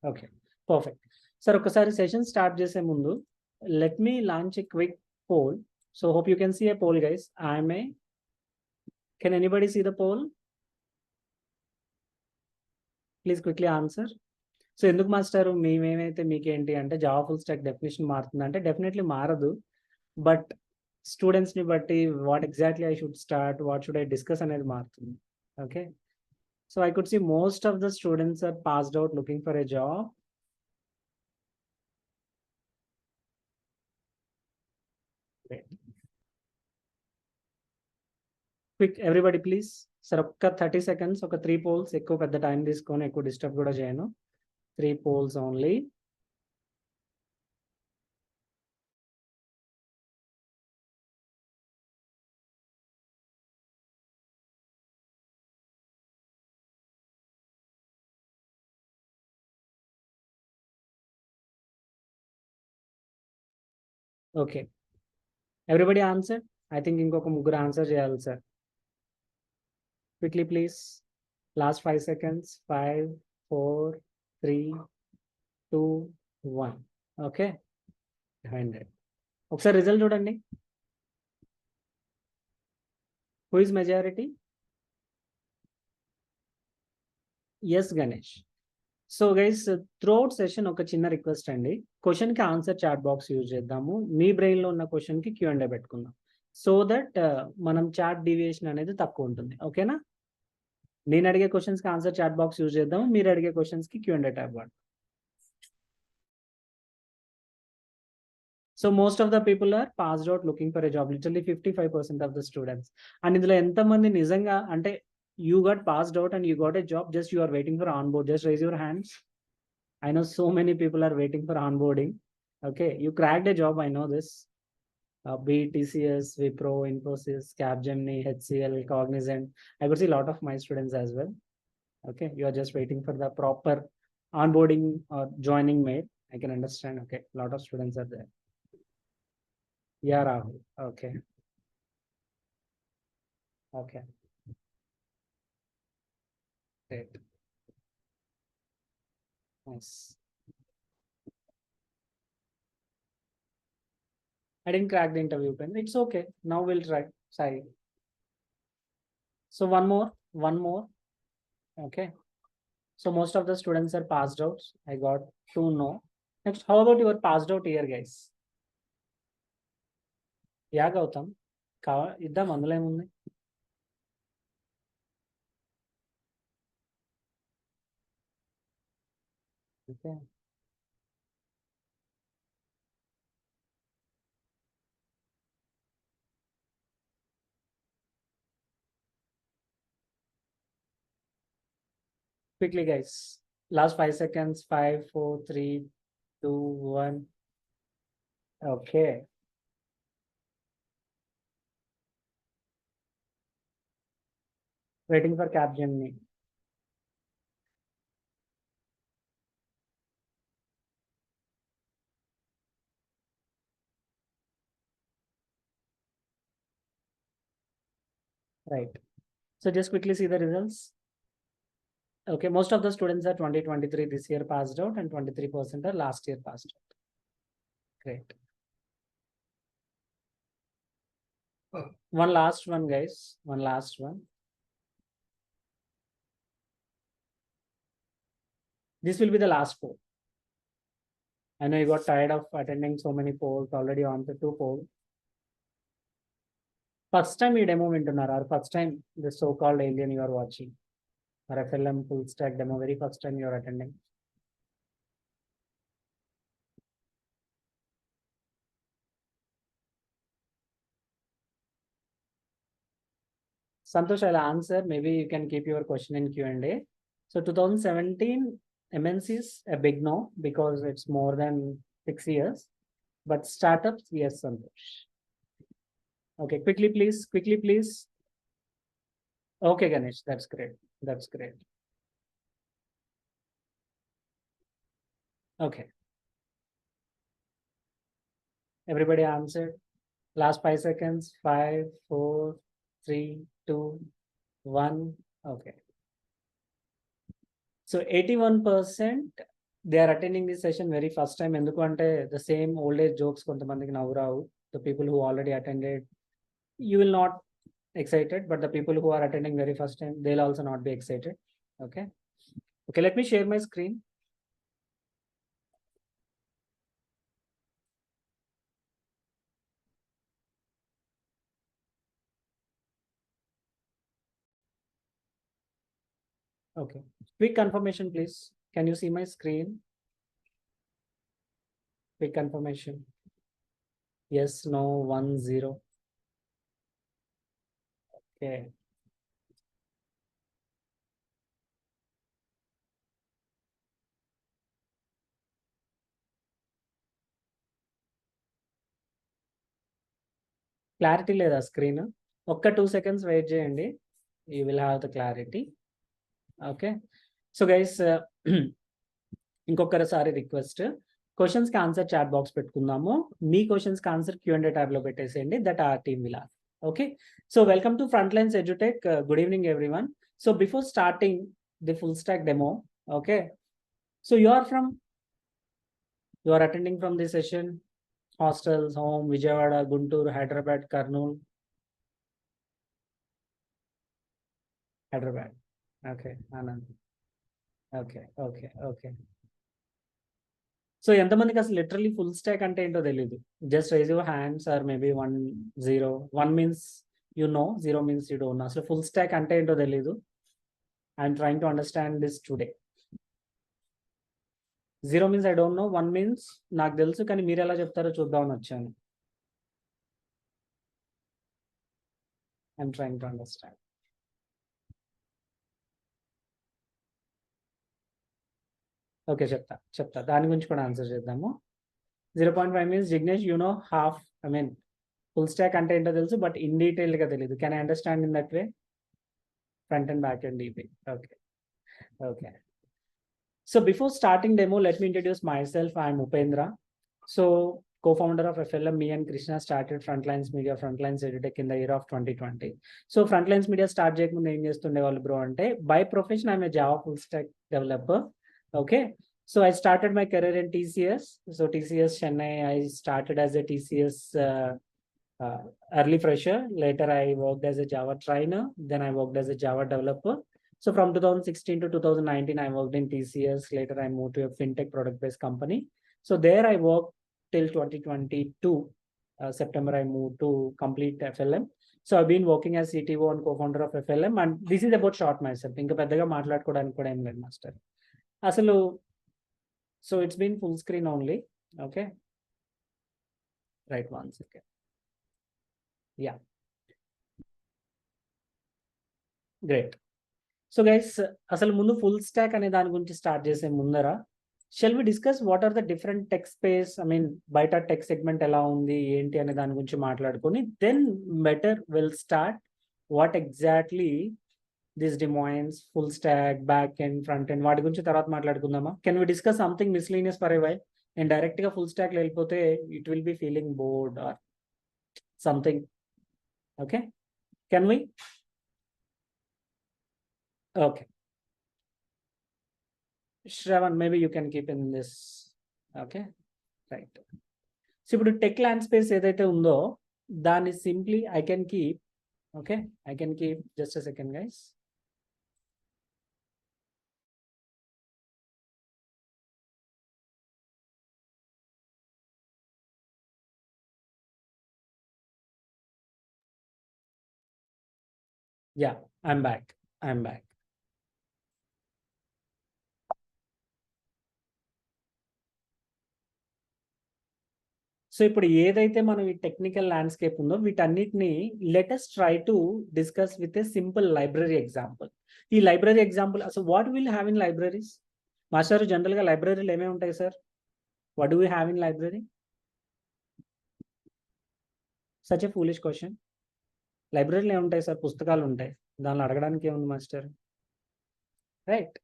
Okay, perfect. Sir, ఒకసారి session start చేసే ముందు let me launch a quick poll. So hope you can see a poll, guys. Can anybody see the poll? Please quickly answer. So ఎందుకు master మేమేమైతే మీకేంటి అంటే Java full stock definition మారుతుంది అంటే definitely మారదు, but స్టూడెంట్స్ని బట్టి what exactly I should start, what should I discuss అనేది మారుతుంది. Okay, so I could see most of the students are passed out looking for a job. Quick everybody please. Sir ఒక్క 30 seconds, ఒక 3 polls, ఎక్కువ పెద్ద time తీసుకొని ఎక్కువ disturb కూడా చేయను. 3 polls only. Okay, everybody answer. I think ఇంకొక ముగ్గురు ఆన్సర్ చేయాలి sir. Quickly please. Last 5 seconds. 5, 4, 3, 2, 1. Okay, 100. ఒకసారి రిజల్ట్ చూడండి. Who is majority? Yes Ganesh. So guys, throughout session ఒక చిన్న రిక్వెస్ట్ అండి, క్వశ్చన్కి ఆన్సర్ చాట్ బాక్స్ యూజ్ చేద్దాము. మీ బ్రెయిన్లో ఉన్న క్వశ్చన్కి Q&A పెట్టుకుందాం, సో దట్ మనం చాట్ డీవియేషన్ అనేది తక్కువ ఉంటుంది. ఓకేనా? నేను అడిగే క్వశ్చన్స్కి ఆన్సర్ చాట్ బాక్స్ యూజ్ చేద్దాము, మీరు అడిగే క్వశ్చన్స్కి Q&A ట్యాబ్ వాడు. So most of the people are passed out looking for a job, literally 55% of the students. And ఇందులో ఎంతమంది నిజంగా అంటే you got passed out and you got a job, just you are waiting for onboard, just raise your hands. I know so many people are waiting for onboarding. Okay, you cracked a job, I know this. Be it TCS, Wipro, Infosys, Capgemini, HCL, Cognizant. I could see a lot of my students as well. Okay, you are just waiting for the proper onboarding or joining made. I can understand. Okay, a lot of students are there. Yeah, Rahul. Okay. Okay. Great. Nice. I didn't crack the interview pen. It's okay. Now we'll try. Sorry. So one more. Okay. So most of the students are passed out. I got 2 no. Next, how about your passed out here, guys? Yeah, Gautam. ఇద్దాం, అందులో ఏముంది? Okay. Quickly, guys. Last 5 seconds. 5, 4, 3, 2, 1. Okay. Waiting for Capgemini. Right. So just quickly see the results. Okay, most of the students are 2023 this year passed out and 23% are last year passed out. Great. One last one, guys. One last one. This will be the last poll. I know you got tired of attending so many polls, already on the 2 polls. First time you demo vintunnara, or first time the so-called alien you are watching, or FLM full stack demo, very first time you are attending? Santosh, I'll answer. Maybe you can keep your question in Q&A. So 2017 MNCs, a big no, because it's more than 6 years. But startups, yes, Santosh. Okay, quickly, please. Quickly, please. Okay, Ganesh, that's great. That's great. Okay. Everybody answered. Last 5 seconds. 5, 4, 3, 2, 1. Okay. So 81% they are attending this session very first time. Endukante the same old age jokes kontamandiki navuravu. The people who already attended, you will not excited, but the people who are attending very first time, they'll also not be excited. Okay. Okay, let me share my screen. Okay. Quick confirmation, please. Can you see my screen? Quick confirmation. Yes, no, 1, 0. Okay. Clarity లేదా screen? ఒక్క 2 seconds wait చేయండి. You will have the clarity. Okay. So guys, ఇంకొకసారి request, questions కి answer chat box పెట్టుకుందాము. మీ questions కి answer Q&A tab లో పెట్టేసేయండి. That our team will ask. Okay. So welcome to Frontlines EduTech. Good evening everyone. So before starting the full stack demo, okay. So you are attending from this session, hostels, home, Vijayawada, Guntur, Hyderabad, Kurnool. Hyderabad. Okay, Anand. Okay. So ఎంతమందికి అసలు literally full stack అంటే ఏంటో తెలియదు? Just rise your hands, or maybe 1, 0. 1 means you know, 0 means you don't know. అసలు full stack అంటే ఏంటో తెలియదు. I'm trying to understand this today. 0 means I don't know, 1 means నాకు తెలుసు కానీ మీరు ఎలా చెప్తారో చూద్దామని వచ్చాను. I'm trying to understand. Okay, చెప్తా దాని గురించి కూడా ఆన్సర్ చేద్దాము. 0.5 means Jignesh you know half, I mean full stack అంటే ఏంటో తెలుసు బట్ ఇన్ డీటెయిల్ గా తెలియదు. Can I understand in that way? Front and back and DB. Okay. So before starting demo, let me introduce myself. I am Upendra. So co-founder of FLM, me and Krishna started Frontlines Media, Frontlines EduTech in the year of 2020. So Frontlines Media start చేయకముందు ఏం చేస్తుండేవాళ్ళు bro అంటే, by profession I'm a Java full stack developer. Okay. So I started my career in TCS. So TCS Chennai, I started as a TCS early fresher. Later I worked as a Java trainer. Then I worked as a Java developer. So from 2016 to 2019, I worked in TCS. Later I moved to a fintech product-based company. So there I worked till 2022. September I moved to complete FLM. So I've been working as CTO and co-founder of FLM. And this is about short myself. ఇంకా పెద్దగా మాట్లాడుకోవడానికి కూడా ఏం లేదు master అసలు. So it's been full screen only. Okay. Right, 1 second. Yeah. Great. So guys, అసలు ముందు full stock అనే దాని గురించి స్టార్ట్ చేసే ముందర, shall we discuss what are the different tech space, I mean బయట టెక్ సెగ్మెంట్ ఎలా ఉంది ఏంటి అనే దాని గురించి మాట్లాడుకొని, then better will start what exactly this demands, full stack, back end, front end, వాటి గురించి తర్వాత మాట్లాడుకుందామా? Can we discuss something miscellaneous for a while? నేను డైరెక్ట్ గా ఫుల్ స్టాక్ వెళ్ళిపోతే it will be feeling bored or something. Okay, can we? Okay. Shravan, maybe you can keep in this. Okay, right. So ఇప్పుడు tech landscape ఏదైతే ఉందో దాన్ని simply I can keep. Okay, I can keep, just a second guys. Yeah, I'm back. So ఇప్పుడు ఏదైతే మనం ఈ technical landscape ఉందో వీటన్నిటిని latest try to discuss with a simple library example. ఈ లైబ్రరీ ఎగ్జాంపుల్ అసలు what will have in libraries? Master general గా లైబ్రరీలు ఏమేమి ఉంటాయి sir? What do we have in library? Such a foolish question. లైబ్రరీలు ఏముంటాయి సార్? పుస్తకాలు ఉంటాయి. దానిలో అడగడానికి ఏముంది మాస్టర్? రైట్.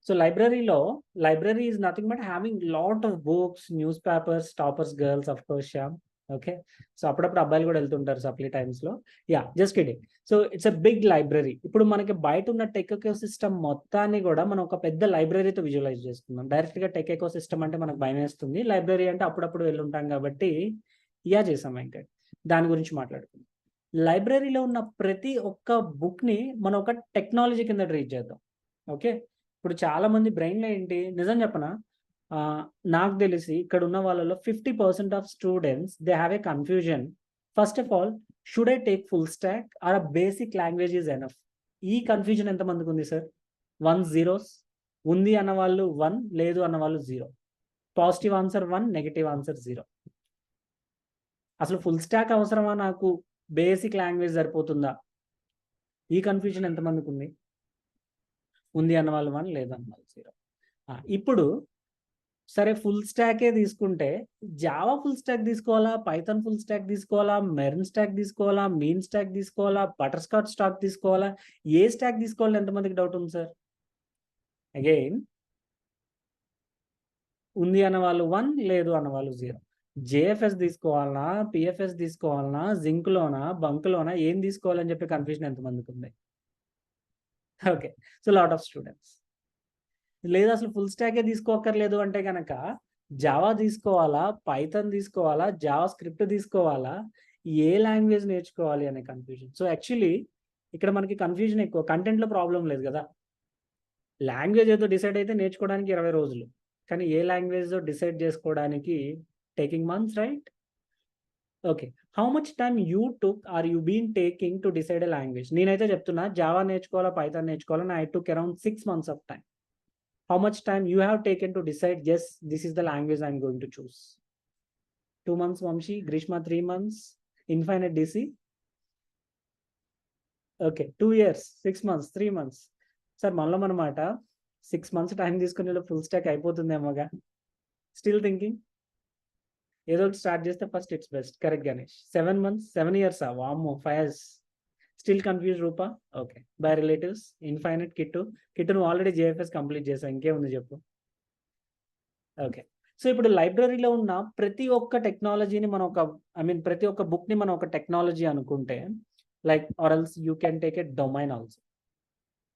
సో లైబ్రరీలో, library is nothing but having lot of books, newspapers, toppers, girls, of course, okay. So అప్పుడప్పుడు అబ్బాయిలు కూడా వెళ్తుంటారు సప్లీ టైమ్స్లో. Yeah just kidding. So it's a big library. ఇప్పుడు మనకి బయట ఉన్న టెక్ ఎకోసిస్టమ్ మొత్తాన్ని కూడా మనం ఒక పెద్ద లైబ్రరీతో విజువలైజ్ చేసుకుందాం. డైరెక్ట్గా టెక్ ఎకోసిస్టమ్ అంటే మనకు భయం వేస్తుంది, లైబ్రరీ అంటే అప్పుడప్పుడు వెళ్ళుంటాం కాబట్టి యా చేసాం ఇంకా దాని గురించి మాట్లాడుకుందాం. లైబ్రరీలో ఉన్న ప్రతి ఒక్క బుక్ని మనం ఒక టెక్నాలజీ కింద ట్రీట్ చేద్దాం. ఓకే. ఇప్పుడు చాలా మంది బ్రెయిన్లో ఏంటి నిజం చెప్పనా, నాకు తెలిసి ఇక్కడ ఉన్న వాళ్ళలో 50% of students they have a confusion. First of all, should I take full stock or a basic language is enough? ఈ కన్ఫ్యూజన్ ఎంతమందికి ఉంది సార్? 1 జీరోస్. ఉంది అన్న వాళ్ళు 1, లేదు అన్న వాళ్ళు 0. Positive answer 1, negative answer 0. అసలు ఫుల్ స్టాక్ అవసరమా నాకు, బేసిక్ లాంగ్వేజ్ సరిపోతుందా? ఈ కన్ఫ్యూజన్ ఎంతమందికి ఉంది? ఉంది అన్న వాళ్ళు 1, లేదు అన్న వాళ్ళు 0. ఇప్పుడు సరే ఫుల్ స్టాకే తీసుకుంటే జావా ఫుల్ స్టాక్ తీసుకోవాలా, పైథాన్ ఫుల్ స్టాక్ తీసుకోవాలా, మెర్న్ స్టాక్ తీసుకోవాలా, మీన్ స్టాక్ తీసుకోవాలా, బటర్ స్కాచ్ స్టాక్ తీసుకోవాలా, ఏ స్టాక్ తీసుకోవాలి ఎంతమందికి డౌట్ ఉంది సార్? అగైన్ ఉంది అన్న వాళ్ళు 1, లేదు అన్న వాళ్ళు 0. జేఎఫ్ఎస్ తీసుకోవాలనా, పిఎఫ్ఎస్ తీసుకోవాలనా, జింక్లోనా, బంక్లోనా, ఏం తీసుకోవాలని చెప్పి కన్ఫ్యూజన్ ఎంతమందికి ఉంది? Okay. So lot of students. లేదు అసలు ఫుల్ స్టాకే తీసుకోక్కర్లేదు అంటే కనుక జావా తీసుకోవాలా, పైథాన్ తీసుకోవాలా, జావా స్క్రిప్ట్ తీసుకోవాలా, ఏ లాంగ్వేజ్ నేర్చుకోవాలి అనే కన్ఫ్యూజన్. సో యాక్చువల్లీ ఇక్కడ మనకి కన్ఫ్యూజన్ ఎక్కువ, కంటెంట్లో ప్రాబ్లం లేదు కదా. లాంగ్వేజ్ ఏదో డిసైడ్ అయితే నేర్చుకోవడానికి 20 రోజులు, కానీ ఏ లాంగ్వేజ్ డిసైడ్ చేసుకోవడానికి taking months, right? Okay. How much time you took are you been taking to decide a language? నేనైతే చెప్తున్నా జావా నేర్చుకోవాలా, పైథాన్ నేర్చుకోవాలని I took around 6 months of time. How much time you have taken to decide, yes, this is the language I'm going to choose? 2 months, Vamshi. Grishma, 3 months. Infinite DC. Okay, 2 years, 6 months, 3 months. Sir, మనలో మనమాట 6 months time తీసుకునే full stack అయిపోతుందేమోగా. Still thinking ఏదో ఒకటి start చేస్తే first it's best. Correct Ganesh. 7 months, 7 years వామ్మో, 5 years. Still confuse Rupa. Okay. By relatives. Infinite Kittu. నువ్వు already JFS complete చేసావు, ఇంకేముంది చెప్పు. ఓకే. సో ఇప్పుడు లైబ్రరీలో ఉన్న ప్రతి ఒక్క టెక్నాలజీని మనం ఒక ప్రతి ఒక్క బుక్ని మనం ఒక టెక్నాలజీ అనుకుంటే, like or else you can take a domain also.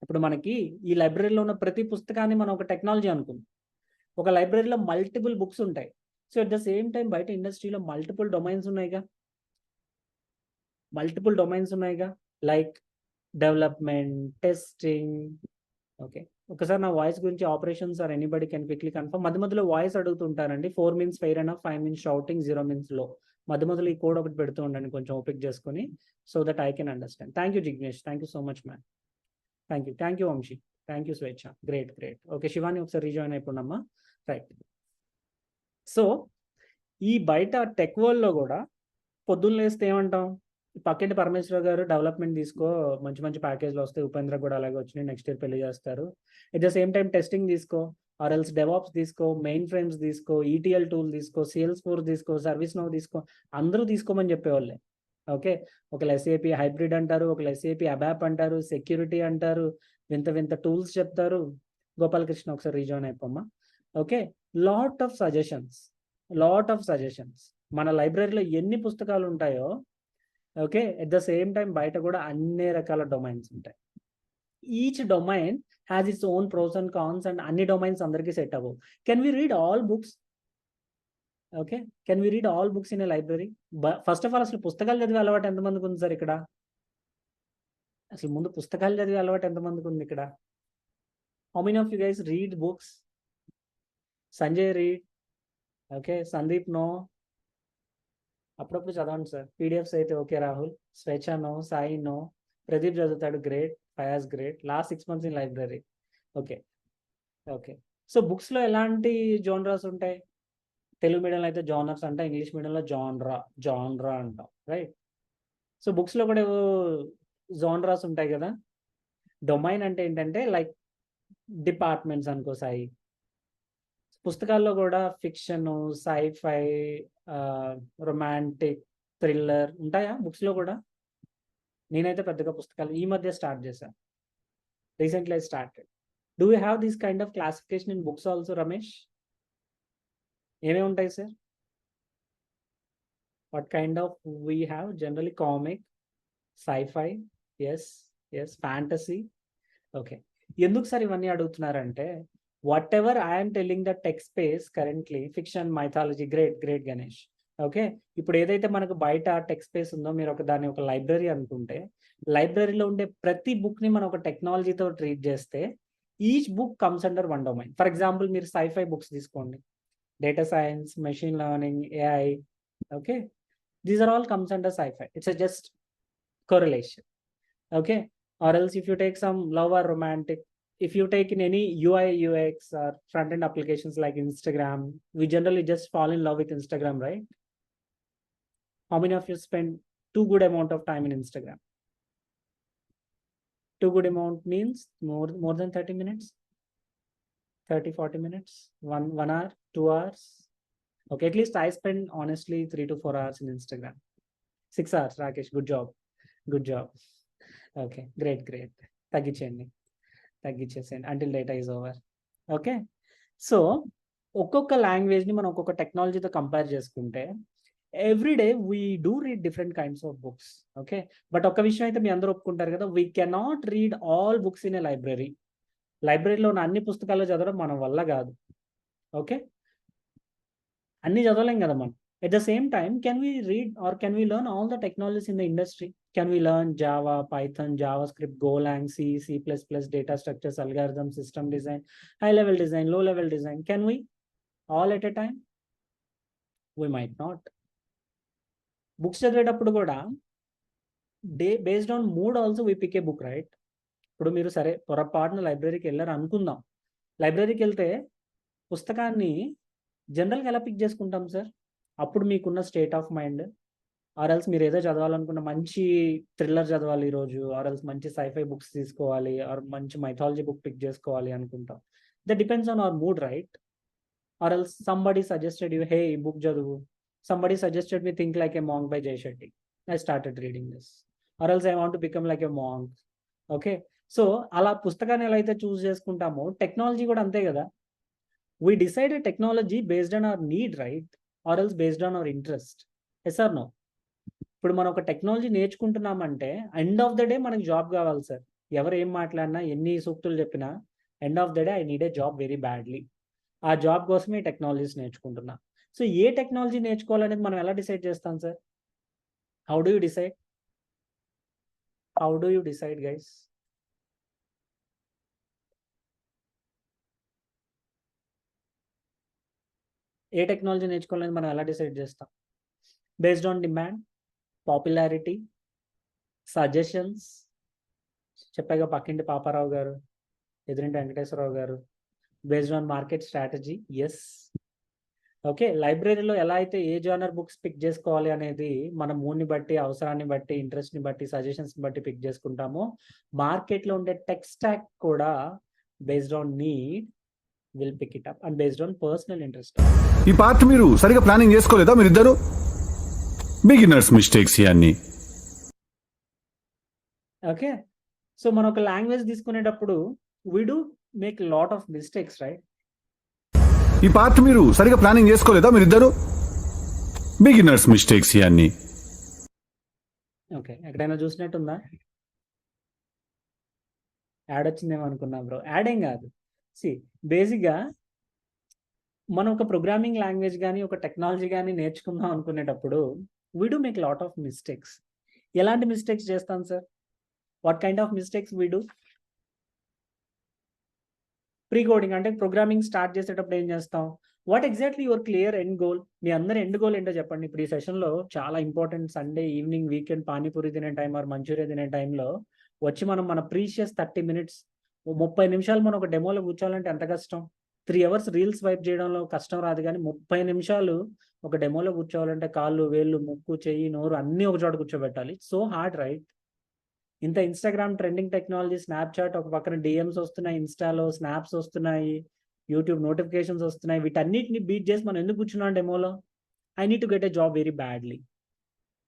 ఇప్పుడు మనకి ఈ లైబ్రరీలో ఉన్న ప్రతి పుస్తకాన్ని మనం ఒక టెక్నాలజీ అనుకుందాం. ఒక లైబ్రరీలో మల్టిపుల్ బుక్స్ ఉంటాయి. So at the same time బయట ఇండస్ట్రీలో మల్టిపుల్ డొమైన్స్ ఉన్నాయిగా, లైక్ డెవలప్మెంట్, టెస్టింగ్. ఓకే. ఒకసారి నా వాయిస్ గురించి operations or anybody can quickly confirm. మధ్య మధ్యలో వాయిస్ అడుగుతుంటారండి. 4 means fair enough, 5 means shouting, 0 means లో. మధ్య మధ్యలో ఈ కోడ్ ఒకటి పెడుతూ ఉండండి కొంచెం ఓపిక చేసుకొని, so that I can understand. Thank you Jignesh, thank you so much ma'am. Thank you Vamsi, thank you Swechha. Great. Okay Shivani ఒకసారి రీజాయిన్ అయిపోయినమ్మా. రైట్. సో ఈ బయట టెక్ వరల్డ్లో కూడా పొద్దున్న లేస్తే ఏమంటాం, పక్కింటి పరమేశ్వర గారు డెవలప్మెంట్ తీసుకో, మంచి మంచి ప్యాకేజ్లు వస్తాయి, ఉపేంద్ర కూడా అలాగే వచ్చినాయి, నెక్స్ట్ ఇయర్ పెళ్లి చేస్తారు. At the same time testing తీసుకో, ఆర్ ఎల్స్ డెవాప్స్ తీసుకో, మెయిన్ ఫ్రేమ్స్ తీసుకో, ఈటీఎల్ టూల్ తీసుకో, సేల్స్ ఫోర్స్ తీసుకో, సర్వీస్ నౌ తీసుకో, అందరూ తీసుకోమని చెప్పేవాళ్ళే. ఓకే. ఒకళ్ళు ఎస్ఏపి హైబ్రిడ్ అంటారు, ఒకళ్ళు ఎస్ఏపి అబాప్ అంటారు, సెక్యూరిటీ అంటారు, వింత వింత టూల్స్ చెప్తారు. గోపాలకృష్ణ ఒకసారి రీజాయిన్ అయిపోమ్మా. ఓకే. Lot of suggestions. మన లైబ్రరీలో ఎన్ని పుస్తకాలు ఉంటాయో, okay, at the same time బయట కూడా అన్ని రకాల డొమైన్స్ ఉంటాయి. Each domain has its own pros and cons, and అన్ని డొమైన్స్ అందరికీ సెట్ అవ్వవు. Can we read all books? Okay. Can we read all books in a library? First of all అసలు పుస్తకాలు చదివే అలవాటు ఎంతమందికి ఉంది సార్ ఇక్కడ? అసలు ముందు పుస్తకాలు చదివే అలవాటు ఎంతమందికి ఉంది ఇక్కడ? How many of you guys read books? Sanjay read. Okay. Sandeep no. అప్పుడప్పుడు చదవండి సార్. పీడిఎఫ్స్ అయితే okay. Rahul. Swechha no. Sai no. Pradeep చదువుతాడు. Great. Fayaz great. Last 6 months in library. Okay. So బుక్స్లో ఎలాంటి జోనరాస్ ఉంటాయి? తెలుగు మీడియంలో అయితే జోనర్స్ అంటాం, ఇంగ్లీష్ మీడియంలో జాన్రా అంటాం, రైట్? సో బుక్స్లో కూడా ఏవో జోనరాస్ ఉంటాయి కదా. డొమైన్ అంటే ఏంటంటే లైక్ డిపార్ట్మెంట్స్ అనుకో సాయి. పుస్తకాల్లో కూడా ఫిక్షన్, సైఫై, రొమాంటిక్, థ్రిల్లర్ ఉంటాయా బుక్స్లో కూడా? నేనైతే పెద్దగా పుస్తకాలు ఈ మధ్య స్టార్ట్ చేశాను. Recently I started. Do you have this kind of classification in books also Ramesh? ఏమేమి ఉంటాయి sir? What kind of we have? Generally comic, sci-fi, yes, yes, fantasy. Okay. ఎందుకు సార్ ఇవన్నీ అడుగుతున్నారంటే, whatever I'm telling the tech space currently fiction, mythology, great Ganesh. Okay. ఇప్పుడు ఏదైతే మనకు బయట tech space ఉందో, మీరు దాన్ని ఒక లైబ్రరీ అనుకుంటే, లైబ్రరీలో ఉండే ప్రతి బుక్ని మనం ఒక టెక్నాలజీతో ట్రీట్ చేస్తే each book comes under one domain. For example మీరు సైఫై బుక్స్ తీసుకోండి, data science, machine learning, AI. Okay, these are all comes under sci-fi. It's just correlation. Okay. Or else if you take some love or romantic, if you take in any UI UX or front end applications like Instagram, we generally just fall in love with Instagram, right? How many of you spend too good amount of time in Instagram? Too good amount means more than 30 minutes, 30-40 minutes, 1 hour, 2 hours. Okay, at least I spend honestly 3 to 4 hours in Instagram. 6 hours, Rakesh, good job. Okay, great. తగ్గించేసేయండి until data is over. Okay. So ఒక్కొక్క లాంగ్వేజ్ని మనం ఒక్కొక్క టెక్నాలజీతో compare చేసుకుంటే every day we do read different kinds of books. Okay. But ఒక విషయం అయితే మీ అందరూ ఒప్పుకుంటారు కదా, we cannot read all books in a library. లైబ్రరీలో ఉన్న అన్ని పుస్తకాలు చదవడం మన వల్ల కాదు. ఓకే, అన్ని చదవలేం కదా మనం. At the same time, can we read or can we learn all the technologies in the industry? Can we learn Java, Python, JavaScript, Golang, C, C++, data structures, algorithms, system design, high-level design, low-level design? Can we all at a time? We might not. Books చదివేటప్పుడు కూడా based on mood also we pick a book, right? ఇప్పుడు మీరు సరే పొరపాటున లైబ్రరీకి వెళ్ళారు అనుకుందాం. లైబ్రరీకి వెళ్తే పుస్తకాన్ని జనరల్గా ఎలా పిక్ చేసుకుంటాం సార్? అప్పుడు మీకున్న state of mind, or else మీరు ఏదో చదవాలనుకున్న మంచి థ్రిల్లర్ చదవాలి ఈరోజు, ఆర్ ఎల్స్ మంచి సైఫై బుక్స్ తీసుకోవాలి, ఆర్ మంచి మైథాలజీ బుక్ పిక్ చేసుకోవాలి అనుకుంటాం. That depends on our mood, right? Or else somebody suggested you, hey ఈ బుక్ చదువు. Somebody suggested me think like a monk by Jay Shetty. I started reading this. Or else I want to become like a monk. Okay. So అలా పుస్తకాన్ని ఎలా అయితే చూస్ చేసుకుంటామో technology కూడా అంతే కదా. We decide a technology based on hour need, right? Or else based on our interest. Yes or no? ఇప్పుడు మనం ఒక టెక్నాలజీ నేర్చుకుంటున్నామంటే ఎండ్ ఆఫ్ ద డే మనకి జాబ్ కావాలి సార్. ఎవరు ఏం మాట్లాడినా, ఎన్ని సూక్తులు చెప్పినా, end of the day I need a job very badly. ఆ జాబ్ కోసమే టెక్నాలజీస్ నేర్చుకుంటున్నా. సో ఏ టెక్నాలజీ నేర్చుకోవాలనేది మనం ఎలా డిసైడ్ చేస్తాం sir? How do you decide guys? ఏ టెక్నాలజీ నేర్చుకోవాలని మనం ఎలా డిసైడ్ చేస్తాం? Based on demand, popularity, suggestions. చెప్పాగా పక్కింటి పాపారావు గారు, ఎదురింటి Venkateswararao garu. Based on market strategy. Yes. Okay. లైబ్రరీలో ఎలా అయితే ఏ జానర్ బుక్స్ పిక్ చేసుకోవాలి అనేది మన మూడ్ని బట్టి, అవసరాన్ని బట్టి, ఇంట్రెస్ట్ని బట్టి, సజెషన్స్ని బట్టి పిక్ చేసుకుంటామో, మార్కెట్లో ఉండే టెక్ స్టాక్ కూడా based on need will pick it up and based on personal interest. ఈ పార్ట్ మీరు సరిగా ప్లానింగ్ చేసుకోలేదా? మీరిద్దరు బిగినర్స్ మిస్టేక్స్ ఇవన్నీ. ఓకే. సో మనం ఒక లాంగ్వేజ్ తీసుకునేటప్పుడు we do make a lot of mistakes, right? ఈ పార్ట్ మీరు సరిగా ప్లానింగ్ చేసుకోలేదా? మీరిద్దరు బిగినర్స్ మిస్టేక్స్ ఇవన్నీ. ఓకే, ఎక్కడైనా చూసినట్టుందా? యాడ్ వచ్చిందేమో అనుకున్నా బ్రో. యాడ్ ఏం కాదు. బేసిక్గా మనం ఒక ప్రోగ్రామింగ్ లాంగ్వేజ్ కానీ ఒక టెక్నాలజీ కానీ నేర్చుకుందాం అనుకునేటప్పుడు we do make lot of mistakes. ఎలాంటి మిస్టేక్స్ చేస్తాం sir? What kind of mistakes we do? Pre coding అంటే ప్రోగ్రామింగ్ స్టార్ట్ చేసేటప్పుడు ఏం చేస్తాం? What exactly your clear end goal? మీ అందరి ఎండ్ గోల్ ఏంటో చెప్పండి. ఇప్పుడు ఈ సెషన్లో చాలా important. Sunday evening, weekend panipuri తినే టైం ఆర్ మంచూరియా తినే టైంలో వచ్చి మనం మన ప్రీషియస్ 30 minutes, 30 నిమిషాలు మనం ఒక డెమోలో కూర్చోవాలంటే ఎంత కష్టం? 3 hours రీల్స్ వైప్ చేయడంలో కష్టం రాదు, కానీ 30 నిమిషాలు ఒక డెమోలో కూర్చోవాలంటే కాళ్ళు, వేళ్ళు, ముక్కు, చెయ్యి, నోరు అన్నీ ఒక చోట కూర్చోబెట్టాలి. So hard, right? ఇంత ఇన్స్టాగ్రామ్ ట్రెండింగ్ టెక్నాలజీ, స్నాప్చాట్ ఒక పక్కన డిఎమ్స్ వస్తున్నాయి, ఇన్స్టాలో స్నాప్స్ వస్తున్నాయి, యూట్యూబ్ నోటిఫికేషన్స్ వస్తున్నాయి. వీటన్నిటిని బీట్ చేసి మనం ఎందుకు కూర్చున్నాం డెమోలో? I need to get a job very badly.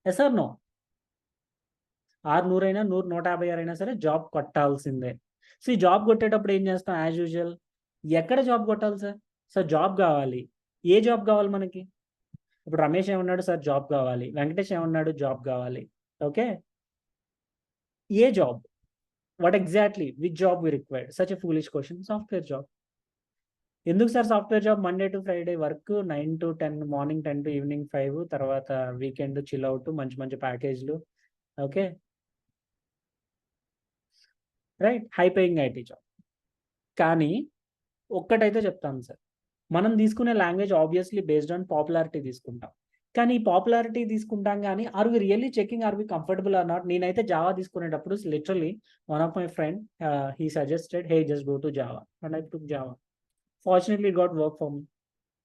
Yes or no? 100 అయినా 100, 156 అయినా సరే జాబ్ కొట్టాల్సిందే. సో ఈ జాబ్ కొట్టేటప్పుడు ఏం చేస్తాం? యాజ్ యూజువల్ ఎక్కడ జాబ్ కొట్టాలి సార్? సో జాబ్ కావాలి. ఏ జాబ్ కావాలి మనకి? ఇప్పుడు రమేష్ ఏమన్నాడు, సార్ జాబ్ కావాలి. వెంకటేష్ ఏమన్నాడు, జాబ్ కావాలి. ఓకే, ఏ job? What exactly which job we required? Such a foolish question. Software job. ఎందుకు sir software job? Monday to Friday work, 9 to 10, morning 10 to evening 5, తర్వాత వీకెండ్ చిల్ అవుట్, మంచి మంచి ప్యాకేజ్లు. Okay, right, high paying IT job. కానీ ఒక్కటైతే చెప్తాను సార్, మనం తీసుకునే language obviously based on popularity తీసుకుంటాం. కానీ ఈ పాపులారిటీ తీసుకుంటాం కానీ are we really checking, are we comfortable or not? నేనైతే జావా తీసుకునేటప్పుడు literally one of my friend he suggested, hey just go to Java, and I took Java. Fortunately, it got work for me.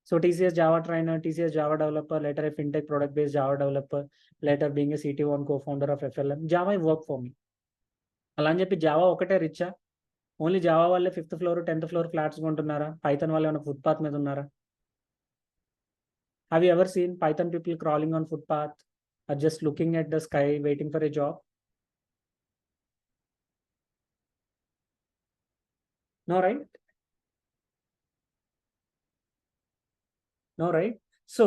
So TCS Java trainer, TCS Java developer, later a fintech product-based Java developer, later being a CTO and co-founder of FLM. Java worked for me. అలా అని చెప్పి Java ఒకటే రిచ్చా? Only Java వాళ్ళే 5th floor 10th floor flats కొంటున్నారా? Python వాళ్ళు ఏమైనా footpath మీద ఉన్నారా? Have you ever seen Python people crawling on footpath or just looking at the sky waiting for a job? No, right? No, right? So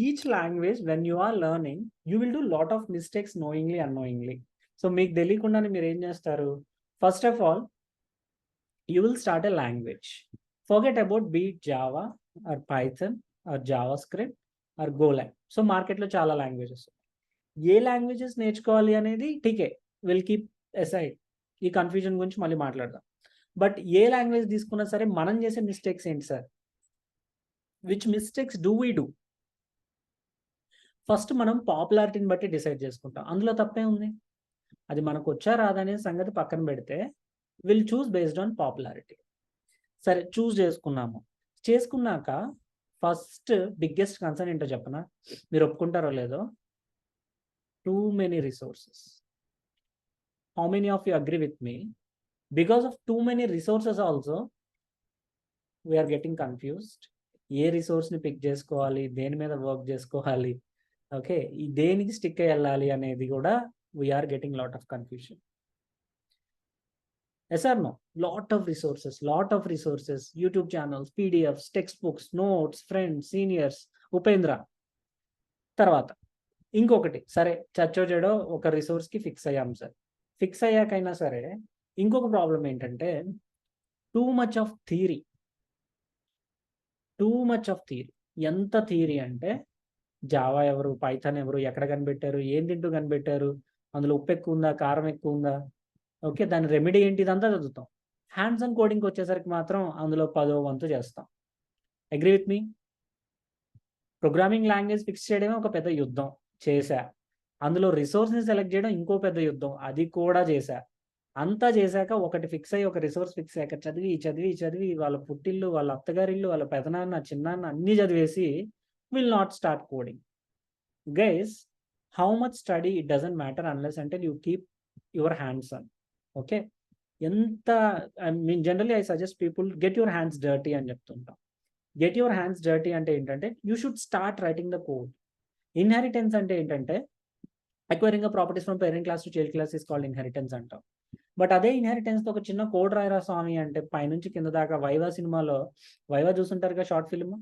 each language, when you are learning, you will do lot of mistakes knowingly, unknowingly. So మీకు తెలియకుండానే మీరు ఏం చేస్తారు? First of all, you will start a language. Forget about be it Java or Python or JavaScript or Golang. So మార్కెట్లో చాలా languages. ఏ languages నేర్చుకోవాలి అనేది టీకే, will keep aside. ఈ కన్ఫ్యూజన్ గురించి మళ్ళీ మాట్లాడదాం. బట్ ఏ లాంగ్వేజ్ తీసుకున్నా సరే మనం చేసే మిస్టేక్స్ ఏంటి sir? Which mistakes do we do? First మనం పాపులారిటీని బట్టి డిసైడ్ చేసుకుంటాం. అందులో తప్పే ఉంది? అది మనకు వచ్చా రాదనే సంగతి పక్కన పెడితే will choose based on popularity. సరే, చూస్ చేసుకున్నాక ఫస్ట్ బిగ్గెస్ట్ కన్సర్న్ ఏంటో చెప్పనా? మీరు ఒప్పుకుంటారో లేదో, too many resources. How many of you agree with me? Because of too many resources also we're getting confused. ఏ రిసోర్స్ని పిక్ చేసుకోవాలి, దేని మీద వర్క్ చేసుకోవాలి, ఓకే, దేనికి స్టిక్ అయ్యి వెళ్ళాలి అనేది కూడా we are getting lot of confusion. Yes or no? Lot of resources, YouTube channels, PDFs, textbooks, notes, friends, seniors, Upendra. తర్వాత ఇంకొకటి, సరే చచ్చో చెడో ఒక రిసోర్స్కి ఫిక్స్ అయ్యాం సార్. ఫిక్స్ అయ్యాకైనా సరే ఇంకొక ప్రాబ్లం ఏంటంటే టూ మచ్ ఆఫ్ థియరీ. ఎంత థియరీ అంటే జావా ఎవరు, పైథాన్ ఎవరు, ఎక్కడ కనిపెట్టారు, ఏం తింటూ కనిపెట్టారు, అందులో ఉప్పు ఎక్కువ ఉందా, కారం ఎక్కువ ఉందా, ఓకే, దాని రెమెడీ ఏంటి, ఇదంతా చదువుతాం. హ్యాండ్స్ ఆన్ కోడింగ్కి వచ్చేసరికి మాత్రం అందులో 10వ వంతు చేస్తాం. Agree with me? Programming language fix చేయడమే ఒక పెద్ద యుద్ధం చేశా. అందులో రిసోర్స్ని సెలెక్ట్ చేయడం ఇంకో పెద్ద యుద్ధం, అది కూడా చేశా. అంతా చేశాక ఒకటి ఫిక్స్ అయ్యి, ఒక రిసోర్స్ ఫిక్స్ అయ్యాక చదివి వాళ్ళ పుట్టిల్లు, వాళ్ళ అత్తగారిల్లు, వాళ్ళ పెదనాన్న, చిన్నాన్న అన్నీ చదివేసి will not start coding. Guys, how much study, it doesn't matter unless until you keep your hands on. Okay, I mean generally I suggest people get your hands dirty అని చెప్తుంటా. Get your hands dirty అంటే ఏంటంటే you should start writing the code. Inheritance అంటే ఏంటంటే acquiring a properties from parent class to child class is called inheritance అంటాం. But అదే ఇన్హెరిటెన్స్తో ఒక చిన్న code రాయరా స్వామి అంటే పైనుంచి కింద దాకా. వైవా సినిమాలో వైవా చూసుంటారుగా, short film,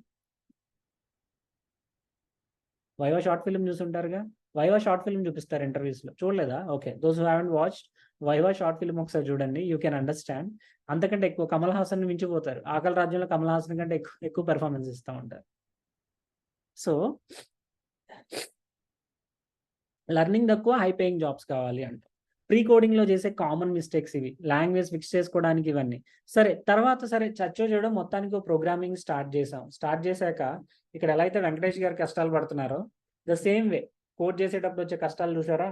Viva short film చూసుంటారుగా. వైవా షార్ట్ ఫిల్మ్ చూపిస్తారు ఇంటర్వ్యూస్లో, చూడలేదా? Okay, those who haven't watched Viva short film ఒకసారి చూడండి, యూ కెన్ అండర్స్టాండ్. అంతకంటే ఎక్కువ కమల్ హాసన్ మించిపోతారు. ఆకలి రాజ్యంలో కమల్ హాసన్ కంటే ఎక్కువ పెర్ఫార్మెన్స్ ఇస్తూ ఉంటారు. సో లెర్నింగ్ తక్కువ, హై పేయింగ్ జాబ్స్ కావాలి అంట. ప్రీ కోడింగ్లో చేసే కామన్ మిస్టేక్స్ ఇవి, లాంగ్వేజ్ ఫిక్స్ చేసుకోవడానికి ఇవన్నీ. సరే, తర్వాత సరే చచ్చో చేయడం మొత్తానికి ప్రోగ్రామింగ్ స్టార్ట్ చేశాక ఇక్కడ ఎలా అయితే వెంకటేష్ గారు కష్టాలు పడుతున్నారో, ద సేమ్ వే కోడ్ చేసేటప్పుడు వచ్చే కష్టాలు చూసారా?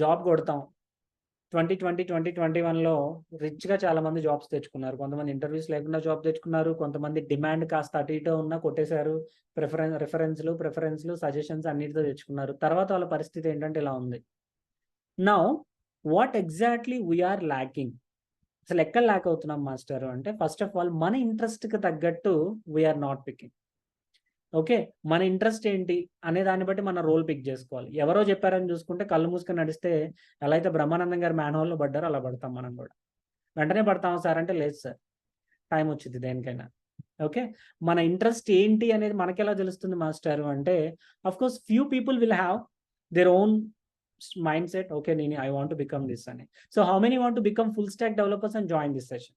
జాబ్ కొడతాం. 2021లో రిచ్గా చాలా మంది జాబ్స్ తెచ్చుకున్నారు. కొంతమంది ఇంటర్వ్యూస్ లేకుండా జాబ్ తెచ్చుకున్నారు. కొంతమంది డిమాండ్ కాస్త అటు ఇటు ఉన్నా కొట్టేశారు. ప్రిఫరెన్స్లు సజెషన్స్ అన్నిటితో తెచ్చుకున్నారు. తర్వాత వాళ్ళ పరిస్థితి ఏంటంటే ఇలా ఉంది. Now what exactly we are lacking? అసలు ఎక్కడ ల్యాక్ అవుతున్నాం మాస్టర్ అంటే, ఫస్ట్ ఆఫ్ ఆల్ మన ఇంట్రెస్ట్కి తగ్గట్టు వీఆర్ నాట్ పికింగ్. ఓకే, మన ఇంట్రెస్ట్ ఏంటి అనే దాన్ని బట్టి మన రోల్ పిక్ చేసుకోవాలి. ఎవరో చెప్పారని చూసుకుంటే కళ్ళు మూసుకొని నడిస్తే ఎలా అయితే బ్రహ్మానందం గారు మ్యాన్హోల్లో పడ్డారో అలా పడతాం మనం కూడా. వెంటనే పడతాం సార్ అంటే, లేదు సార్, టైం వచ్చింది దేనికైనా. ఓకే. మన ఇంట్రెస్ట్ ఏంటి అనేది మనకెలా తెలుస్తుంది మాస్టర్ అంటే, of course few people will have their own mindset. Okay, నేను I want to become this అని. So how many want to become full stack developers and join this session?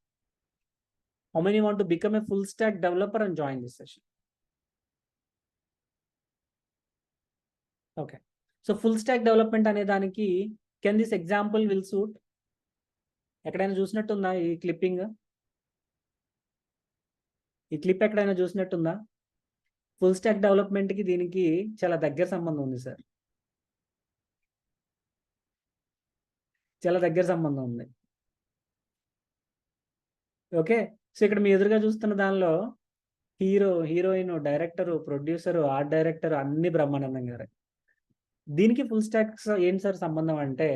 How many want to become a full stack developer and join this session? Okay. So full stack development అనే దానికి can this example will suit? ఎక్కడైనా చూసినట్టుందా ఈ clipping? ఈ clip ఎక్కడైనా చూసినట్టుందా? Full stock డెవలప్మెంట్కి దీనికి చాలా దగ్గర సంబంధం ఉంది సార్. చాలా దగ్గర సంబంధం ఉంది. ఓకే. సో ఇక్కడ మీ ఎదురుగా చూస్తున్న దానిలో hero, heroine, director, producer, art director అన్ని బ్రహ్మానందం గారే. దీనికి ఫుల్ స్టాక్ ఏంటి సార్ సంబంధం అంటే,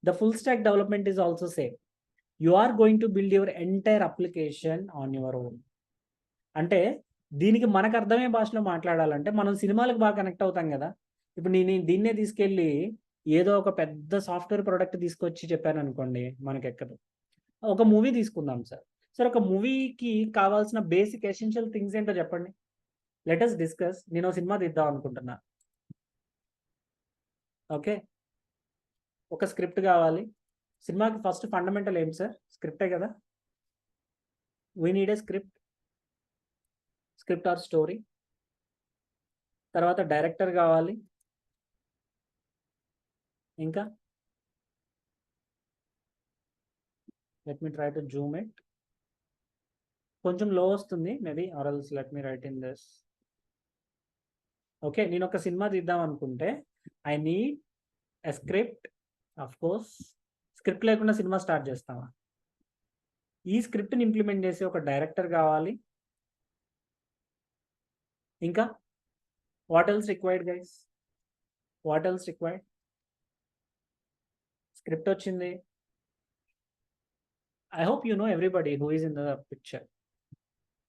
the full stack development is also same. You are going to build your entire application on your own. అంటే దీనికి మనకు అర్థమయ్యే భాషలో మాట్లాడాలంటే మనం సినిమాలకు బాగా కనెక్ట్ అవుతాం కదా. ఇప్పుడు నేను దీన్నే తీసుకెళ్ళి ఏదో ఒక పెద్ద సాఫ్ట్వేర్ ప్రోడక్ట్ తీసుకొచ్చి చెప్పాను అనుకోండి, మనకి ఎక్కదు. ఒక మూవీ తీసుకుందాం సార్. సార్ ఒక మూవీకి కావాల్సిన బేసిక్ ఎసెన్షియల్ థింగ్స్ ఏంటో చెప్పండి. Let us discuss. నేను సినిమా తీద్దాం అనుకుంటున్నా. ఓకే. ఒక స్క్రిప్ట్ కావాలి. సినిమాకి ఫస్ట్ ఫండమెంటల్ ఏంటి సార్? స్క్రిప్టే కదా. We need a script or story. తర్వాత డైరెక్టర్ కావాలి. ఇంకా let me try to Zoom it. కొంచెం లో వస్తుంది maybe, or else let me right in this. Okay, నేను ఒక సినిమా తీద్దాం అనుకుంటే I need a script. Of course script లేకుండా సినిమా స్టార్ట్ చేస్తామా? ఈ స్క్రిప్ట్ని ఇంప్లిమెంట్ చేసే ఒక డైరెక్టర్ కావాలి. ఇంకా what else required guys? What else required? Script వచ్చింది. I hope you know everybody who is in the picture.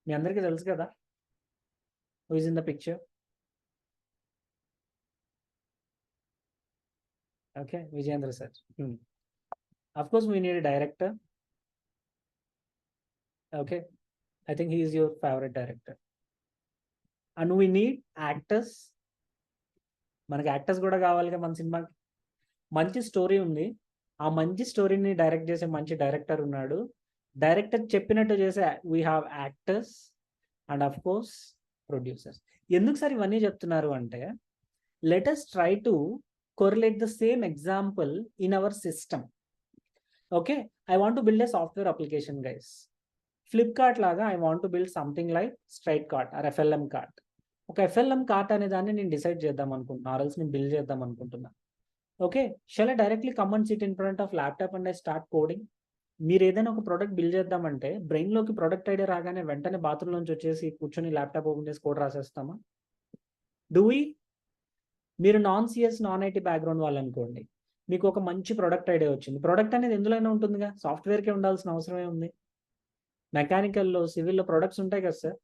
మీ అందరికీ తెలుసు కదా who is in the picture. Okay, Vijayendra sir. Of course we need a director. Okay, I think he is your favorite director. And we need actors. మనకి actors కూడా కావాలిగా మన సినిమాకి. మంచి స్టోరీ ఉంది, ఆ మంచి స్టోరీని డైరెక్ట్ చేసే మంచి డైరెక్టర్ ఉన్నాడు. డైరెక్టర్ చెప్పినట్టు చేసే we have actors and of course producers. ఎందుకు సార్ ఇవన్నీ చెప్తున్నారు అంటే, let us try to correlate the same example in our system. Okay, I want to build a software application guys. Flipkart లాగా I want to build something like straight cart or FLM cart. ఒక FLM cart అనే దాన్ని నేను decide చేద్దాం అనుకుంటున్నా, ఆర్ఎల్స్ నేను build చేద్దాం అనుకుంటున్నా. Okay, shall I directly come and SIT in front of laptop and I start coding? మీరు ఏదైనా ఒక ప్రోడక్ట్ బిల్డ్ చేద్దామంటే బ్రెయిన్లోకి ప్రోడక్ట్ ఐడియా రాగానే వెంటనే బాత్రూమ్ నుంచి వచ్చేసి కూర్చొని ల్యాప్టాప్ ఓపెన్ చేసి కోడ్ రాసేస్తామా? Do we? మీరు non CS non IT background వాళ్ళు అనుకోండి, మీకు ఒక మంచి ప్రోడక్ట్ ఐడియా వచ్చింది. ప్రోడక్ట్ అనేది ఎందులోనే ఉంటుందిగా, సాఫ్ట్వేర్కే ఉండాల్సిన అవసరమే ఉంది. మెకానికల్లో, సివిల్లో ప్రొడక్ట్స్ ఉంటాయి కదా sir.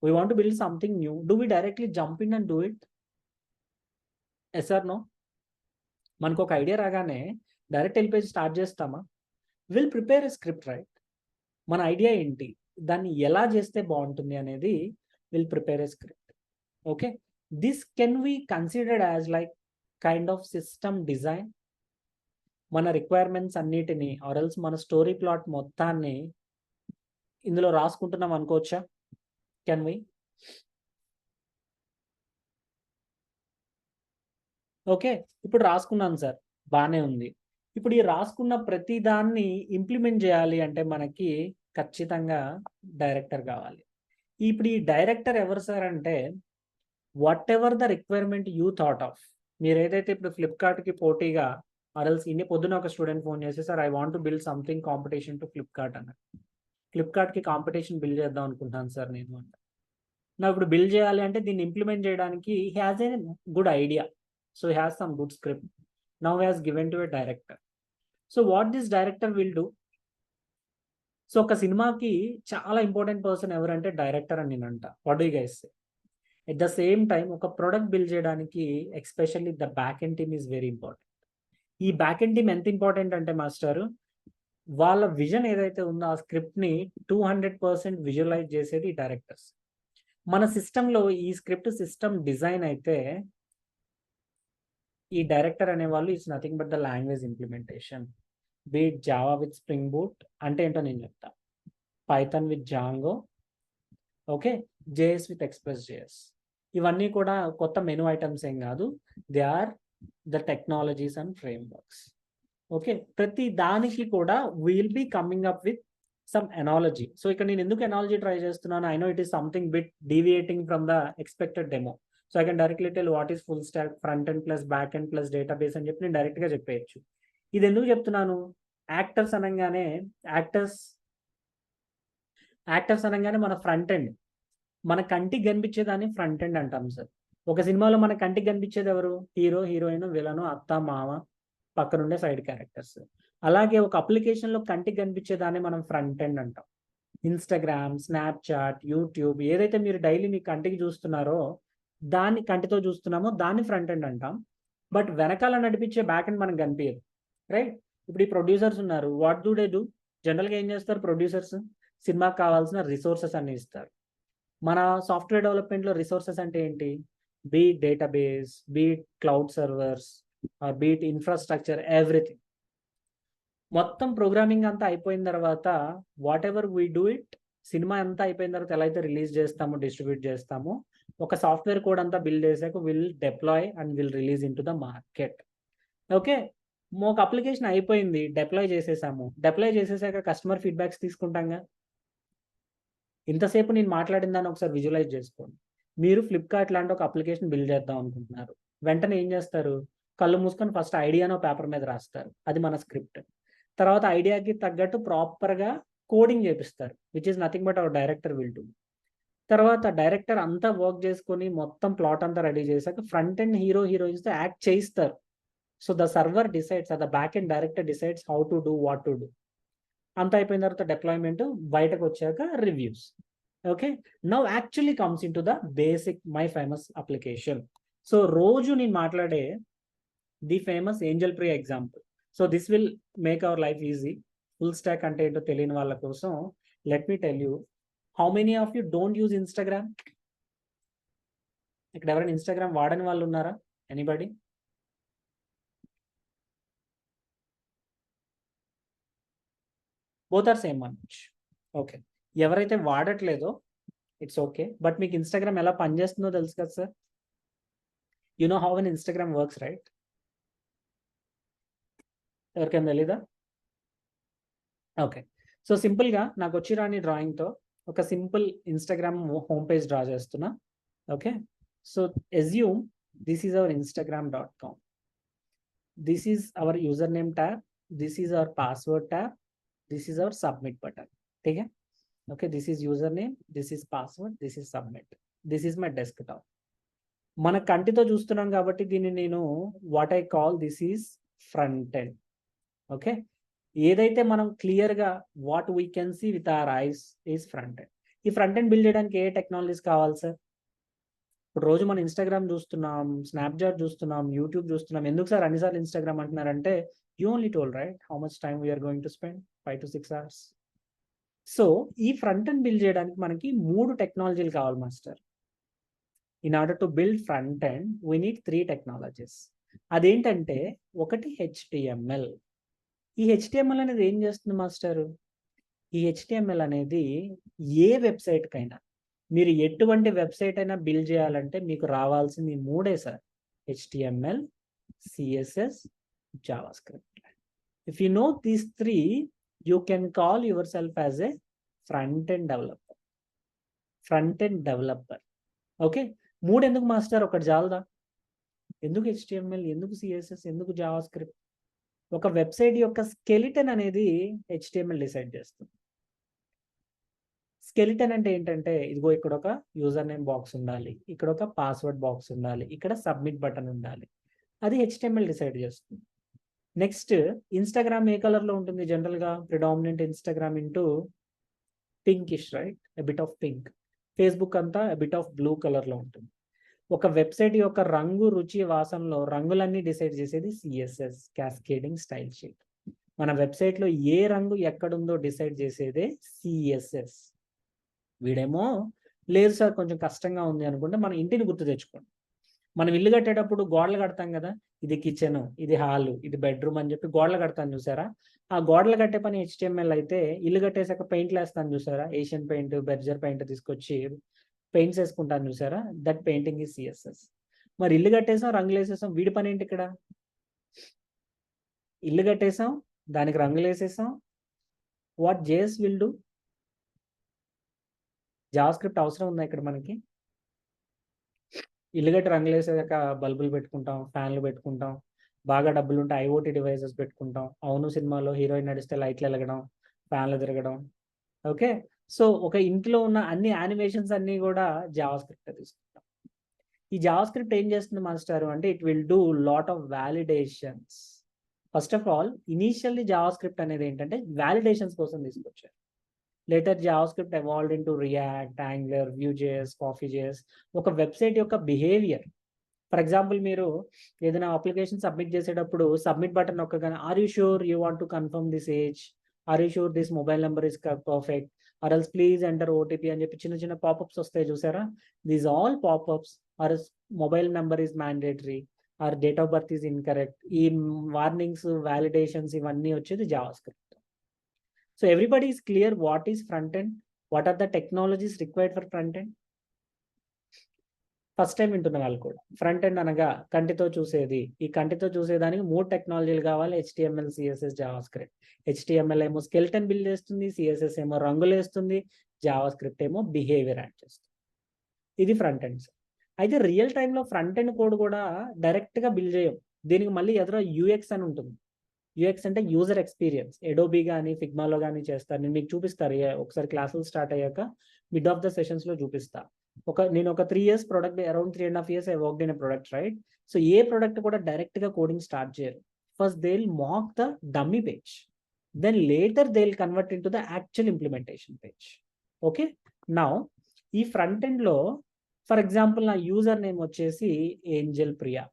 We want build something new. Do we directly jump in and do it? Yes or no? మనకు ఒక ఐడియా రాగానే డైరెక్ట్ వెళ్ళిపోయి స్టార్ట్ చేస్తామా? Will prepare a script right. మన ఐడియా ఏంటి, దాన్ని ఎలా చేస్తే బాగుంటుంది అనేది will prepare a script. Okay, this can be considered as like kind of system design. మన రిక్వైర్మెంట్స్ అన్నిటిని ఆర్ఎల్స్ మన స్టోరీ ప్లాట్ మొత్తాన్ని ఇందులో రాసుకుంటున్నాం అనుకోవచ్చా? Can we? ఓకే, ఇప్పుడు రాసుకున్నాను సార్, బాగానే ఉంది. ఇప్పుడు ఈ రాసుకున్న ప్రతి దాన్ని ఇంప్లిమెంట్ చేయాలి అంటే మనకి ఖచ్చితంగా డైరెక్టర్ కావాలి. ఇప్పుడు ఈ డైరెక్టర్ ఎవరు సార్ అంటే, what ever the requirement you thought of. మీరు ఏదైతే ఇప్పుడు ఫ్లిప్కార్ట్కి పోటీగా ఆర్ఎల్స్ ఇన్ని పొద్దున ఒక స్టూడెంట్ ఫోన్ చేసి, sir I want to build something competition to Flipkart అన్నారు. ఫ్లిప్కార్ట్కి కాంపిటీషన్ బిల్డ్ చేద్దాం అనుకుంటాను సార్ నేను అంటే. నాకు ఇప్పుడు బిల్డ్ చేయాలి అంటే దీన్ని ఇంప్లిమెంట్ చేయడానికి he has a good idea. So he has some good script. Now he has given to a director. So what this director will do? So ఒక సినిమాకి చాలా ఇంపార్టెంట్ పర్సన్ ఎవరంటే డైరెక్టర్ అని నేను అంట. What do you guys say? At the same time ఒక product build చేయడానికి especially the back end team is very important. ఈ బ్యాక్ ఎండ్ టీమ్ ఎంత ఇంపార్టెంట్ అంటే మాస్టర్, వాళ్ళ విజన్ ఏదైతే ఉందో ఆ స్క్రిప్ట్ని 200% విజువలైజ్ చేసేది డైరెక్టర్స్. మన సిస్టంలో ఈ స్క్రిప్ట్ సిస్టమ్ డిజైన్ అయితే ఈ డైరెక్టర్ అనేవాళ్ళు it's nothing but the language implementation. Beat Java with Spring Boot అంటే ఏంటో నేను చెప్తా. Python with Django, okay, JS with Express JS. ఇవన్నీ కూడా కొత్త మెనూ ఐటమ్స్ ఏం కాదు, they are the technologies and frameworks. Okay, ప్రతి దానికి కూడా will be coming up with some analogy. So ఇక్కడ నేను ఎందుకు ఎనాలజీ ట్రై చేస్తున్నాను, I know it is something bit deviating from the expected demo. So I can directly tell what is full stock, front end plus back end plus database అని చెప్పి నేను డైరెక్ట్గా చెప్పేయచ్చు. ఇది ఎందుకు చెప్తున్నాను, యాక్టర్స్ అనగానే మన ఫ్రంట్ ఎండ్, మన కంటికి కనిపించేదాన్ని ఫ్రంట్ ఎండ్ అంటాం సార్. ఒక సినిమాలో మన కంటికి కనిపించేది ఎవరు, హీరో, హీరోయిన్, విలను, అత్త, మామ, పక్కనుండే సైడ్ క్యారెక్టర్స్. అలాగే ఒక అప్లికేషన్లో కంటికి కనిపించేదాన్ని మనం ఫ్రంట్ ఎండ్ అంటాం. ఇన్స్టాగ్రామ్, స్నాప్చాట్, యూట్యూబ్ ఏదైతే మీరు డైలీ మీ కంటికి చూస్తున్నారో, దాన్ని కంటితో చూస్తున్నామో దాన్ని ఫ్రంట్ ఎండ్ అంటాం. బట్ వెనకాల నడిపించే బ్యాక్ ఎండ్ మనకు కనిపించదు, రైట్? ఇప్పుడు ఈ ప్రొడ్యూసర్స్ ఉన్నారు, వాట్ డూ దే డూ? జనరల్గా ఏం చేస్తారు ప్రొడ్యూసర్స్, సినిమాకి కావాల్సిన రిసోర్సెస్ అన్ని ఇస్తారు. మన సాఫ్ట్వేర్ డెవలప్మెంట్లో రిసోర్సెస్ అంటే ఏంటి, beat database, beat cloud servers, beat infrastructure, everything. మొత్తం ప్రోగ్రామింగ్ అంతా అయిపోయిన తర్వాత what ever we do it, cinema అంతా అయిపోయిన తర్వాత ఎలా అయితే రిలీజ్ చేస్తామో, డిస్ట్రిబ్యూట్ చేస్తామో, ఒక సాఫ్ట్వేర్ కోడ్ అంతా బిల్డ్ చేసాక will deploy and will release in to the market. Okay, ఒక అప్లికేషన్ అయిపోయింది, డిప్లాయ్ చేసేసాక కస్టమర్ ఫీడ్బ్యాక్స్ తీసుకుంటాంగా. ఇంతసేపు నేను మాట్లాడిన దాన్ని ఒకసారి విజువలైజ్ చేసుకోండి. మీరు ఫ్లిప్కార్ట్ లాంటి ఒక అప్లికేషన్ బిల్డ్ చేద్దాం అనుకుంటున్నారు, వెంటనే ఏం చేస్తారు, కళ్ళు మూసుకొని ఫస్ట్ ఐడియానో పేపర్ మీద రాస్తారు, అది మన స్క్రిప్ట్. తర్వాత ఐడియాకి తగ్గట్టు ప్రాపర్గా కోడింగ్ చేపిస్తారు, which is nothing but our director will do. తర్వాత డైరెక్టర్ అంతా వర్క్ చేసుకొని మొత్తం ప్లాట్ అంతా రెడీ చేశాక ఫ్రంట్ ఎండ్ హీరో, హీరోయిన్స్తో యాక్ట్ చేయిస్తారు. So the server decides, the back end director decides how to do, what to do. అంత అయిపోయిన తర్వాత డిప్లాయ్మెంట్, బయటకు వచ్చాక reviews. Okay, now actually comes in to the basic my famous application. So రోజు నేను మాట్లాడే the famous Angel pre example. So this will make our life easy. Full stack అంటే ఏంటో తెలియని వాళ్ళ కోసం let me tell you, how many of you don't use Instagram? ఇక్కడ ఎవరైనా ఇన్స్టాగ్రామ్ వాడని వాళ్ళు ఉన్నారా? ఎనీబడి? బోత్ ఆర్ సేమ్ అనొచ్చు. ఓకే, ఎవరైతే వాడట్లేదో ఇట్స్ ఓకే, బట్ మీకు ఇన్స్టాగ్రామ్ ఎలా పనిచేస్తుందో తెలుసు కదా sir. You know how an Instagram works, right? ఎవరికైనా తెలీదా? ఓకే, సో సింపుల్గా నాకు వచ్చి రాని డ్రాయింగ్తో ఒక simple Instagram home page draw చేస్తున్నా. Okay, so assume this is our instagram.com, this is our username tab, this is our password tab, this is our submit button. ठीक है? Okay, this is username, this is password, this is submit, this is my desktop. మన కంటితో చూస్తున్నాం కాబట్టి దీన్ని నేను what I call this is front end. Okay, ఏదైతే మనం క్లియర్గా what we can see with our eyes is front end. ఈ ఫ్రంట్ ఎండ్ బిల్డ్ చేయడానికి ఏ టెక్నాలజీస్ కావాలి సార్? ఇప్పుడు రోజు మనం ఇన్స్టాగ్రామ్ చూస్తున్నాం, స్నాప్చాట్ చూస్తున్నాం, యూట్యూబ్ చూస్తున్నాం. ఎందుకు సార్ అన్నిసార్లు ఇన్స్టాగ్రామ్ అంటున్నారంటే, you only told right how much time we're going to spend, 5 to 6 hours. So ఈ ఫ్రంట్ ఎండ్ బిల్డ్ చేయడానికి మనకి 3 టెక్నాలజీలు కావాలి master. In order to build front end we need 3 technologies. అదేంటంటే, ఒకటి HTML. ఈ HTML అనేది ఏం చేస్తుంది మాస్టర్? ఈ HTML అనేది ఏ వెబ్సైట్కైనా, మీరు ఎటువంటి వెబ్సైట్ అయినా బిల్డ్ చేయాలంటే మీకు రావాల్సింది 3 sir, HTML, CSS, JavaScript. If you know these 3, you can call yourself as a front-end developer. Front-end developer. Okay, 3 ఎందుకు మాస్టర్? ఒకటి చాలదా? ఎందుకు HTML, ఎందుకు CSS, ఎందుకు JavaScript? ఒక వెబ్సైట్ యొక్క స్కెలిటన్ అనేది HTML డిసైడ్ చేస్తుంది. స్కెలిటన్ అంటే ఏంటంటే, ఇదిగో ఇక్కడ ఒక యూజర్ నేమ్ బాక్స్ ఉండాలి, ఇక్కడ ఒక పాస్వర్డ్ బాక్స్ ఉండాలి, ఇక్కడ సబ్మిట్ బటన్ ఉండాలి, అది HTML డిసైడ్ చేస్తుంది. నెక్స్ట్, ఇన్స్టాగ్రామ్ ఏ కలర్లో ఉంటుంది జనరల్గా? Predominant Instagram into pinkish, right? A bit of pink. Facebook అంతా ఎ బిట్ ఆఫ్ బ్లూ కలర్లో ఉంటుంది. ఒక వెబ్సైట్ యొక్క రంగు, రుచి, వాసనలో రంగులన్నీ డిసైడ్ చేసేది CSS, క్యాస్కేడింగ్ స్టైల్ షీట్. మన వెబ్సైట్లో ఏ రంగు ఎక్కడుందో డిసైడ్ చేసేదే CSS. వీడేమో లేదు సార్ కొంచెం కష్టంగా ఉంది అనుకుంటే మన ఇంటిని గుర్తు తెచ్చుకోండి. మనం ఇల్లు కట్టేటప్పుడు గోడలు కడతాం కదా, ఇది కిచెన్, ఇది హాలు, ఇది బెడ్రూమ్ అని చెప్పి గోడలు కడతాను చూసారా, ఆ గోడలు కట్టే పని HTML అయితే ఇల్లు కట్టేసాక పెయింట్లు వేస్తాను చూసారా, ఏషియన్ పెయింట్, బెర్జర్ పెయింట్ తీసుకొచ్చి పెయింట్స్ వేసుకుంటాను చూసారా, దట్ పెయింటింగ్ ఈ CSS. మరి ఇల్లు కట్టేసాం, రంగులు వేసేసాం, వీడి పని ఏంటి ఇక్కడ? ఇల్లు కట్టేసాం, దానికి రంగులు వేసేసాం. What JS will do? JavaScript అవసరం ఉందా ఇక్కడ మనకి? ఇల్లు కట్టి రంగులు వేసాక బల్బులు పెట్టుకుంటాం, ఫ్యాన్లు పెట్టుకుంటాం, బాగా డబ్బులు ఉంటే IoT డివైసెస్ పెట్టుకుంటాం. అవును సినిమాలో హీరోయిన్ నడిస్తే లైట్లు వెలగడం, ఫ్యాన్లు తిరగడం. ఓకే, సో ఒక ఇంట్లో ఉన్న అన్ని యానిమేషన్స్ అన్ని కూడా జావాస్క్రిప్ట్ తీసుకుంటాం. ఈ జావాస్క్రిప్ట్ ఏం చేస్తుంది మాస్టర్ అంటే it will do lot of validations. First of all initially JavaScript అనేది ఏంటంటే వ్యాలిడేషన్స్ కోసం తీసుకొచ్చారు. Later JavaScript evolved into react, angular, Vue.js, Coffee.js. ఒక వెబ్సైట్ యొక్క బిహేవియర్, ఫర్ ఎగ్జాంపుల్ మీరు ఏదైనా అప్లికేషన్ సబ్మిట్ చేసేటప్పుడు సబ్మిట్ బటన్ నొక్కగానే are you sure you want to confirm this age, are you sure this mobile number is perfect, or else please enter OTP అని చెప్పి చిన్న చిన్న పాపప్స్ వస్తాయి చూసారా. These all popups are mobile number is mandatory, or date of birth is incorrect. ఈ warnings, validations ఇవన్నీ వచ్చేది JavaScript. So everybody is clear what is front end, what are the technologies required for front end. First time వింటున్న వాళ్ళు కూడా front end అనగా కంటితో చూసేది. ఈ కంటితో చూసేదానికి 3 టెక్నాలజీలు కావాలి, HTML, CSS, జావాస్క్రిప్ట్. HTML ఏమో స్కెల్టన్ బిల్డ్ చేస్తుంది, CSS ఏమో రంగులు వేస్తుంది, జావాస్క్రిప్ట్ ఏమో బిహేవియర్ యాడ్ చేస్తుంది. ఇది ఫ్రంట్ ఎండ్. అయితే రియల్ టైంలో ఫ్రంట్ ఎండ్ కోడ్ కూడా డైరెక్ట్గా బిల్డ్ చేయం, దీనికి మళ్ళీ ఎదురు UX అని ఉంటుంది. UX అంటే యూజర్ ఎక్స్పీరియన్స్. ఎడోబీ కానీ ఫిగ్మాలో కానీ చేస్తారు. నేను మీకు చూపిస్తారు ఒకసారి క్లాసులు స్టార్ట్ అయ్యాక మిడ్ ఆఫ్ ద సెషన్స్లో చూపిస్తా. నేను ఒక 3 years product, around 3.5 years I worked in a product, right. So ఏ ప్రొడక్ట్ కూడా డైరెక్ట్గా కోడింగ్ స్టార్ట్ చేయరు. First they will mock the dummy page, then later they will convert into the actual implementation page. Okay, now ఈ front ఎండ్లో for example నా user name వచ్చేసి angel Priya.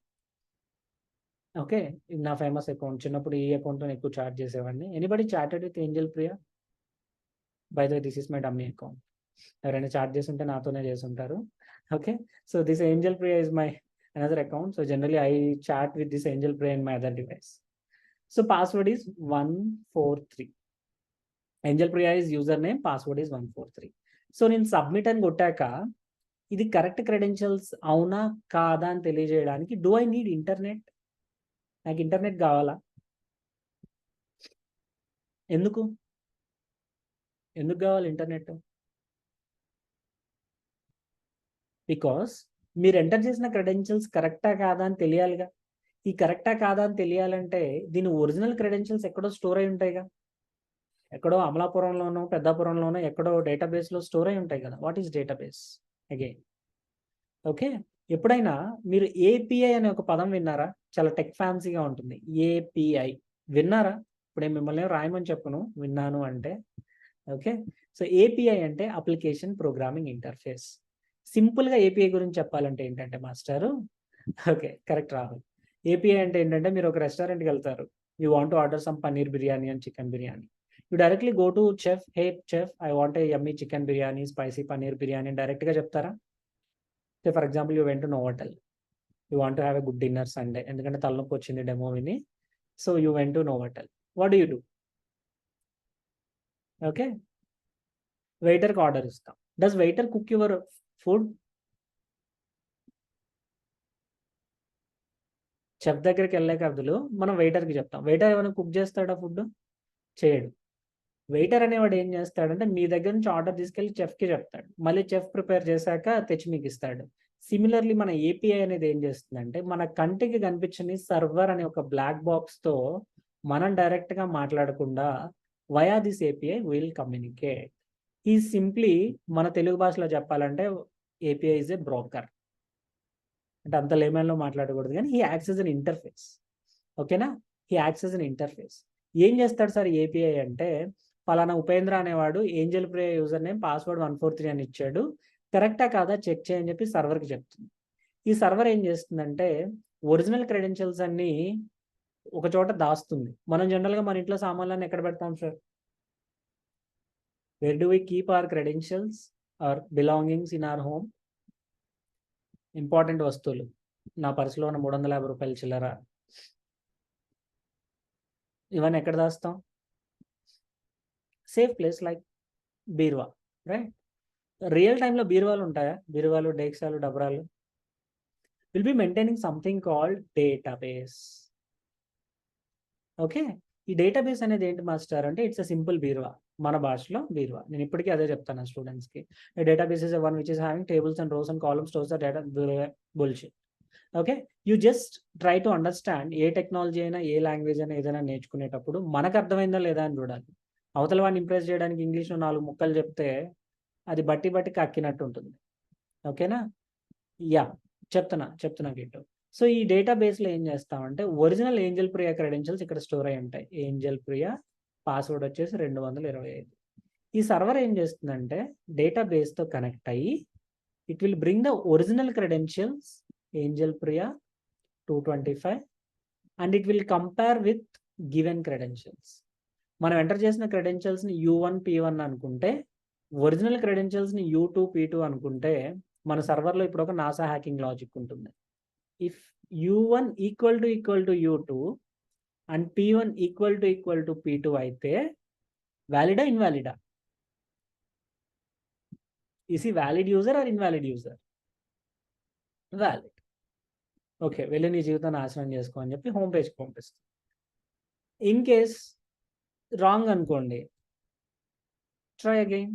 Okay, ఇది నా ఫేమస్ అకౌంట్. చిన్నప్పుడు ఈ అకౌంట్తో ఎక్కువ చాట్ చేసేవాడిని. Anybody chatted with angel Priya? By the way this is my dummy account. ఎవరైనా చాట్ చేసి ఉంటే నాతోనే చేసి ఉంటారు. Okay, so this angel Priya is my another account. So generally I chat with this angel Priya in my other device. So password is 143. Angel Priya is user name, password is 143. So నేను submit అని కొట్టాక ఇది correct credentials అవునా కాదా అని తెలియజేయడానికి do I need internet? నాకు internet కావాలా? ఎందుకు కావాలి ఇంటర్నెట్? బికాస్ మీరు ఎంటర్ చేసిన క్రెడెన్షియల్స్ కరెక్టా కాదా అని తెలియాలిగా. ఈ కరెక్టా కాదా అని తెలియాలంటే దీని ఒరిజినల్ క్రెడెన్షియల్స్ ఎక్కడో స్టోర్ అయి ఉంటాయిగా. ఎక్కడో అమలాపురంలోనో పెద్దాపురంలోనో ఎక్కడో డేటాబేస్లో స్టోర్ అయి ఉంటాయి కదా. What is database again? Okay, ఎప్పుడైనా మీరు API అనే ఒక పదం విన్నారా? చాలా టెక్ ఫ్యాన్సీగా ఉంటుంది. API విన్నారా? ఇప్పుడే మిమ్మల్ని రాయమని చెప్పను, విన్నాను అంటే. ఓకే, సో API అంటే అప్లికేషన్ ప్రోగ్రామింగ్ ఇంటర్ఫేస్. సింపుల్గా API గురించి చెప్పాలంటే ఏంటంటే మాస్టారు, ఓకే కరెక్ట్ రాహుల్, API అంటే ఏంటంటే మీరు ఒక రెస్టారెంట్కి వెళ్తారు, you want to order some paneer biryani and chicken biryani. You directly go to chef, hey chef I want a yummy chicken biryani, spicy paneer biryani డైరెక్ట్గా చెప్తారా? So for example you went to Novotel, you want to have a good dinner Sunday, ఎందుకంటే తలనొప్పి వచ్చింది demo విని. So you went to Novotel, what do you do? Okay, వెయిటర్కి order ఇస్తాం. Does waiter cook your food? Chef దగ్గరికి వెళ్ళాక అబ్దులు మనం వెయిటర్కి చెప్తాం. వెయిటర్ ఏమైనా కుక్ చేస్తాడా ఫుడ్? చేయడు. వెయిటర్ అనేవాడు ఏం చేస్తాడంటే మీ దగ్గర నుంచి ఆర్డర్ తీసుకెళ్ళి చెఫ్కి చెప్తాడు, మళ్ళీ చెఫ్ ప్రిపేర్ చేశాక తెచ్చి మీకు ఇస్తాడు. సిమిలర్లీ మన API అనేది ఏం చేస్తుందంటే మన కంటికి కనిపించని సర్వర్ అనే ఒక బ్లాక్ బాక్స్తో మనం డైరెక్ట్గా మాట్లాడకుండా via this API will communicate. ఈ సింప్లీ మన తెలుగు భాషలో చెప్పాలంటే API ఈజ్ ఏ బ్రోకర్. అంటే అంత లేమన్లో మాట్లాడకూడదు కానీ he acts as an interface. ఓకేనా, he acts as an interface. ఏం చేస్తాడు సార్ API అంటే, పలానా ఉపేంద్ర అనేవాడు angel Priya user name password 143 అని ఇచ్చాడు, కరెక్టా కాదా చెక్ చేయని చెప్పి సర్వర్కి చెప్తుంది. ఈ సర్వర్ ఏం చేస్తుందంటే ఒరిజినల్ క్రెడెన్షియల్స్ అన్నీ ఒక చోట దాస్తుంది. మనం జనరల్గా మన ఇంట్లో సామాన్లన్నీ ఎక్కడ పెడతాం sir? Where do we keep our credentials or belongings in our home? Important వస్తువులు, నా పర్సులో ఉన్న 350 రూపాయల చిల్లర, ఇవన్నీ ఎక్కడ దాస్తాం? సేఫ్ ప్లేస్ లైక్ బీరువా, రైట్? రియల్ టైంలో బీరువాలు ఉంటాయా? బీరువాలు, డేక్సాలు, డబ్రాలు. Will be maintaining something called database. Okay, ఈ డేటాబేస్ అనేది ఏంటి మాస్టర్ అంటే ఇట్స్ అ సింపుల్ బీరువా, మన భాషలో బీరువా. నేను ఇప్పటికీ అదే చెప్తాను స్టూడెంట్స్కి. Database is one which is having tables and rows and columns stores the data. Bullshit. Okay, you just try to understand. A technology అయినా, ఏ లాంగ్వేజ్ అయినా, ఏదైనా నేర్చుకునేటప్పుడు మనకు అర్థమైందా లేదా అని చూడాలి. అవతల వాడిని ఇంప్రెస్ చేయడానికి ఇంగ్లీష్లో 4 ముక్కలు చెప్తే అది బట్టి బట్టి కక్కినట్టు ఉంటుంది. ఓకేనా? యా, చెప్తున్నా గిట్టు. సో ఈ డేటాబేస్లో ఏం చేస్తామంటే ఒరిజినల్ ఏంజల్ ప్రియా క్రెడెన్షియల్స్ ఇక్కడ స్టోర్ అయి ఉంటాయి. ఏంజల్ ప్రియా పాస్వర్డ్ వచ్చేసి 225. ఈ సర్వర్ ఏం చేస్తుందంటే డేటాబేస్తో కనెక్ట్ అయ్యి it will bring the original credentials Angel Priya 225 and it will compare with given credentials. మనం ఎంటర్ చేసిన క్రెడెన్షియల్స్ని U1 P1 అనుకుంటే, ఒరిజినల్ క్రెడెన్షియల్స్ని U2 P2 అనుకుంటే, మన సర్వర్లో ఇప్పుడు ఒక నాసా హ్యాకింగ్ లాజిక్ ఉంటుంది. If U1 equal to U2 and P1 equal to P2 అయితే వ్యాలిడా ఇన్వాలిడా? Is ఈ valid user are invalid user? Valid. Okay, వెళ్ళి నీ జీవితం నాశనం చేసుకో అని చెప్పి హోమ్ పేజ్కి పంపిస్తాం. ఇన్ కేస్ రాంగ్ అనుకోండి, try again,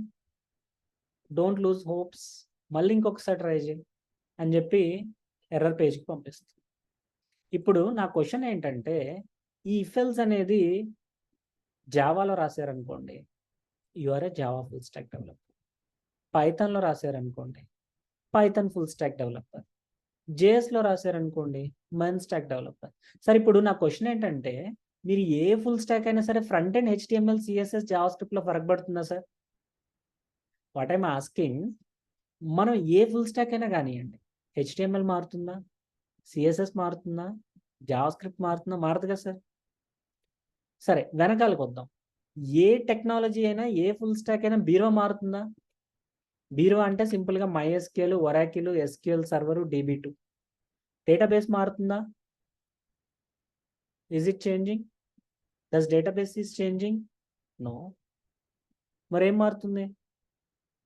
don't lose hopes, మళ్ళీ ఇంకొకసారి ట్రై చేయి అని చెప్పి ఎర్రర్ పేజ్కి పంపిస్తుంది. ఇప్పుడు నా క్వశ్చన్ ఏంటంటే, ఈ ఇఫెల్స్ అనేది జావాలో రాశారనుకోండి, you are a Java full stack developer. పైథాన్లో రాశారనుకోండి, పైథాన్ ఫుల్ స్టాక్ డెవలపర్. జేఎస్లో రాశారనుకోండి, మెన్ స్టాక్ డెవలపర్. సార్ ఇప్పుడు నా క్వశ్చన్ ఏంటంటే, మీరు ఏ ఫుల్ స్టాక్ అయినా సరే ఫ్రంట్ ఎండ్ HTML, CSS, జావాస్క్రిప్ట్లో ఫరక్ పడుతుందా సార్? వాట్ ఐమ్ ఆస్కింగ్, మనం ఏ ఫుల్ స్టాక్ అయినా కానివ్వండి, HTML మారుతుందా, CSS మారుతుందా, జావాస్క్రిప్ట్ మారుతుందా? మారదు కదా సార్. సరే, వెనకాలకు వద్దాం. ఏ టెక్నాలజీ అయినా, ఏ ఫుల్ స్టాక్ అయినా బీరువా మారుతుందా? బీరువా అంటే సింపుల్గా MySQL, Oracle, SQL server, DB2. Database మారుతుందా? Is it changing? Does database is changing? No. మరేం మారుతుంది?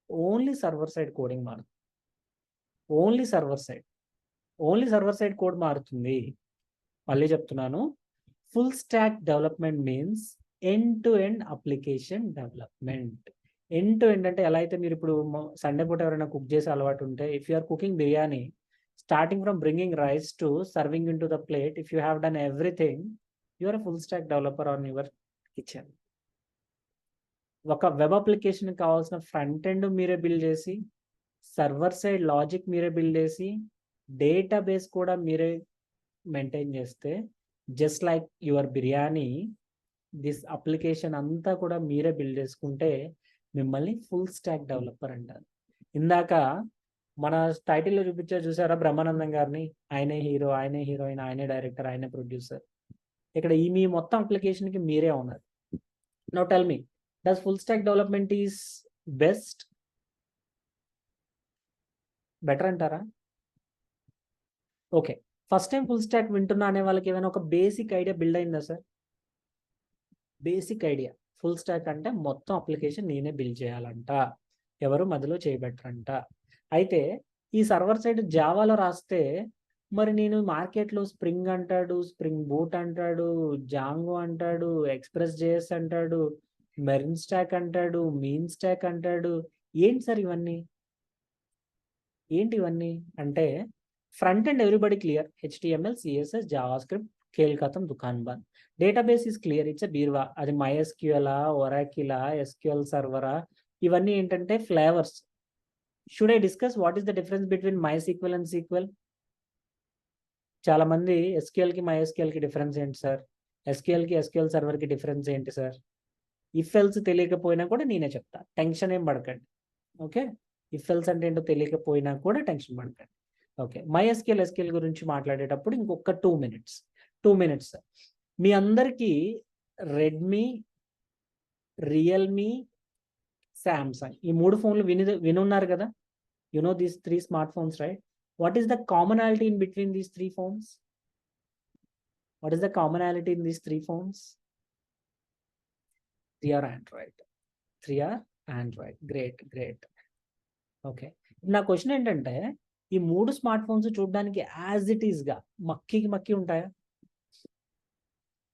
ఓన్లీ సర్వర్ సైడ్ కోడింగ్ మారుతుంది. ఓన్లీ సర్వర్ సైడ్ కోడ్ మారుతుంది. మళ్ళీ చెప్తున్నాను, full stack development means end to end application development. End to end అంటే ఎలా అయితే మీరు ఇప్పుడు సండే పూట ఎవరైనా కుక్ చేసే అలవాటు ఉంటే, if you are cooking biryani, starting from bringing rice to serving into the plate, if you have done everything, you are full stack developer on your kitchen. ఒక వెబ్ అప్లికేషన్ కావాల్సిన front end మీరే build చేసి, server side logic మీరే build చేసి, database కూడా మీరే maintain చేస్తే, just like your biryani, this application అంతా కూడా మీరే బిల్డ్ చేసుకుంటే మిమ్మల్ని ఫుల్ స్టాక్ డెవలపర్ అంటారు. ఇందాక మన టైటిల్లో చూసారా బ్రహ్మానందం గారిని? ఆయనే హీరో, ఆయనే హీరోయిన్, ఆయనే డైరెక్టర్, ఆయనే ప్రొడ్యూసర్. ఇక్కడ ఈ మీ మొత్తం అప్లికేషన్కి మీరే ఉన్నారు. Now tell me, does full stack development is best, better అంటారా? Okay, first time full stack వింటున్నా అనే వాళ్ళకి ఏమైనా ఒక బేసిక్ ఐడియా బిల్డ్ అయిందా sir? Basic idea, full stack అంటే మొత్తం అప్లికేషన్ నేనే బిల్డ్ చేయాలంట, ఎవరు మధ్యలో చేయబెట్టరంట. అయితే ఈ సర్వర్ సైడ్ జావాలో రాస్తే, మరి నేను మార్కెట్లో స్ప్రింగ్ అంటాడు, స్ప్రింగ్ బూట్ అంటాడు, జాంగో అంటాడు, ఎక్స్ప్రెస్ JS అంటాడు, మెరిన్ స్టాక్ అంటాడు, మీన్ స్టాక్ అంటాడు. ఏంటి సార్ ఇవన్నీ? ఏంటి ఇవన్నీ అంటే, front end everybody clear, HTML, CSS, JavaScript, కేల్కతం, దుకాన్ బంద్. డేటాబేస్ ఈస్ క్లియర్, ఇట్స్ బీరువా. అది MySQL, ఒరాకిల్, SQL సర్వరా, ఇవన్నీ ఏంటంటే flavours. Should I discuss what is the difference between MySQL and SQL? చాలా మంది SQLకి MySQLకి డిఫరెన్స్ ఏంటి సార్, SQLకి SQL సర్వర్కి డిఫరెన్స్ ఏంటి సార్? ఇఫ్ ఎల్స్ తెలియకపోయినా కూడా నేనే చెప్తా, టెన్షన్ ఏం పడకండి. ఓకే, ఇఫ్ ఎల్స్ అంటే ఏంటో తెలియకపోయినా కూడా టెన్షన్ పడకండి. ఓకే, MySQL SQL గురించి మాట్లాడేటప్పుడు ఇంకొక 2 minutes సార్. మీ అందరికీ రెడ్మీ, రియల్మీ, సామ్సంగ్ ఈ 3 ఫోన్లు వినున్నారు కదా. You know these 3 smart phones, right? What is the commonality in between these 3 phones? What is the commonality in these 3 phones? 3 are Android. 3 are Android. Great. Okay. నా question ఏంటంటే ఈ 3 smart phones చూడడానికి as it is గా మక్కి ఉంటాయా?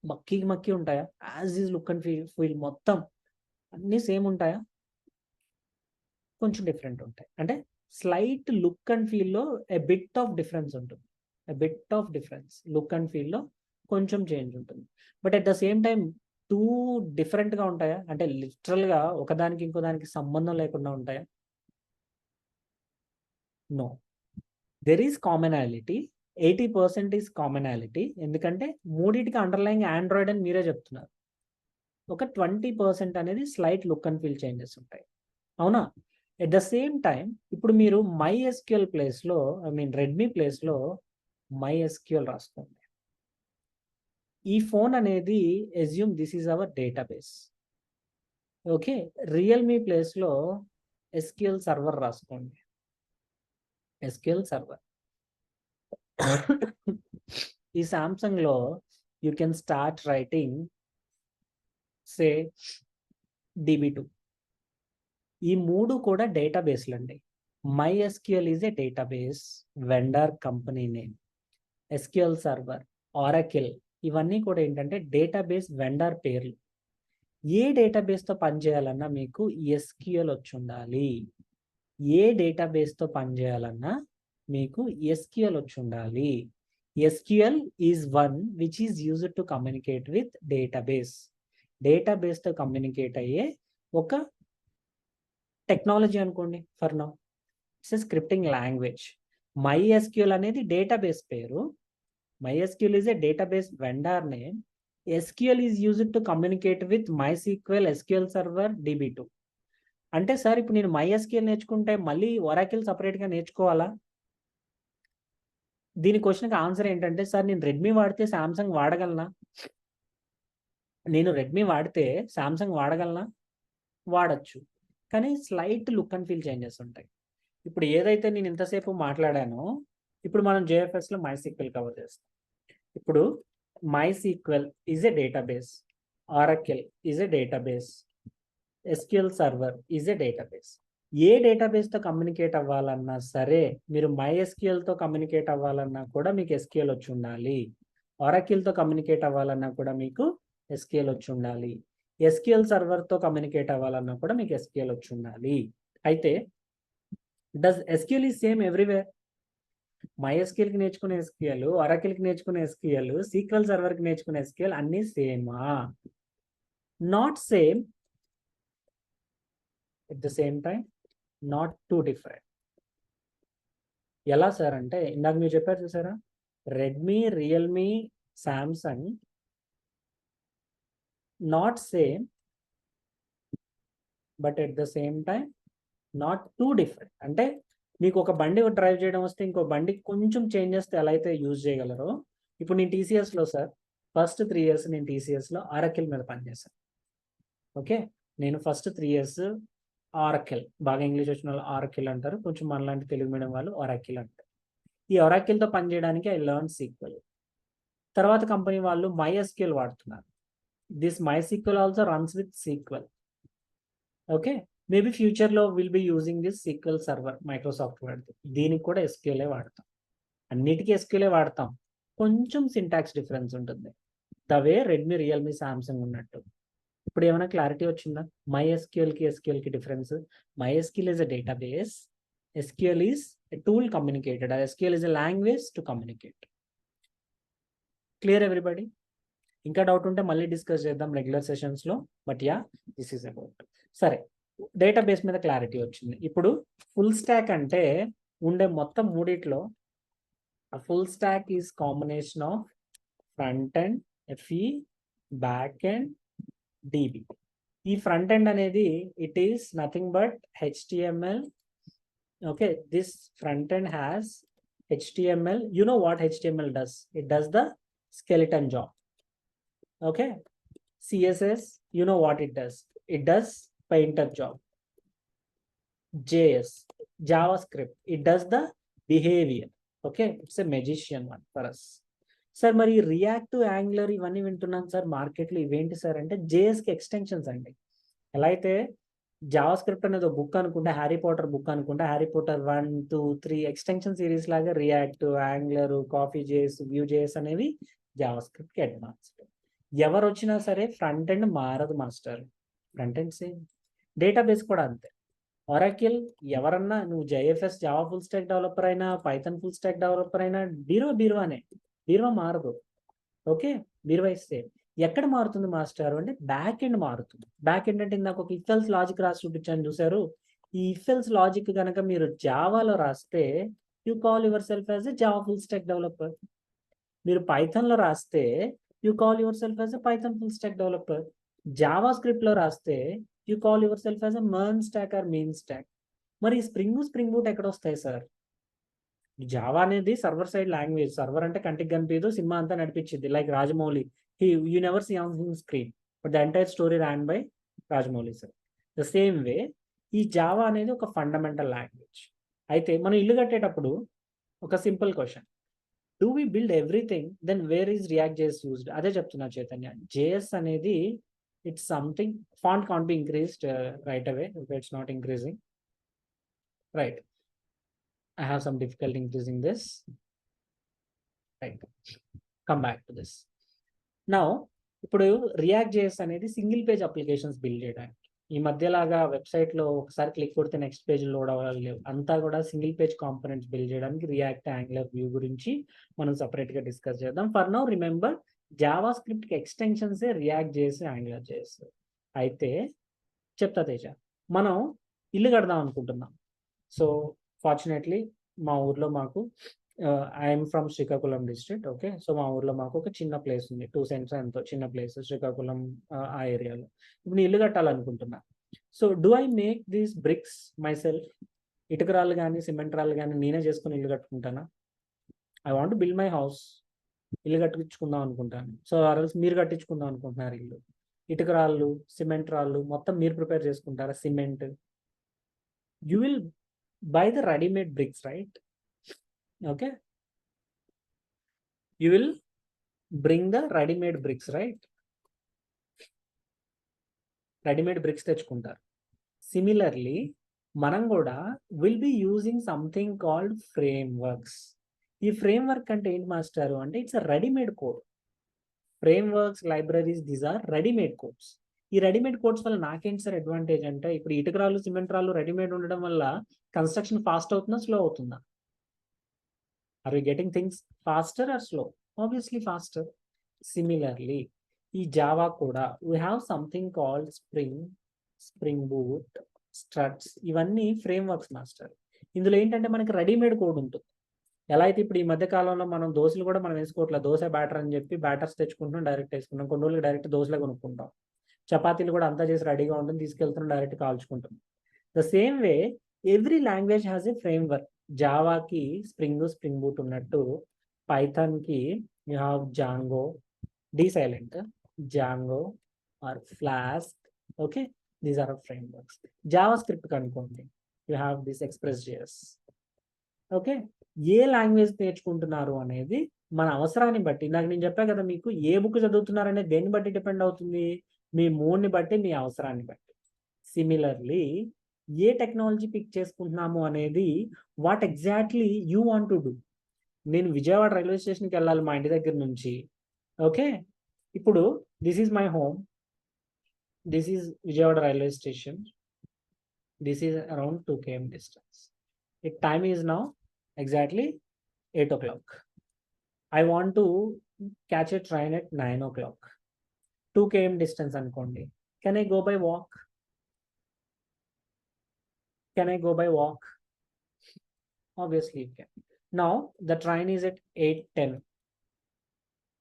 మక్కి ఉంటాయా? As is look and feel మొత్తం అన్నీ సేమ్ ఉంటాయా? కొంచెం డిఫరెంట్ ఉంటాయి. అంటే స్లైట్ లుక్ అండ్ ఫీల్లో ఎ బిట్ ఆఫ్ డిఫరెన్స్ ఉంటుంది. లుక్ అండ్ ఫీల్లో కొంచెం చేంజ్ ఉంటుంది. But at the same time 2 డిఫరెంట్గా ఉంటాయా? అంటే లిటరల్గా ఒకదానికి ఇంకో దానికి సంబంధం లేకుండా ఉంటాయా? No. There is commonality. 80% is commonality. ఎందుకంటే మూడింటికి అండర్లైన్ ఆండ్రాయిడ్ అని మీరే చెప్తున్నారు. ఒక 20% అనేది slight look and feel changes ఉంటాయి. అవునా? ఎట్ ద సేమ్ టైం ఇప్పుడు మీరు MySQL ప్లేస్లో, రెడ్మీ ప్లేస్లో MySQL రాసుకోండి. ఈ ఫోన్ అనేది assume this is our database. Okay. Realme ప్లేస్లో SQL సర్వర్ రాసుకోండి. SQL server. ఈ సామ్సంగ్లో you can start writing say DB2. ఈ 3 కూడా డేటాబేస్లు అండి. MySQL is a database, vendor company name. SQL server, Oracle ఇవన్నీ కూడా ఏంటంటే డేటాబేస్ వెండర్ పేర్లు. ఏ డేటాబేస్తో పనిచేయాలన్నా మీకు SQL వచ్చి ఉండాలి. SQL is one which is used to communicate with database. డేటాబేస్తో కమ్యూనికేట్ అయ్యే ఒక టెక్నాలజీ అనుకోండి. For now it's a scripting language. MySQL అనేది డేటాబేస్ పేరు. MySQL is a database vendor name. SQL is used to communicate with MySQL, SQL Server, DB2. అంటే sir ఇప్పుడు నేను MySQL నేర్చుకుంటే మళ్ళీ ఒరాకిల్ సపరేట్గా నేర్చుకోవాలా? దీని క్వశ్చన్కి ఆన్సర్ ఏంటంటే సార్ నేను రెడ్మీ వాడితే సామ్సంగ్ వాడగలనా? వాడచ్చు. కానీ slight look and feel changes ఉంటాయి. ఇప్పుడు ఏదైతే నేను ఇంతసేపు మాట్లాడానో ఇప్పుడు మనం JFSలో MySQL కవర్ చేస్తాం. ఇప్పుడు MySQL is a database, Oracle is a database, SQL server is a database. ఏ డేటాబేస్తో కమ్యూనికేట్ అవ్వాలన్నా సరే, మీరు MySQLతో కమ్యూనికేట్ అవ్వాలన్నా కూడా మీకు SQL వచ్చి ఉండాలి. ఆరకిల్తో కమ్యూనికేట్ అవ్వాలన్నా కూడా మీకు SQL వచ్చి ఉండాలి. SQL సర్వర్తో కమ్యూనికేట్ అవ్వాలన్నా కూడా మీకు SQL వచ్చి ఉండాలి. అయితే does SQL is same everywhere? MySQLకి నేర్చుకునే SQL, ఆరకిల్కి నేర్చుకునే SQL, SQL సర్వర్కి నేర్చుకునే SQL అన్నీ సేమా? Not same. At the same time not too different. ఎలా సార్ అంటే ఇందాక మీరు చెప్పారు చూసారా, Redmi, Realme, Samsung not same but at the same time not too different. అంటే మీకు ఒక బండి డ్రైవ్ చేయడం వస్తే ఇంకో బండి కొంచెం చేంజ్ చేస్తే ఎలా అయితే యూజ్ చేయగలరో, ఇప్పుడు నేను TCSలో సార్ ఫస్ట్ 3 years నేను TCSలో ఆరకిల్ మీద పనిచేశాను. ఓకే. నేను ఫస్ట్ 3 years ఆరకిల్, బాగా ఇంగ్లీష్ వచ్చిన వాళ్ళు ఆరకిల్ అంటారు, కొంచెం మనలాంటి తెలుగు మీడియం వాళ్ళు ఆరకిల్ అంటారు. ఈ ఆరకిల్తో పనిచేయడానికి ఐ లెర్న్ SQL. తర్వాత కంపెనీ వాళ్ళు MySQL వాడుతున్నారు. This MySQL also runs with SQL. Okay. Maybe ఫ్యూచర్లో will be using this SQL server, Microsoft వాడుతుంది. దీనికి కూడా SQLే వాడతాం. అన్నిటికీ SQLే వాడతాం. కొంచెం సింటాక్స్ డిఫరెన్స్ ఉంటుంది. The way Redmi, Realme, Samsung ఉన్నట్టు. ఇప్పుడు ఏమైనా క్లారిటీ వచ్చిందా? MySQLకి SQLకి difference. MySQL is a database. SQL is a tool communicated. SQL is a language to communicate. Clear everybody? ఇంకా డౌట్ ఉంటే మళ్ళీ డిస్కస్ చేద్దాం రెగ్యులర్ సెషన్స్లో. But ya, this is about. సరే, డేటాబేస్ మీద క్లారిటీ వచ్చింది. ఇప్పుడు ఫుల్ స్టాక్ అంటే ఉండే మొత్తం మూడిట్లో full stack is combination of front end, FE, back end, DB. ఈ ఫ్రంట్ ఎండ్ అనేది it is nothing but HTML. Okay, this front end has HTML. You know what HTML does? It does the skeleton job. Okay, CSS, you know what it does. It does painter job. JS, JavaScript, it does the behavior. Okay, it's a magician one for us. Sir మరి react angular ఇవన్నీ వింటున్నాను sir మార్కెట్లో, ఇవేంటి sir అంటే జేఎస్కి extensions అండి. ఎలా అయితే Java script అనేది ఒక బుక్ అనుకుంటే, హ్యారీ పాటర్ బుక్ అనుకుంటే, హ్యారీ పాటర్ 1, 2, 3 ఎక్స్టెన్షన్ సిరీస్ లాగా react, angular, coffee JS, view JS అనేవి జావా స్క్రిప్ట్కి అడ్వాన్స్డ్. ఎవరు వచ్చినా సరే ఫ్రంట్ ఎండ్ మారదు master, front end same. Database కూడా అంతే. ఒరాకిల్ ఎవరన్నా నువ్వు JFS Java full stack developer అయినా, పైథాన్ ఫుల్ స్టాక్ డెవలపర్ అయినా, బీరువానే, బీరువా మారదు. ఓకే, బీరువా ఇస్తే ఎక్కడ మారుతుంది మాస్టర్ అంటే బ్యాక్ ఎండ్ మారుతుంది. బ్యాక్ ఎండ్ అంటే ఇందాక ఒక ఇఫెల్స్ లాజిక్ రాసి చూపించాను చూసారు. ఈ ఇఫెల్స్ లాజిక్ కనుక మీరు జావాలో రాస్తే you call yourself as a Java full stack developer. మీరు పైథాన్లో రాస్తే you call yourself as a Python full stack developer. జావా స్క్రిప్ట్లో రాస్తే you call yourself as a MERN stack or MEAN stack. మరి Spring Boot ఎక్కడ వస్తాయి sir? Java అనేది సర్వర్ సైడ్ లాంగ్వేజ్. సర్వర్ అంటే కంటికి కనిపించదు, సినిమా అంతా నడిపించింది. Like Rajamouli, you never see on screen but the entire story Ryan by Rajamouli sir. The same way ఈ జావా అనేది ఒక ఫండమెంటల్ లాంగ్వేజ్. అయితే మనం ఇల్లు కట్టేటప్పుడు ఒక simple question, do we build everything, then where is React JS used? అదే చెప్తున్నా చైతన్య. జేఎస్ అనేది it's something, font can't be increased right away if it's not increasing, right? I have some difficulty increasing this. Right. Come back to this. Now, ఇప్పుడు react JS అనేది single page applications build చేయడానికి. ఈ మధ్యలాగా వెబ్సైట్లో ఒకసారి click కొడితే next page load అవ్వాలి లేవు, అంతా కూడా సింగిల్ పేజ్ కాంపోనెంట్స్ బిల్డ్ చేయడానికి రియాక్ట్ యాంగులర్ వ్యూ గురించి మనం సపరేట్గా డిస్కస్ చేద్దాం. ఫర్ నౌ రిమెంబర్, జావా స్క్రిప్ట్కి ఎక్స్టెన్షన్సే రియాక్ట్ జేఎస్, యాంగులర్ జేఎస్. అయితే చెప్తా తేజ, మనం ఇల్లు కడదాం అనుకుంటున్నాం. సో ఫార్చునేట్లీ మా ఊర్లో మాకు, I'm from Srikakulam district. Okay, so మా ఊర్లో మాకు ఒక చిన్న ప్లేస్ ఉంది, 2 సెంట్స్ ఎంతో చిన్న ప్లేస్ శ్రీకాకుళం ఆ ఏరియాలో. ఇప్పుడు నేను ఇల్లు కట్టాలనుకుంటున్నా. So do I make these bricks myself? ఇటుకరాళ్ళు కానీ సిమెంట్ రాళ్ళు కానీ నేనే చేసుకుని ఇల్లు కట్టుకుంటానా? I want build my house, ఇల్లు కట్టించుకుందాం అనుకుంటాను. సో ఆర్ఎల్స్ మీరు కట్టించుకుందాం అనుకుంటున్నారు ఇల్లు. ఇటుకరాళ్ళు, సిమెంట్ రాళ్ళు మొత్తం మీరు ప్రిపేర్ చేసుకుంటారా? Cement, you will buy the ready-made bricks, right? Okay, you will bring the ready-made bricks, right? Ready-made bricks తెచ్చుకుంటారు. సిమిలర్లీ మనం కూడా will be using something called frameworks. ఈ ఫ్రేమ్వర్క్ అంటే ఏంటి మాస్టారు అంటే it's a readymade code. Frameworks, libraries, these are readymade codes. ఈ readymade codes వల్ల నాకేంటి సార్ అడ్వాంటేజ్ అంటే, ఇప్పుడు ఇటుకరాళ్ళు, సిమెంట్ రాళ్ళు రెడీమేడ్ ఉండడం వల్ల కన్స్ట్రక్షన్ ఫాస్ట్ అవుతుందా, స్లో అవుతుందా? Are you getting things faster or slow? Obviously faster. Similarly ఈ జావా కూడా we have something called Spring Boot, Struts, ఇవన్నీ ఫ్రేమ్వర్క్స్ మాస్టర్. ఇందులో ఏంటంటే మనకి రెడీమేడ్ కోడ్ ఉంటుంది. ఎలా అయితే ఇప్పుడు ఈ మధ్య కాలంలో మనం దోశలు కూడా మనం వేసుకోవట్లేదు, దోశ బ్యాటర్ అని చెప్పి బ్యాటర్స్ తెచ్చుకుంటాం, డైరెక్ట్ వేసుకుంటాం. కొన్ని రోజులు డైరెక్ట్ దోశలే కొనుక్కుంటాం. చపాతీలు కూడా అంతా చేసి రెడీగా ఉంటుంది, తీసుకెళ్తున్నాం, డైరెక్ట్ కాల్చుకుంటాం. The same way every language has a framework. జావాకి స్ప్రింగ్ బూట్ ఉన్నట్టు, పైథాన్కి you have Django, silent, Django or Flask. Okay, these are frameworks. JavaScript అనుకోండి, you have this Express JS. Okay, ఏ లాంగ్వేజ్ నేర్చుకుంటున్నారు అనేది మన అవసరాన్ని బట్టి, నాకు నేను చెప్పా కదా మీకు, ఏ బుక్ చదువుతున్నారనేది దేన్ని బట్టి డిపెండ్ అవుతుంది? మీ మూడ్ని బట్టి, మీ అవసరాన్ని బట్టి. సిమిలర్లీ ఏ టెక్నాలజీ పిక్ చేసుకుంటున్నాము అనేది what exactly you want to do. నేను విజయవాడ రైల్వే స్టేషన్కి వెళ్ళాలి మా ఇంటి దగ్గర నుంచి. ఓకే, ఇప్పుడు this is my home, this is Vijayawada railway station, this is around 2 km distance. It time is now exactly 8 o'clock. I want to catch a train at 9 o'clock. 2 km distance అనుకోండి. Can I go by walk? Can I go by walk? Obviously you can. Now the train is at 8:10.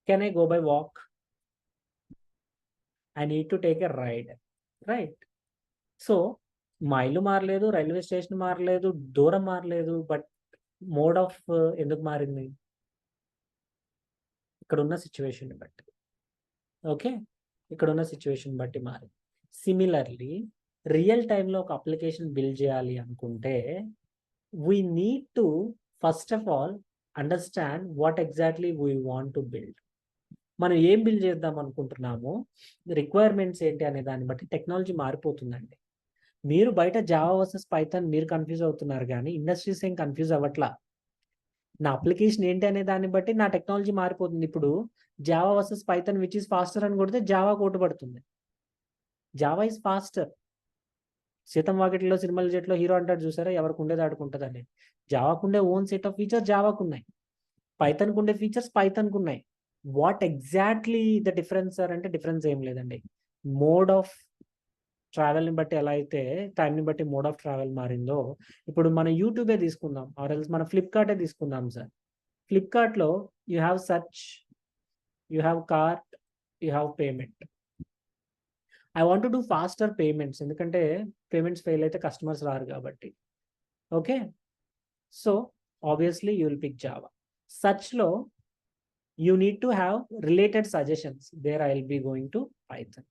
Can I go by walk? I need to take a ride, right? So మా ఇల్లు మారలేదు, railway station మారలేదు, దూరం మారలేదు, but mode of ఎందుకు మారింది? ఇక్కడ ఉన్న సిచ్యువేషన్ బట్టి. ఓకే, ఇక్కడ ఉన్న సిచ్యువేషన్ బట్టి మారి. సిమిలర్లీ రియల్ టైంలో ఒక అప్లికేషన్ బిల్డ్ చేయాలి అనుకుంటే we need to first of all understand what exactly we want to build. మనం ఏం బిల్డ్ చేద్దాం అనుకుంటున్నామో, రిక్వైర్మెంట్స్ ఏంటి అనే దాన్ని బట్టి టెక్నాలజీ మారిపోతుందండి. మీరు బయట జావా వర్సెస్ పైథాన్ మీరు కన్ఫ్యూజ్ అవుతున్నారు కానీ ఇండస్ట్రీస్ ఏం కన్ఫ్యూజ్ అవ్వట్లా. నా అప్లికేషన్ ఏంటి అనే దాన్ని బట్టి నా టెక్నాలజీ మారిపోతుంది. ఇప్పుడు Java versus Python which is faster అని కొడితే జావా కొట్టుబడుతుంది. Java is faster. సీతం వాకిట్లో సినిమాల జట్లో హీరో అంటాడు చూసారా, ఎవరికి ఉండేది ఆడుకుంటుందని. జావాకు ఉండే ఓన్ సెట్ ఆఫ్ ఫీచర్స్ జావాకు ఉన్నాయి, పైథాన్కు ఉండే ఫీచర్స్ పైథాన్కు ఉన్నాయి. What exactly the difference sir అంటే డిఫరెన్స్ ఏం లేదండి. మోడ్ ఆఫ్ ట్రావెల్ని బట్టి ఎలా అయితే టైంని బట్టి మోడ్ ఆఫ్ ట్రావెల్ మారిందో, ఇప్పుడు మన యూట్యూబే తీసుకుందాం, ఆర్ ఎల్స్ మన ఫ్లిప్కార్టే తీసుకుందాం సార్. ఫ్లిప్కార్ట్లో you have search, you have cart, you have payment. I want to do faster payments, ఎందుకంటే పేమెంట్స్ ఫెయిల్ అయితే కస్టమర్స్ రారు కాబట్టి. Okay, so obviously you will pick Java. సర్చ్లో you need to have related suggestions, there I will be going to Python.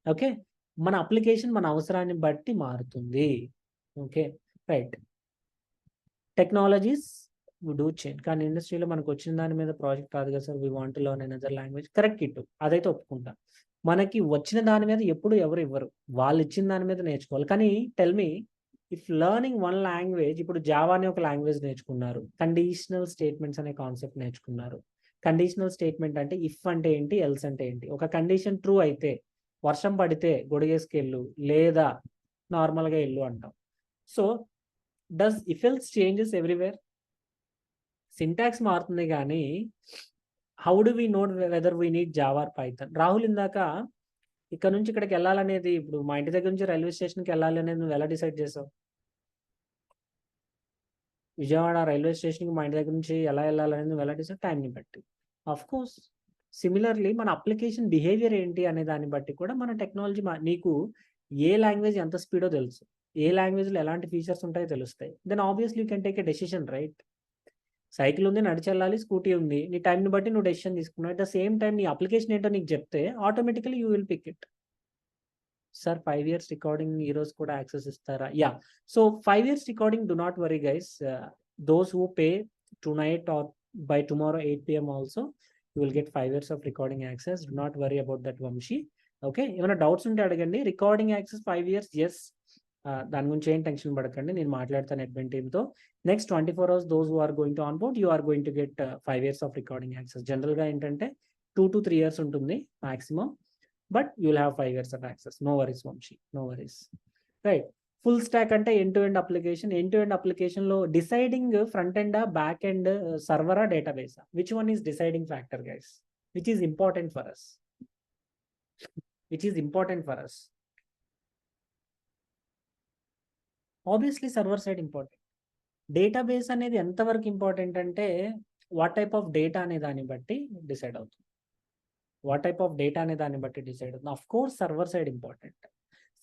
Okay, మన application మన అవసరాన్ని బట్టి మారుతుంది. Okay right. Technologies do change, కానీ ఇండస్ట్రీలో మనకు వచ్చిన దాని మీద ప్రాజెక్ట్ కాదు కదా sir, we want to learn another language. Correct ఇటు, అదైతే ఒప్పుకుంటా. మనకి వచ్చిన దాని మీద ఎప్పుడు ఎవరు ఇవ్వరు, వాళ్ళు ఇచ్చిన దాని మీద నేర్చుకోవాలి. కానీ tell me, if learning one language, ఇప్పుడు జావా అనే ఒక లాంగ్వేజ్ నేర్చుకున్నారు, కండిషనల్ స్టేట్మెంట్స్ అనే కాన్సెప్ట్ నేర్చుకున్నారు. కండిషనల్ స్టేట్మెంట్ అంటే ఇఫ్ అంటే ఏంటి, ఎల్స్ అంటే ఏంటి. ఒక కండిషన్ ట్రూ అయితే వర్షం పడితే గొడిగేసుకెళ్ళు, లేదా నార్మల్గా వెళ్ళు అంటాం. So does if else changes everywhere? Syntax మారుతుంది కానీ how do we know whether we need Java or Python? Rahul ఇందాక ఇక్కడ నుంచి ఇక్కడికి వెళ్ళాలనేది, ఇప్పుడు మా ఇంటి దగ్గర నుంచి రైల్వే స్టేషన్కి వెళ్ళాలి అనేది నువ్వు ఎలా డిసైడ్ చేసావు? విజయవాడ రైల్వే స్టేషన్కి మా ఇంటి దగ్గర నుంచి ఎలా వెళ్ళాలనేది నువ్వు ఎలా డిసైడ్? టైంని బట్టి. ఆఫ్ కోర్స్ సిమిలర్లీ మన అప్లికేషన్ బిహేవియర్ ఏంటి అనే దాన్ని బట్టి కూడా మన టెక్నాలజీ, నీకు ఏ లాంగ్వేజ్ ఎంత స్పీడో తెలుసు, ఏ లాంగ్వేజ్లో ఎలాంటి ఫీచర్స్ ఉంటాయో తెలుస్తాయి. Then obviously you can take a decision, right? Cycle ఉంది, నడిచెళ్ళాలి, స్కూటీ ఉంది, నీ టైంని బట్టి నువ్వు డెసిషన్ తీసుకున్నావు. అట్ ద సేమ్ టైం నీ అప్లికేషన్ ఏంటో నీకు చెప్తే automatically you will pick it. Sir 5 years recording ఈ రోజు కూడా యాక్సెస్ ఇస్తారా? Yeah, so 5 years recording, do not worry guys. Those who pay tonight or by tomorrow 8 PM also you will get 5 years of recording access. Do not worry about that Vamsi. Okay, ఏమైనా doubts ఉంటే అడగండి. Recording access 5 years, yes. దాని గురించి ఏం tension పడకండి, నేను మాట్లాడతాను admin టీమ్తో. Next 24 hours those who are going to on board, you are going to get 5 years of recording access. జనరల్గా ఏంటంటే 2 to 3 years ఉంటుంది maximum, but you'll have 5 years of access. No worries Vamshi, no worries. Right, full stack అంటే end to end application. End to end application లో deciding front end, back end, server, database, which one is deciding factor guys? Which is important for us? Which is important for us? Obviously server side important. Database అనేది ఎంతవరకు important అంటే what type of data అనే దాన్ని బట్టి decide అవుతుంది. What type of data అనే దాన్ని బట్టి డిసైడ్ అవుతుంది. Of course server side important.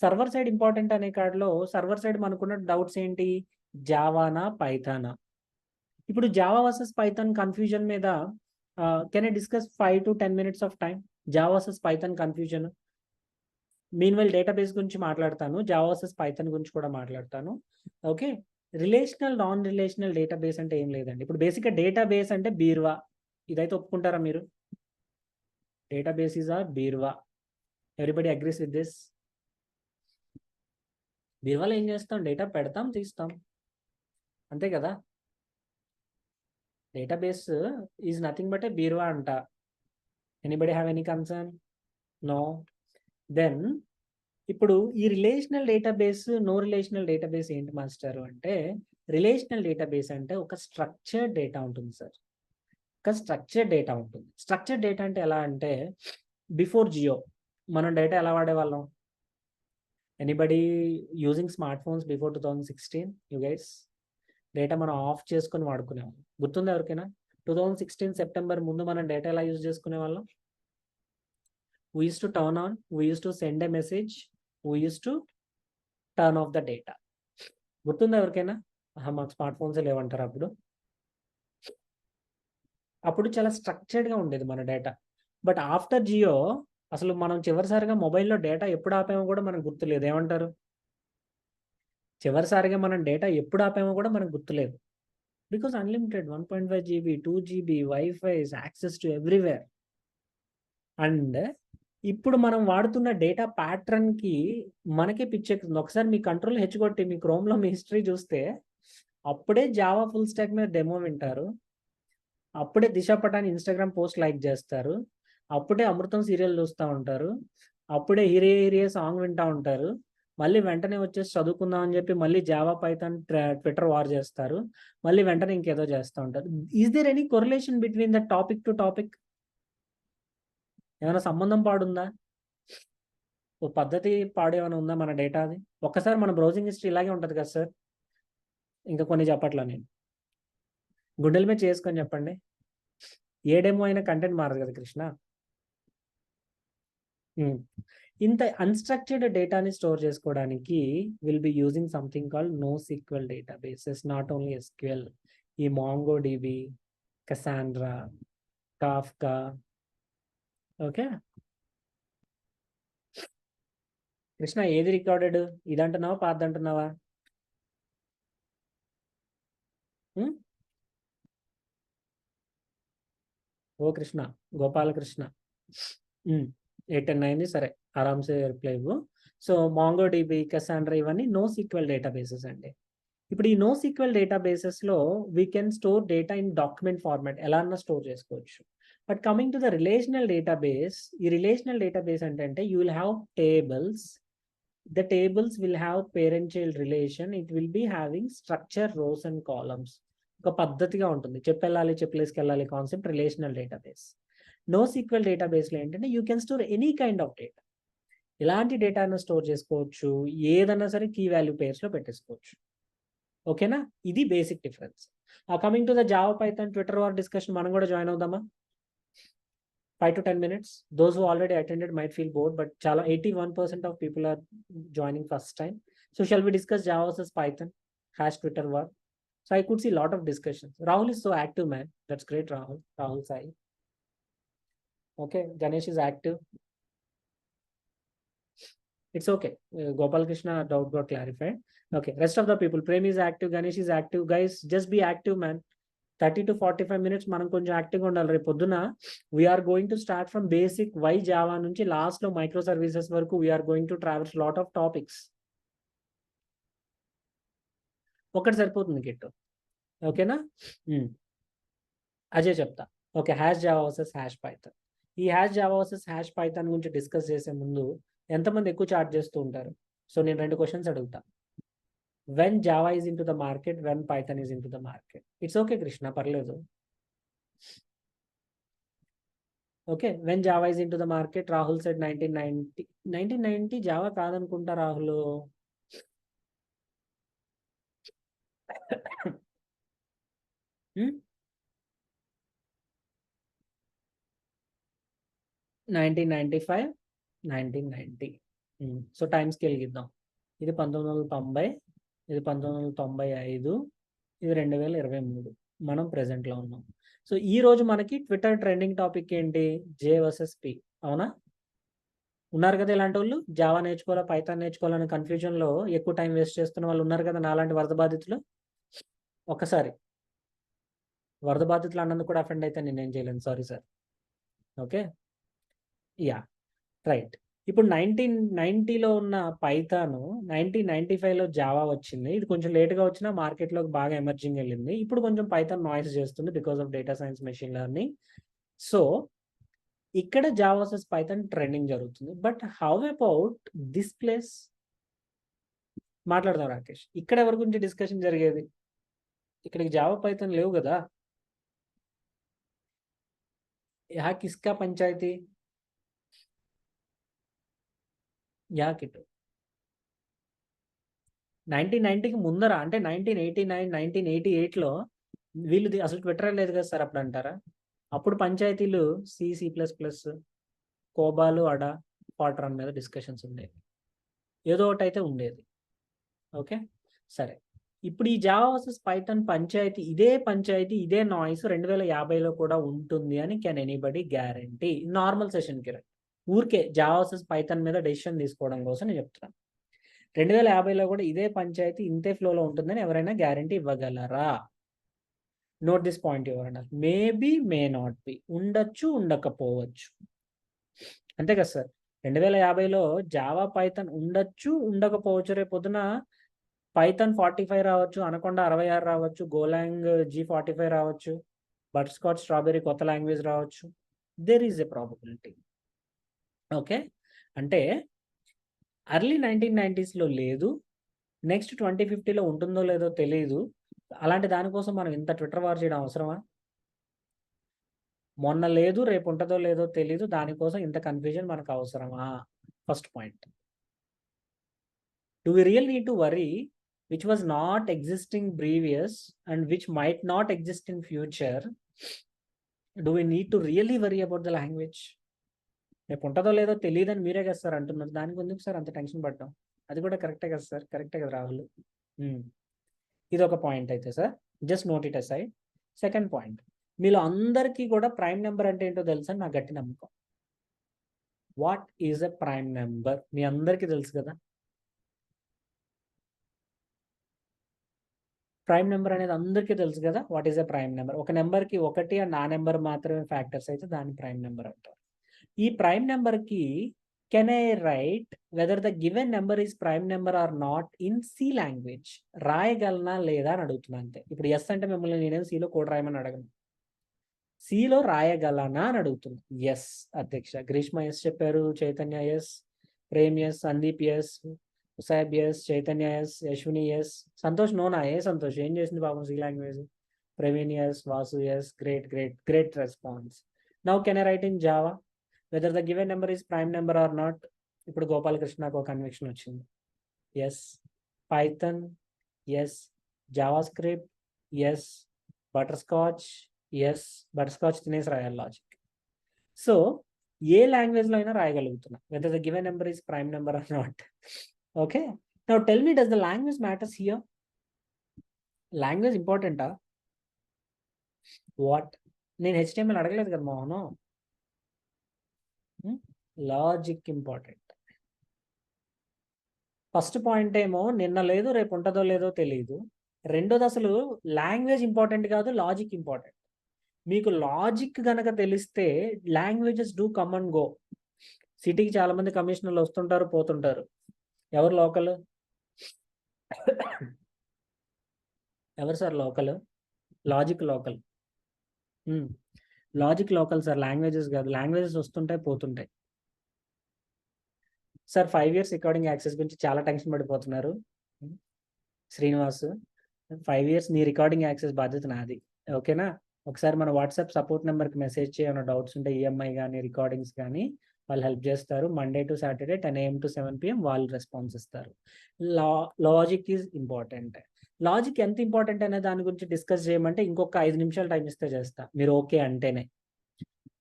Server side important అనే కాడలో సర్వర్ సైడ్ మనకున్న డౌట్స్ ఏంటి? జావానా పైథానా? ఇప్పుడు జావా వర్సెస్ పైథాన్ కన్ఫ్యూజన్ మీద can I discuss 5 to 10 minutes of time? Java versus Python confusion. Meanwhile database గురించి మాట్లాడతాను, జావా వర్సెస్ పైథాన్ గురించి కూడా మాట్లాడతాను. Okay, relational non relational database అంటే ఏం లేదండి. ఇప్పుడు బేసిక్గా డేటాబేస్ అంటే బీర్వా, ఇదైతే ఒప్పుకుంటారా మీరు? Databases are బీర్వా. Everybody agrees with this? బీర్వాలో ఏం చేస్తాం? డేటా పెడతాం, తీస్తాం, అంతే కదా. Database is nothing but a బీర్వా అంట. Anybody have any concern? No. Then ఇప్పుడు ఈ relational database, no relational database ఏంటి మాస్టర్ అంటే, రిలేషనల్ డేటాబేస్ అంటే ఒక స్ట్రక్చర్డ్ డేటా ఉంటుంది సార్. ఒక స్ట్రక్చర్డ్ డేటా ఉంటుంది. స్ట్రక్చర్డ్ డేటా అంటే ఎలా అంటే, బిఫోర్ జియో మనం డేటా ఎలా వాడేవాళ్ళం? Anybody using smart phones before 2016? You guys, data మనం ఆఫ్ చేసుకొని వాడుకునేవాళ్ళం. గుర్తుందా ఎవరికైనా? 2016 సెప్టెంబర్ ముందు మనం డేటా ఎలా యూజ్ చేసుకునే వాళ్ళం? We use to turn on, we use to send a message, we use to turn off the data. గుర్తుందా ఎవరికైనా? మాకు స్మార్ట్ ఫోన్స్ లేవంటారు అప్పుడు. అప్పుడు చాలా స్ట్రక్చర్డ్గా ఉండేది మన డేటా. బట్ ఆఫ్టర్ జియో అసలు మనం చివరిసారిగా మొబైల్లో డేటా ఎప్పుడు ఆపామో కూడా మనకు గుర్తులేదు. ఏమంటారు? చివరిసారిగా మనం డేటా ఎప్పుడు ఆపామో కూడా మనకు గుర్తులేదు. Because unlimited 1.5 GB, 2 GB, wifi, access to everywhere. And ఇప్పుడు మనం వాడుతున్న డేటా ప్యాటర్న్కి మనకే పిచ్చెక్కుతుంది. ఒకసారి మీ కంట్రోల్ హెచ్చుకొట్టి మీ క్రోమ్లో మీ హిస్టరీ చూస్తే అప్పుడే జావా ఫుల్ స్టాక్ మీద డెమో వింటారు, అప్పుడే దిశ పటాని ఇన్స్టాగ్రామ్ పోస్ట్ లైక్ చేస్తారు, అప్పుడే అమృతం సీరియల్ చూస్తూ ఉంటారు, అప్పుడే హిరే హిరే సాంగ్ వింటూ ఉంటారు, మళ్ళీ వెంటనే వచ్చేసి చదువుకుందాం అని చెప్పి మళ్ళీ జావా పైథాన్ ట్విట్టర్ వార్ చేస్తారు, మళ్ళీ వెంటనే ఇంకేదో చేస్తూ ఉంటారు. Is there any correlation between the topic to topic? ఏమైనా సంబంధం పాడుందా? ఓ పద్ధతి పాడు ఏమైనా ఉందా మన డేటాది? ఒక్కసారి మన బ్రౌజింగ్ హిస్టరీ ఇలాగే ఉంటుంది కదా సార్. ఇంకా కొన్ని చెప్పట్లా నేను, గుండెల మీద చేసుకొని చెప్పండి. ఏ డెమో అయినా కంటెంట్ మారదు కదా కృష్ణ. ఇంత అన్స్ట్రక్చర్డ్ డేటాని స్టోర్ చేసుకోవడానికి will be using something called NoSQL databases, not only SQL. ఈ MongoDB, Cassandra, Kafka. Okay Krishna, ఏది రికార్డెడ్? ఇదంటున్నావా పాదంటున్నావా? ఓ కృష్ణ, గోపాలకృష్ణ. 8 and 9 సరే, ఆరామ్సే రిప్లై ఇవ్వు. సో MongoDB, Cassandra ఇవన్నీ NoSQL డేటాబేసెస్ అండి. ఇప్పుడు ఈ NoSQL డేటాబేసెస్లో we can store data in document format, ఎలా అన్నా స్టోర్ చేసుకోవచ్చు. But coming to the relational database, ఈ రిలేషనల్ డేటాబేస్ అంటే you will have tables. The tables will have parent-child relation. It will be having structure, rows and columns. ఒక పద్ధతిగా ఉంటుంది, చెప్పెళ్ళాలి చెప్పలేసుకెళ్ళాలి concept relational database. NoSQL డేటాబేస్లో ఏంటంటే you can store any kind of data. ఎలాంటి డేటాను store చేసుకోవచ్చు, ఏదన్నా సరే కీ వాల్యూ పేర్స్లో పెట్టేసుకోవచ్చు. ఓకేనా? ఇది basic difference. Coming to the Java Python Twitter war discussion మనం కూడా join అవుదామా? 5 to 10 minutes. Those who already attended might feel bored, but chala 81% of people are joining first time. So shall we discuss Java versus Python # Twitter war? So I could see a lot of discussions. Rahul is so active, man. That's great, Rahul. Rahul Sai. Okay, Ganesh is active. It's okay. Gopal Krishna doubt got clarified. Okay, rest of the people. Prem is active, Ganesh is active. Guys, just be active, man. 30 to 45 minutes మనం కొంచెం యాక్టివ్గా ఉండాలి. రేపు పొద్దున we are going to start from basic why Java నుంచి లాస్ట్లో micro services వరకు we are going to travels lot of topics. ఒకటి సరిపోతుంది కిట్టు, ఓకేనా? అజయ్ చెప్తా. Okay, #Java versus #Python. ఈ #జావా వర్సెస్ #పైథాన్ గురించి డిస్కస్ చేసే ముందు ఎంతమంది ఎక్కువ చార్జ్ చేస్తూ ఉంటారు? సో నేను 2 క్వశ్చన్స్ అడుగుతా. When Java is into the market, when Python is into the market? It's okay, Krishna, parledu. Okay, when Java is into the market, Rahul said 1990. 1990 Java కాదనుకుంటా Rahul. hmm? 1995, 1990. So time scale ఇద్దాం. ఇది 1990, ఇది 1995, ఇది 2023. మనం ప్రెసెంట్లో ఉన్నాం. So ఈ రోజు మనకి ట్విట్టర్ ట్రెండింగ్ టాపిక్ ఏంటి? J versus P. అవునా? ఉన్నారు కదా ఇలాంటి వాళ్ళు, జావా నేర్చుకోవాలా పైథాన్ నేర్చుకోవాలనే కన్ఫ్యూజన్లో ఎక్కువ టైం వేస్ట్ చేస్తున్న వాళ్ళు ఉన్నారు కదా నాలాంటి వరద బాధితులు. ఒక్కసారి వరద బాధితులు అన్నందుకు కూడా అఫెండ్ అయితే నేనేం చేయలేను, sorry sir. Okay, yeah, right. ఇప్పుడు 1990లో ఉన్న పైథాన్, 1995లో జావా వచ్చింది. ఇది కొంచెం లేట్గా వచ్చినా మార్కెట్లోకి బాగా ఎమర్జింగ్ వెళ్ళింది. ఇప్పుడు కొంచెం పైథాన్ నాయిస్ చేస్తుంది because of data science, machine learning. So ఇక్కడ జావా వర్సెస్ పైథాన్ ట్రెండింగ్ జరుగుతుంది. But how about this place? మాట్లాడదాం రాకేష్. ఇక్కడ ఎవరి గురించి డిస్కషన్ జరిగేది? ఇక్కడికి జావా పైథాన్ లేవు కదా. యా కిస్కా పంచాయతీ? యా కిట్ 1990కి ముందర, అంటే 1989, 1988లో వీళ్ళు అసలు ట్విట్టర్ లేదు కదా సార్ అప్పుడు అంటారా? అప్పుడు పంచాయతీలు C++, కోబాలు, అడా, ఫాట్రాన్ మీద డిస్కషన్స్ ఉండేవి. ఏదో ఒకటి అయితే ఉండేది. ఓకే, సరే. ఇప్పుడు ఈ జావా వర్సెస్ పైథాన్ పంచాయతీ ఇదే నాయిస్ 2050లో కూడా ఉంటుంది అని కెన్ ఎనీబడి గ్యారంటీ? నార్మల్ సెషన్కి రండి, ఊరికే జావా వర్సెస్ పైథాన్ మీద డెసిషన్ తీసుకోవడం కోసం నేను చెప్తున్నాను. 2050లో కూడా ఇదే పంచాయతీ ఇంతే ఫ్లోలో ఉంటుందని ఎవరైనా గ్యారంటీ ఇవ్వగలరా? నోట్ దిస్ పాయింట్ ఎవరైనా. మేబీ, మే నాట్ బి, ఉండొచ్చు ఉండకపోవచ్చు, అంతే కదా సార్. 2050లో జావా పైథాన్ ఉండొచ్చు ఉండకపోవచ్చు. రేపు పొద్దున పైథాన్ 45 రావచ్చు, అనకొండ 66 రావచ్చు, గోలాంగ్ G45 రావచ్చు, బటర్ స్కాచ్ స్ట్రాబెర్రీ కొత్త లాంగ్వేజ్ రావచ్చు. There is a probability. Okay, అంటే అర్లీ 1990స్లో లేదు, నెక్స్ట్ 2050లో ఉంటుందో లేదో తెలియదు. అలాంటి దానికోసం మనం ఇంత ట్విట్టర్ వార్ చేయడం అవసరమా? మొన్న లేదు, రేపు ఉంటుందో లేదో తెలీదు, దానికోసం ఇంత కన్ఫ్యూజన్ మనకు అవసరమా? First point. Do we really need to worry which was not existing previous and which might not exist in future? Do we need to really worry about the language? రేపు ఉంటుందో లేదో తెలియదని మీరే కదా సార్ అంటున్నారు, దానికి ఎందుకు సార్ అంత టెన్షన్ పడ్డాం? అది కూడా కరెక్టే కదా సార్, కరెక్టే కదా రాహుల్. ఇది ఒక పాయింట్ అయితే sir, just note it aside. Second point, మీలో అందరికీ కూడా ప్రైమ్ నెంబర్ అంటే ఏంటో తెలుసా? నా గట్టి నమ్మకం. What is a prime number మీ అందరికీ తెలుసు కదా. ప్రైమ్ నెంబర్ అనేది అందరికీ తెలుసు కదా. What is a prime number? ఒక నెంబర్కి 1 అండ్ ఆ నెంబర్ మాత్రమే ఫ్యాక్టర్స్ అయితే దాన్ని ప్రైమ్ నెంబర్ అంటారు. ఈ ప్రైమ్ నెంబర్కి can I write whether the given number is prime number or not in C language? రాయగలనా లేదా అని అడుగుతున్నా అంతే. ఇప్పుడు ఎస్ అంటే మిమ్మల్ని నేనేం సిలో కోడ్ రాయమని అడగను, సిలో రాయగలనా అని అడుగుతున్నా. ఎస్ అధ్యక్ష. గ్రీష్మ ఎస్ చెప్పారు, Chaitanya yes, Prem yes, Sandeep yes, ఉసాబ్ yes, Chaitanya yes, Yashwini yes, Santosh నోనా. ఏ సంతోష్ ఏం చేసింది పాపం C language? Praveen yes, Vasu yes. Great great great response. Now can I write in Java whether the given number is prime number or not? ఇప్పుడు గోపాలకృష్ణకు ఒక కన్విక్షన్ వచ్చింది. Yes. Python yes. JavaScript yes. Butter scotch yes. Butter scotch తినేసి రాయాలి logic. So ఏ లాంగ్వేజ్లో అయినా రాయగలుగుతున్నా whether the given number is prime number or not. Okay, now tell me, does the language matters here? Language ఇంపార్టెంటా? What? నేను HTML అడగలేదు కదా మోహను. Logic important. ఫస్ట్ పాయింట్ ఏమో నిన్న లేదు, రేపు ఉంటుందో లేదో తెలియదు. రెండోది అసలు లాంగ్వేజ్ ఇంపార్టెంట్ కాదు, లాజిక్ ఇంపార్టెంట్. మీకు లాజిక్ గనక తెలిస్తే languages do come and go. సిటీకి చాలా మంది కమిషనర్లు వస్తుంటారు పోతుంటారు. ఎవరు లోకల్? ఎవరు sir local? Logic local. Logic local sir, languages కాదు. లాంగ్వేజెస్ వస్తుంటాయి పోతుంటాయి సార్. 5 years రికార్డింగ్ యాక్సెస్ గురించి చాలా టెన్షన్ పడిపోతున్నారు శ్రీనివాస్. 5 years నీ రికార్డింగ్ యాక్సెస్ బాధ్యత నాది, ఓకేనా? ఒకసారి మన వాట్సాప్ సపోర్ట్ నెంబర్కి మెసేజ్ చేయమన్న డౌట్స్ ఉంటే ఈఎంఐ కానీ రికార్డింగ్స్ కానీ వాళ్ళు హెల్ప్ చేస్తారు. Monday to Saturday 10 AM to 7 PM వాళ్ళు రెస్పాన్స్ ఇస్తారు. Logic is important. లాజిక్ ఎంత ఇంపార్టెంట్ అనే దాని గురించి డిస్కస్ చేయమంటే ఇంకొక 5 నిమిషాలు టైం ఇస్తే చేస్తా, మీరు ఓకే అంటేనే.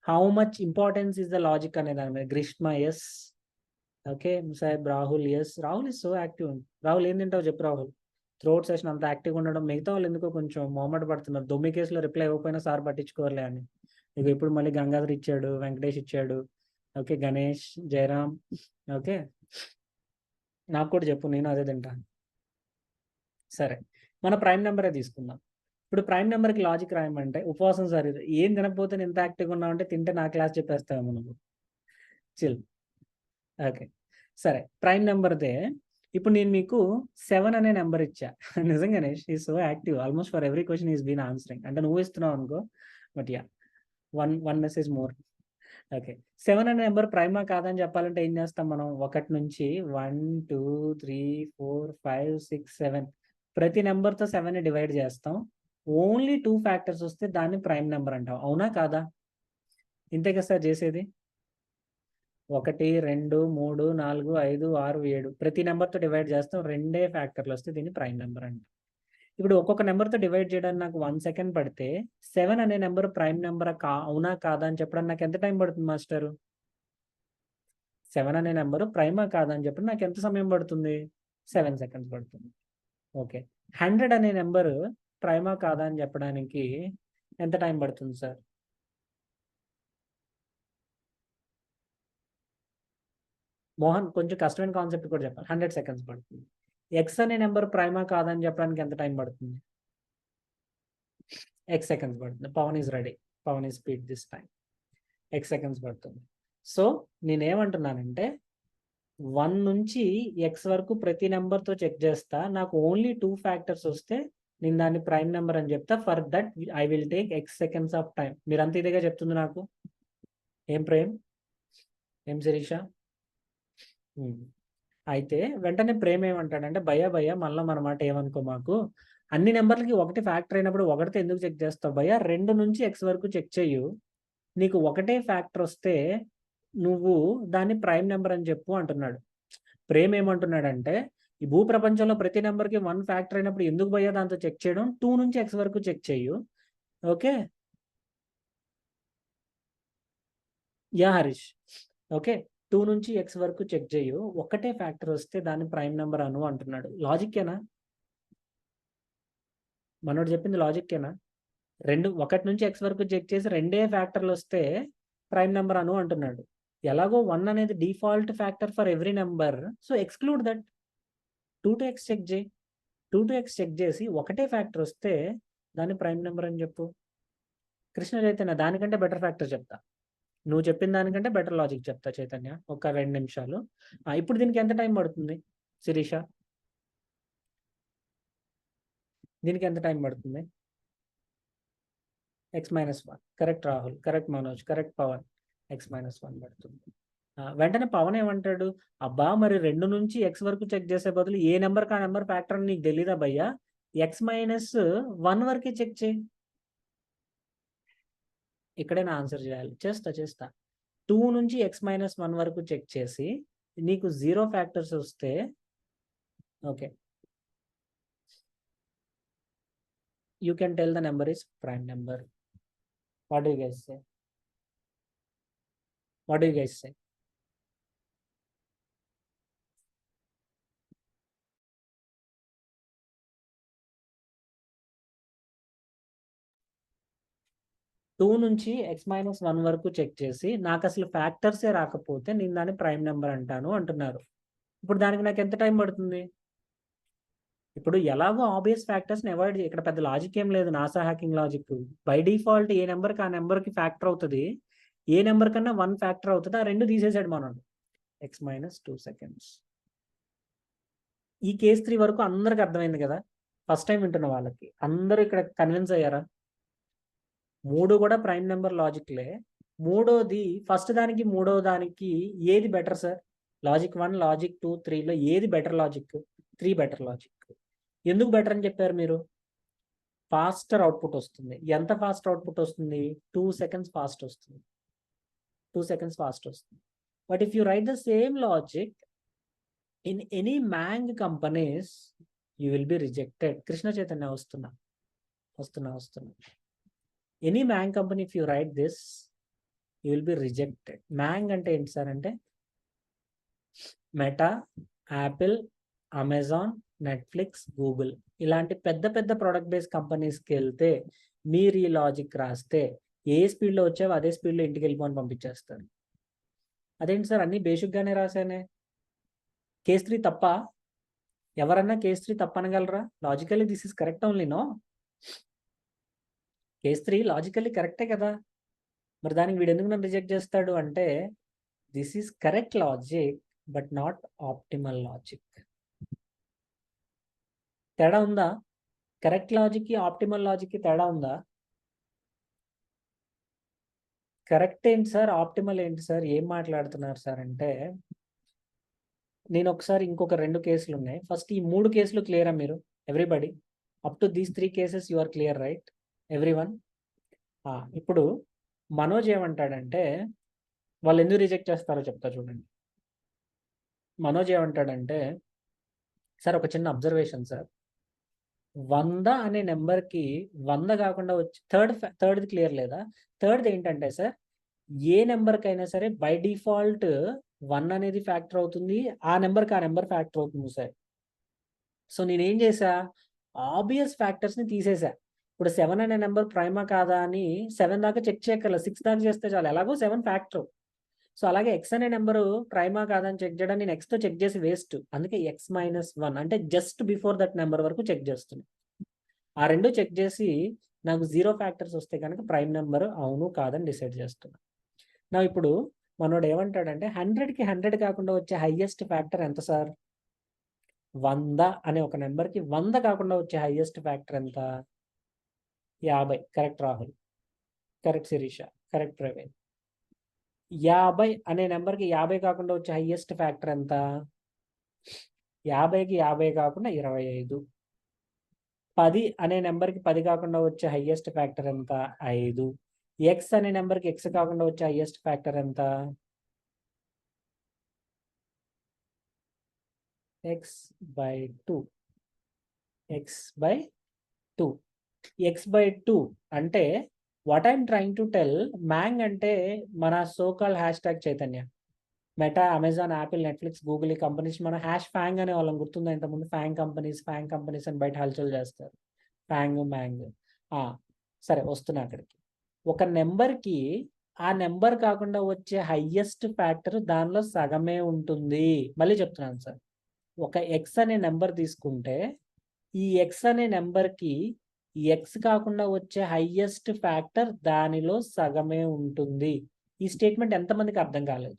How much importance is the logic అనే దాని మీద. Greeshma yes. Okay, Musaib Rahul yes. Rahul is so active. Rahul ఏం తింటావు చెప్పు రాహుల్. థ్రోట్ సెషన్ అంత యాక్టివ్గా ఉండడం, మిగతా వాళ్ళు ఎందుకో కొంచెం మొహమాట పడుతున్నారు. 9 కేసులో రిప్లై ఇవ్వకపోయినా సార్ పట్టించుకోరలే అని. ఇక ఇప్పుడు మళ్ళీ గంగాధర్ ఇచ్చాడు, వెంకటేష్ ఇచ్చాడు, ఓకే, గణేష్, జయరామ్. ఓకే, నాకు కూడా చెప్పు, నేను అదే తింటాను. సరే, మన ప్రైమ్ నెంబరే తీసుకుందాం. ఇప్పుడు ప్రైమ్ నెంబర్కి లాజిక్ రాయమంటే ఉపవాసం సార్ ఏం తినకపోతే ఎంత యాక్టివ్గా ఉన్నామంటే తింటే నా క్లాస్ చెప్పేస్తాము నువ్వు. చిల్. ఓకే, సరే, ప్రైమ్ నెంబర్దే. ఇప్పుడు నేను మీకు 7 అనే నెంబర్ ఇచ్చా. నిజంగానే ఈ so active, almost for every question is been answering. అంటే నువ్వు ఇస్తున్నావు అనుకో, but yeah, one message more. Okay, 7 అనే నెంబర్ ప్రైమా కాదని చెప్పాలంటే ఏం చేస్తాం మనం? 1 నుంచి 1 2 3 4 5 6 7 ప్రతి నెంబర్తో 7ని డివైడ్ చేస్తాం. ఓన్లీ 2 ఫ్యాక్టర్స్ వస్తే దాన్ని ప్రైమ్ నెంబర్ అంటాం, అవునా కాదా? ఇంతే కదా సార్ చేసేది. 1 2 3 4 5 6 7 ప్రతి నెంబర్తో డివైడ్ చేస్తాం, 2 ఫ్యాక్టర్లు వస్తే దీన్ని ప్రైమ్ నెంబర్ అంటాం. ఇప్పుడు ఒక్కొక్క నెంబర్తో డివైడ్ చేయడానికి నాకు 1 సెకండ్ పడితే 7 అనే నెంబర్ ప్రైమ్ నెంబర్ అవునా కాదా అని చెప్పడానికి నాకు ఎంత టైం పడుతుంది మాస్టరు? 7 అనే నెంబర్ ప్రైమా కాదా అని చెప్పడం నాకు ఎంత సమయం పడుతుంది? 7 seconds పడుతుంది. ఓకే, 100 అనే నెంబర్ ప్రైమా కాదా అని చెప్పడానికి ఎంత టైం పడుతుంది సార్? మోహన్ కొంచెం కష్టమైన కాన్సెప్ట్ కూడా చెప్పాలి. 100 సెకండ్స్ పడుతుంది. ఎక్స్ అనే నెంబర్ ప్రైమా కాదని చెప్పడానికి ఎంత టైం పడుతుంది? ఎక్స్ సెకండ్స్ పడుతుంది. Pawan is ready, Pawan is speed this time. X seconds పడుతుంది. సో నేనేమంటున్నానంటే 1 నుంచి ఎక్స్ వరకు ప్రతి నెంబర్తో చెక్ చేస్తా, నాకు ఓన్లీ 2 ఫ్యాక్టర్స్ వస్తే నేను దాన్ని ప్రైమ్ నెంబర్ అని చెప్తా. For that I will take X seconds of time. మీరు అంత ఇదిగా చెప్తుంది నాకు. ఏం ప్రేమ్, ఏం శిరీష? అయితే వెంటనే ప్రేమ్ ఏమంటాడంటే, భయ్య మళ్ళీ మన మాట ఏమనుకో, మాకు అన్ని నెంబర్లకి ఒకటి ఫ్యాక్టర్ అయినప్పుడు ఒకటితో ఎందుకు చెక్ చేస్తావు భయ్య? 2 నుంచి ఎక్స్ వరకు చెక్ చేయు, నీకు ఒకటే ఫ్యాక్టర్ వస్తే నువ్వు దాన్ని ప్రైమ్ నెంబర్ అని చెప్పు అంటున్నాడు. ప్రేమ్ ఏమంటున్నాడంటే, ఈ భూ ప్రపంచంలో ప్రతి నెంబర్కి 1 ఫ్యాక్టర్ అయినప్పుడు ఎందుకు భయ్యా దాంతో చెక్ చేయడం? 2 నుంచి ఎక్స్ వరకు చెక్ చేయు. ఓకే యా హరీష్, ఓకే 2 నుంచి ఎక్స్ వరకు చెక్ చేయు, ఒకటే ఫ్యాక్టర్ వస్తే దాన్ని ప్రైమ్ నెంబర్ అను అంటున్నాడు. లాజిక్కేనా? మనోడు చెప్పింది లాజిక్కేనా? 1 నుంచి ఎక్స్ వరకు చెక్ చేసి 2 ఫ్యాక్టర్లు వస్తే ప్రైమ్ నెంబర్ అను అంటున్నాడు. ఎలాగో 1 అనేది default factor for every number, so exclude that. 2 to x check చేయి. 2 to x చెక్ చేసి ఒకటే ఫ్యాక్టర్ వస్తే దాన్ని ప్రైమ్ నెంబర్ అని చెప్పు. కృష్ణ చైతన్య, దానికంటే బెటర్ ఫ్యాక్టర్ చెప్తా. నువ్వు చెప్పిన దానికంటే బెటర్ లాజిక్ చెప్తా చైతన్య, ఒక 2 నిమిషాలు. ఇప్పుడు దీనికి ఎంత టైం పడుతుంది శిరీష? దీనికి ఎంత టైం పడుతుంది? x-1. Correct Rahul, correct Manoj, correct Pawan. x-1 పడుతుంది. వెంటనే పవన్ ఏమంటాడు, అబ్బా మరి 2 నుంచి ఎక్స్ వరకు చెక్ చేసే బదులు ఏ నెంబర్ కా నెంబర్ ఫ్యాక్టర్ అని నీకు తెలీదా భయ్యా? x-1 వరకే చెక్ చేయి. ఇక్కడే నా ఆన్సర్ చేయాలి. చేస్తా 2 నుంచి x-1 వరకు చెక్ చేసి నీకు 0 ఫ్యాక్టర్స్ వస్తే okay, you can tell the number is prime number. What do you guys say? What do you guys say? Two నుంచి x-1 వరకు చెక్ చేసి నాకు అసలు ఫ్యాక్టర్సే రాకపోతే నేను దాన్ని ప్రైమ్ నెంబర్ అంటాను అంటున్నారు. ఇప్పుడు దానికి నాకు ఎంత టైం పడుతుంది? ఇప్పుడు ఎలాగో ఆబ్వియస్ ఫ్యాక్టర్స్ని అవాయిడ్ ఇక్కడ పెద్ద లాజిక్ ఏం లేదు, NASA hacking logic. By default ఏ నెంబర్కి ఆ నెంబర్కి ఫ్యాక్టర్ అవుతుంది, ఏ నెంబర్ కన్నా 1 ఫ్యాక్టర్ అవుతుంది, ఆ 2 తీసేసాడు మనోడు. x-2 seconds. ఈ కేస్ 3 వరకు అందరికి అర్థమైంది కదా? ఫస్ట్ టైం వింటున్న వాళ్ళకి అందరూ ఇక్కడ కన్విన్స్ అయ్యారా? 3 కూడా ప్రైమ్ నెంబర్ లాజిక్లే. మూడోది ఫస్ట్ దానికి మూడో దానికి ఏది బెటర్ సార్? లాజిక్ 1, లాజిక్ 2, 3లో ఏది బెటర్ లాజిక్? 3 better logic. ఎందుకు బెటర్ అని చెప్పారు మీరు? ఫాస్టర్ అవుట్పుట్ వస్తుంది. ఎంత ఫాస్ట్ అవుట్పుట్ వస్తుంది? 2 seconds ఫాస్ట్ వస్తుంది. 2 seconds ఫాస్ట్ వస్తుంది. But if you write the same logic in any MAANG companies you will be rejected. Krishna Chaitanya వస్తున్నా. Any MAANG company if you write this you will be rejected. MAANG అంటే ఏంటి sir అంటే Meta, Apple, Amazon, Netflix, Google ఇలాంటి పెద్ద పెద్ద product based కంపెనీస్కి వెళ్తే మీరు ఈ లాజిక్ రాస్తే ఏ స్పీడ్లో వచ్చావో అదే స్పీడ్లో ఇంటికి వెళ్ళిపోని పంపించేస్తారు. అదేంటి సార్ అన్ని బేసిక్గానే రాశానే, కేస్ 3 తప్ప? ఎవరన్నా కేస్ 3 తప్పనగలరా? Logically this is correct only no? Case 3 logically కరెక్టే కదా, మరి దానికి వీడు ఎందుకు నన్ను రిజెక్ట్ చేస్తాడు అంటే this is correct logic but not optimal logic. తేడా ఉందా? కరెక్ట్ లాజిక్కి ఆప్టిమల్ లాజిక్కి తేడా ఉందా? కరెక్ట్ ఏంటి సార్, ఆప్టిమల్ ఏంటి సార్, ఏం మాట్లాడుతున్నారు సార్ అంటే నేను ఒకసారి ఇంకొక 2 కేసులు ఉన్నాయి. ఫస్ట్ ఈ 3 కేసులు క్లియరా మీరు? Everybody up to these 3 cases you are clear right everyone? ఇప్పుడు మనోజ్ ఏమంటాడంటే వాళ్ళు ఎందుకు రిజెక్ట్ చేస్తారో చెప్తా చూడండి. మనోజ్ ఏమంటాడంటే సార్ ఒక చిన్న అబ్జర్వేషన్ సార్, 100 అనే నెంబర్కి 100 కాకుండా వచ్చి థర్డ్ది క్లియర్ లేదా? థర్డ్ది ఏంటంటే సార్ ఏ నెంబర్కైనా సరే బై డిఫాల్ట్ 1 అనేది ఫ్యాక్టర్ అవుతుంది, ఆ నెంబర్కి ఆ నెంబర్ ఫ్యాక్టర్ అవుతుంది సార్. సో నేనేం చేసా, ఆబ్వియస్ ఫ్యాక్టర్స్ని తీసేసా. ఇప్పుడు 7 అనే నెంబర్ ప్రైమా కాదా అని 7 దాకా చెక్ చేయక్కర్లేదు, 6 దాకా చేస్తే చాలు, ఎలాగో 7 ఫ్యాక్టర్. సో అలాగే ఎక్స్ అనే నెంబరు ప్రైమా కాదని చెక్ చేయడం నేను ఎక్స్తో చెక్ చేసి వేస్ట్, అందుకే x-1 అంటే జస్ట్ బిఫోర్ దట్ నెంబర్ వరకు చెక్ చేస్తున్నాను. ఆ రెండు చెక్ చేసి నాకు 0 ఫ్యాక్టర్స్ వస్తే కనుక ప్రైమ్ నెంబర్ అవును కాదని డిసైడ్ చేస్తున్నాను. నా ఇప్పుడు మనోడు ఏమంటాడంటే 100కి 100 కాకుండా వచ్చే హైయెస్ట్ ఫ్యాక్టర్ ఎంత సార్? 100 అనే ఒక నెంబర్కి 100 కాకుండా వచ్చే హైయెస్ట్ ఫ్యాక్టర్ ఎంత? 50. Correct Rahul, correct Sirisha, correct Praveen. 50 అనే నెంబర్కి 50 కాకుండా వచ్చే హైయెస్ట్ ఫ్యాక్టర్ ఎంత? 50కి 50 కాకుండా 25. 10 అనే నెంబర్కి 10 కాకుండా వచ్చే హైయెస్ట్ ఫ్యాక్టర్ ఎంత? 5. ఎక్స్ అనే నెంబర్కి ఎక్స్ కాకుండా వచ్చే హైయెస్ట్ ఫ్యాక్టర్ ఎంత? x/2. x/2. x/2 అంటే what I'm trying to tell, MAANG అంటే మన so called hashtag Chaitanya, Meta, Amazon, Apple, Netflix, Google ఈ కంపెనీస్ మన హ్యాష్ ఫ్యాంగ్ అనే వాళ్ళని గుర్తుందా? ఇంతకుముందు ఫ్యాంగ్ కంపెనీస్ అని బయట హల్చల్ చేస్తారు. ఫ్యాంగ్, మ్యాంగ్. సరే, వస్తున్నా అక్కడికి. ఒక నెంబర్కి ఆ నెంబర్ కాకుండా వచ్చే హైయెస్ట్ ఫ్యాక్టర్ దానిలో సగమే ఉంటుంది. మళ్ళీ చెప్తున్నాను సార్, ఒక ఎక్స్ అనే నెంబర్ తీసుకుంటే ఈ ఎక్స్ అనే నెంబర్కి ఎక్స్ కాకుండా వచ్చే హైయెస్ట్ ఫ్యాక్టర్ దానిలో సగమే ఉంటుంది. ఈ స్టేట్మెంట్ ఎంతమందికి అర్థం కాలేదు?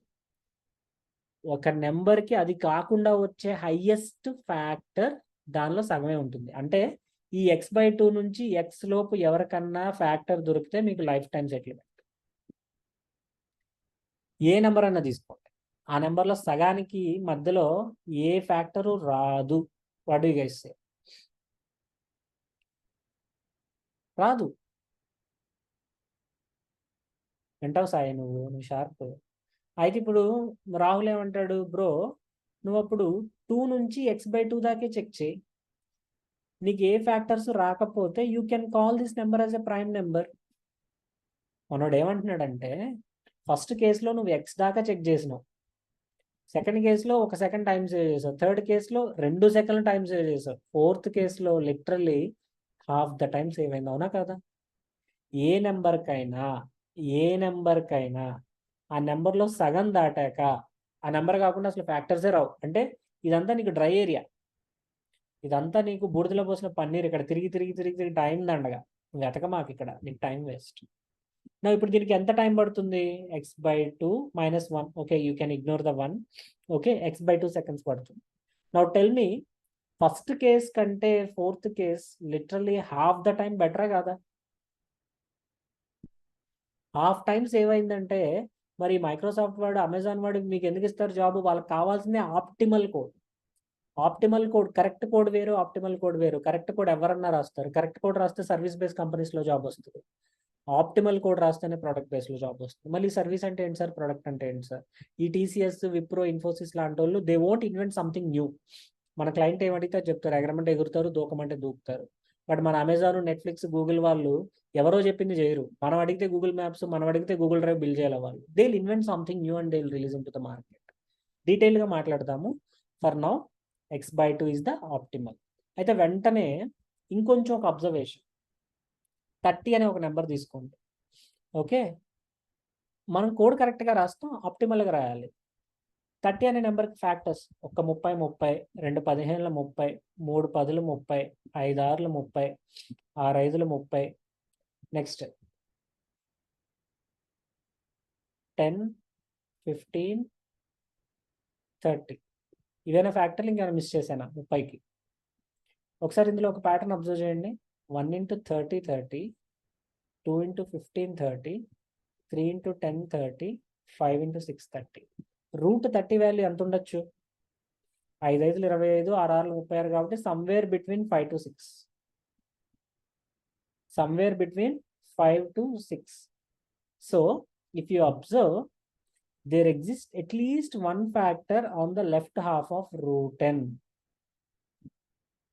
ఒక నెంబర్కి అది కాకుండా వచ్చే హైయెస్ట్ ఫ్యాక్టర్ దానిలో సగమే ఉంటుంది అంటే ఈ x/2 నుంచి x లోపు ఎవరికన్నా ఫ్యాక్టర్ దొరికితే మీకు లైఫ్ టైం సెటిల్మెంట్. ఏ నెంబర్ అన్నా తీసుకోండి, ఆ నెంబర్లో సగానికి మధ్యలో ఏ ఫ్యాక్టరు రాదు. వాట్ డు యు గైస్ సే? రాదు. వింటావు సాయి, నువ్వు షార్ప్. అయితే ఇప్పుడు రాహుల్ ఏమంటాడు, బ్రో నువ్వు అప్పుడు 2 నుంచి x/2 దాకే చెక్ చేయి, నీకు ఏ ఫ్యాక్టర్స్ రాకపోతే you can call this number as a prime number. మనోడు ఏమంటున్నాడంటే ఫస్ట్ కేసులో నువ్వు ఎక్స్ దాకా చెక్ చేసినావు, సెకండ్ కేసులో 1 సెకండ్ టైం సేవ్ చేసావు, థర్డ్ కేసులో 2 సెకండ్లు టైం సేవ్ చేసావు, ఫోర్త్ కేసులో literally half the time save అయింది. అవునా కదా? ఏ నెంబర్కైనా ఆ నెంబర్లో సగం దాటాక ఆ నెంబర్ కాకుండా అసలు ఫ్యాక్టర్సే రావు. అంటే ఇదంతా నీకు డ్రై ఏరియా, ఇదంతా నీకు బూడిదలో పోసిన పన్నీర్, ఇక్కడ తిరిగి తిరిగి తిరిగి తిరిగి టైం దండగా వెతక మాకు, ఇక్కడ నీకు టైం వేస్ట్. నా ఇప్పుడు దీనికి ఎంత టైం పడుతుంది? x/2 - 1. Okay, you can ignore the 1. Okay, x/2 seconds పడుతుంది. Now tell me, first case కంటే fourth case literally half the time బెటరా కాదా? హాఫ్ టైం సేవ్ అయిందంటే మరి మైక్రోసాఫ్ట్ వాడు, అమెజాన్ వాడు మీకు ఎందుకు ఇస్తారు జాబ్? వాళ్ళకి కావాల్సిందే optimal code. Optimal code, correct code వేరు, ఆప్టిమల్ కోడ్ వేరు. కరెక్ట్ కోడ్ ఎవరన్నా రాస్తారు, కరెక్ట్ కోడ్ రాస్తే సర్వీస్ బేస్ కంపెనీస్లో జాబ్ వస్తుంది. ఆప్టిమల్ కోడ్ రాస్తేనే ప్రోడక్ట్ బేస్లో జాబ్ వస్తుంది. మళ్ళీ సర్వీస్ అంటే ఏంటి సార్, ప్రోడక్ట్ అంటే ఏంటి సార్? ఈ టీసీఎస్, విప్రో, ఇన్ఫోసిస్ లాంటి వాళ్ళు they won't invent something new. మన క్లయింట్ ఏమడిగితే చెప్తారు, ఎగరమంటే ఎగురుతారు, దూకమంటే దూకుతారు. బట్ మన అమెజాన్, నెట్ఫ్లిక్స్, గూగుల్ వాళ్ళు ఎవరో చెప్పింది చేయరు. మనం అడిగితే గూగుల్ మ్యాప్స్, మనం అడిగితే గూగుల్ డ్రైవ్ బిల్డ్ చేయాలి వాళ్ళు. They will invent something new and they will release in to the market. డీటెయిల్గా మాట్లాడతాము. For now x/2 is the optimal. అయితే వెంటనే ఇంకొంచెం ఒక అబ్జర్వేషన్, 30 అనే ఒక నెంబర్ తీసుకోండి. ఓకే, మనం కోడ్ కరెక్ట్గా రాస్తాం, ఆప్టిమల్గా రాయాలి. 30 అనే నెంబర్కి ఫ్యాక్టర్స్ 1 30 30, 2 15 30, 3 10 30, 5 6 30, 6 5 30, నెక్స్ట్ 10 15 30. ఇవేనా ఫ్యాక్టర్లు? ఇంకేమైనా మిస్ చేశానా 30కి? ఒకసారి ఇందులో ఒక ప్యాటర్న్ అబ్జర్వ్ చేయండి. 1 × 30 30, 2 × 15 30, 3 × 10 30, 5 × 6 30. రూట్ 30 వాల్యూ ఎంత ఉండొచ్చు? 5 5 25, 6 6 36 కాబట్టి somewhere between 5 to 6. Somewhere between 5 to 6. So if you observe, there exists at least one factor on the left half of root n.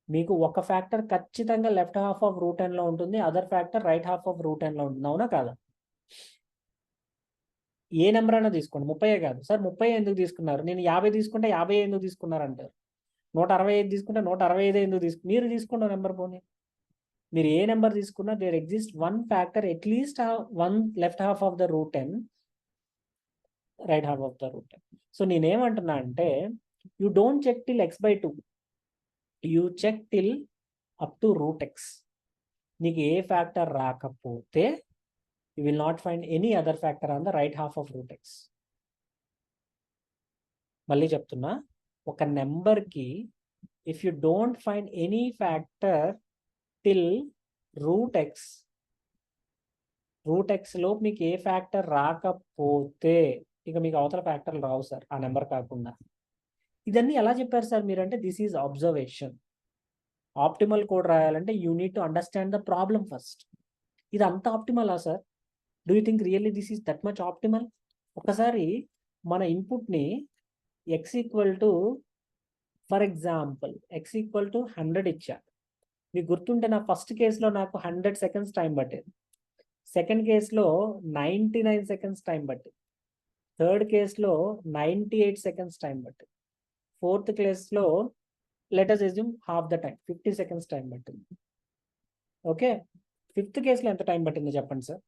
మీకు ఒక ఫ్యాక్టర్ ఖచ్చితంగా left half of route n లో ఉంటుంది, other factor right half of route n లో ఉంటుంది. అవునా కాదా? ఏ number అయినా తీసుకోండి, 30 కాదు సార్ 30 ఎందుకు తీసుకున్నారు, నేను 50 తీసుకుంటే 50 ఎందుకు తీసుకున్నారు అంటారు. 165 తీసుకుంటే 165 ఎందుకు మీరు తీసుకున్న నెంబర్ పోనీ. మీరు ఏ నెంబర్ తీసుకున్నా there exist one factor at least one left half of the root 10, right half of the root 10. So నేనేమంటున్నా అంటే you don't check till x/2, you check till up to root x. నీకు ఏ factor రాకపోతే you will not find any other factor on the right half of root x. మళ్ళీ చెప్తున్నా, ఒక నెంబర్కి if you don't find any factor till root x, route ఎక్స్లో మీకు ఏ factor రాకపోతే ఇక మీకు అవతల ఫ్యాక్టర్లు రావు సార్ ఆ నెంబర్ కాకుండా. ఇదన్నీ ఎలా చెప్పారు సార్ మీరు అంటే this is observation. Optimal code రాయాలంటే you need to understand the problem first. ఇది అంత ఆప్టిమలా sir? Do you think really this is that much optimal? ఒకసారి మన ఇన్పుట్ని x equal to, for example x equal to 100 ఇచ్చా. మీకు గుర్తుంటే నా ఫస్ట్ కేసులో నాకు 100 seconds టైం పట్టేది, సెకండ్ కేసులో 99 seconds టైం పట్టింది, థర్డ్ కేసులో 98 seconds టైం పట్టింది, ఫోర్త్ కేసులో let us assume half the time 50 seconds time పట్టింది. ఓకే, ఫిఫ్త్ కేసులో ఎంత టైం పట్టిందో చెప్పండి సార్.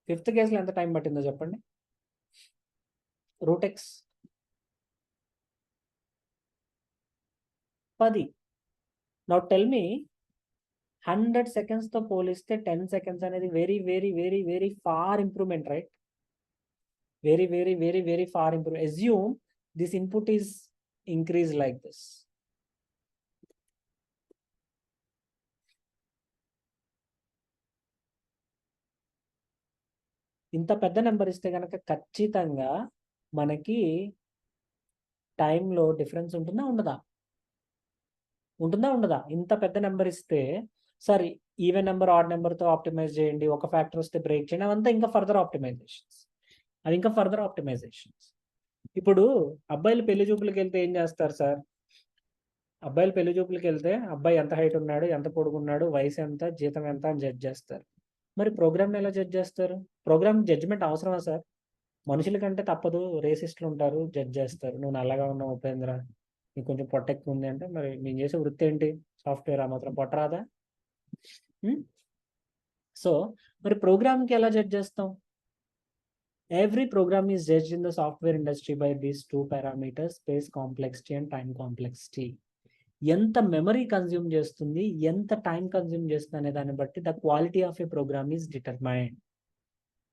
ఫిఫ్త్ కేసులో ఎంత టైం పట్టిందో చెప్పండి. Root x 10. Now tell me 100 seconds తో పోలిస్తే 10 seconds అనేది very very very very far improvement, right? Very very very very far improve. Assume this input is increase like this. ఇంత పెద్ద నెంబర్ ఇస్తే కనుక ఖచ్చితంగా మనకి టైంలో డిఫరెన్స్ ఉంటుందా ఉండదా? ఉంటుందా ఉండదా? ఇంత పెద్ద నెంబర్ ఇస్తే సరే ఈవెన్ నెంబర్ ఆడ్ నెంబర్తో ఆప్టిమైజ్ చేయండి, ఒక ఫ్యాక్టర్ వస్తే బ్రేక్ చేయండి, అవంతా ఇంకా ఫర్దర్ ఆప్టిమైజేషన్స్, అవి ఇంకా ఫర్దర్ ఆప్టిమైజేషన్స్. ఇప్పుడు అబ్బాయిలు పెళ్లి చూపులకు వెళ్తే ఏం చేస్తారు సార్? అబ్బాయిలు పెళ్లి చూపులకు వెళ్తే అబ్బాయి ఎంత హైట్ ఉన్నాడు, ఎంత పొడుగున్నాడు, వయసు ఎంత, జీతం ఎంత అని జడ్జ్ చేస్తారు. మరి ప్రోగ్రామ్ని ఎలా జడ్జ్ చేస్తారు? ప్రోగ్రామ్ జడ్జిమెంట్ అవసరమా సార్? మనుషుల కంటే తప్పదు, రేసిస్టులు ఉంటారు, జడ్జ్ చేస్తారు. నువ్వు నల్లగా ఉన్నావు ఉపేంద్ర, నీకు కొంచెం పొట్ట ఎక్కువ ఉంది అంటే మరి నేను చేసే వృత్తి ఏంటి? సాఫ్ట్వేర్, ఆ మాత్రం పొట్ట రాదా? సో మరి ప్రోగ్రామ్కి ఎలా జడ్జ్ చేస్తాం? Every program is judged in the software industry by these 2 parameters, space complexity and time complexity. ఎంత మెమరీ కన్జ్యూమ్ చేస్తుంది, ఎంత టైం కన్జ్యూమ్ చేస్తుంది అనే దాన్ని బట్టి the quality of a program is determined.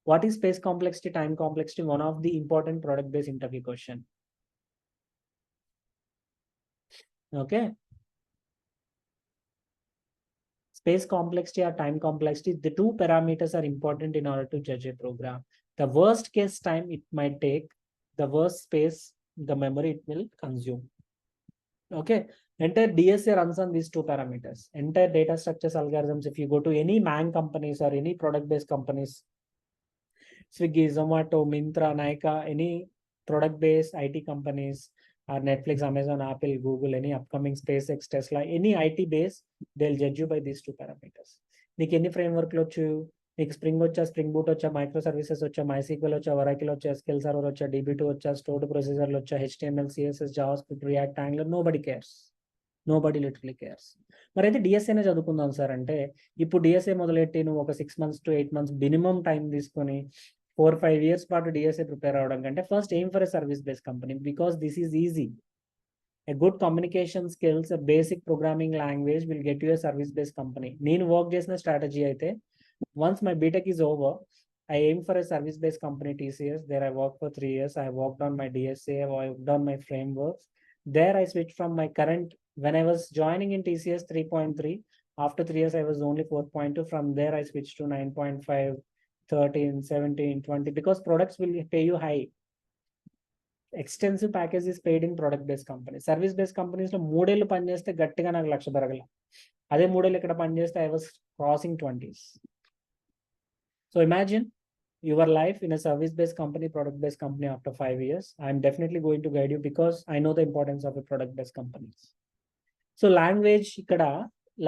What is space complexity, time complexity? One of the important product based interview question. Okay, space complexity or time complexity, the 2 parameters are important in order to judge a program. The worst case time it might take, the worst space, the memory it will consume. Okay, entire DSA runs on these 2 parameters. Entire data structures algorithms, if you go to any MAN companies or any product based companies, Swiggy, Zomato, Myntra, Nykaa, any product based IT companies, Netflix, Amazon, Apple, Google, any upcoming SpaceX, Tesla, any IT base, they'll judge you by these 2 parameters. నీకు ఎన్ని ఫ్రేమ్వర్క్లు వచ్చు? నీకు spring వచ్చా, spring boot వచ్చా, micro services వచ్చా, MySQL వచ్చా, Oracle వచ్చా, SQL Server వచ్చా, DB2 వచ్చా, స్టోర్డ్ ప్రొసీజర్లు వచ్చా, HTML, CSS, JavaScript, React, Angular, nobody cares. Nobody literally cares. మరి అయితే డిఎస్ఏనే చదువుకుందాం సార్ అంటే ఇప్పుడు డిఎస్ఏ మొదలెట్టి నువ్వు ఒక 6 months to 8 months minimum time తీసుకొని 4-5 years పాటు డిఎస్ఏ ప్రిపేర్ అవడం కంటే first aim for a service based company, because this is easy. A good communication skills, a basic programming language will get you a service based company. నేను work చేసిన strategy అయితే once my BTech is over, I aim for a service based company, TCS. There I worked for 3 years. I worked on my DSA, I worked on my frameworks. There I switched from my current, when I was joining in TCS 3.3, after 3 years I was only 4.2. From there I switched to 9.5, 13, 17, 20, because products will pay you high. Extensive package is paid in product based company. Service based కంపెనీస్లో 3 ఏళ్ళు పనిచేస్తే గట్టిగా నాకు 1,00,000 పెరగల. అదే 3 ఏళ్ళు ఇక్కడ పనిచేస్తే I was crossing 20s. So imagine your life in a service based company, product based company after 5 years. I'm definitely going to guide you because I know the importance of a product based companies. So language ఇక్కడ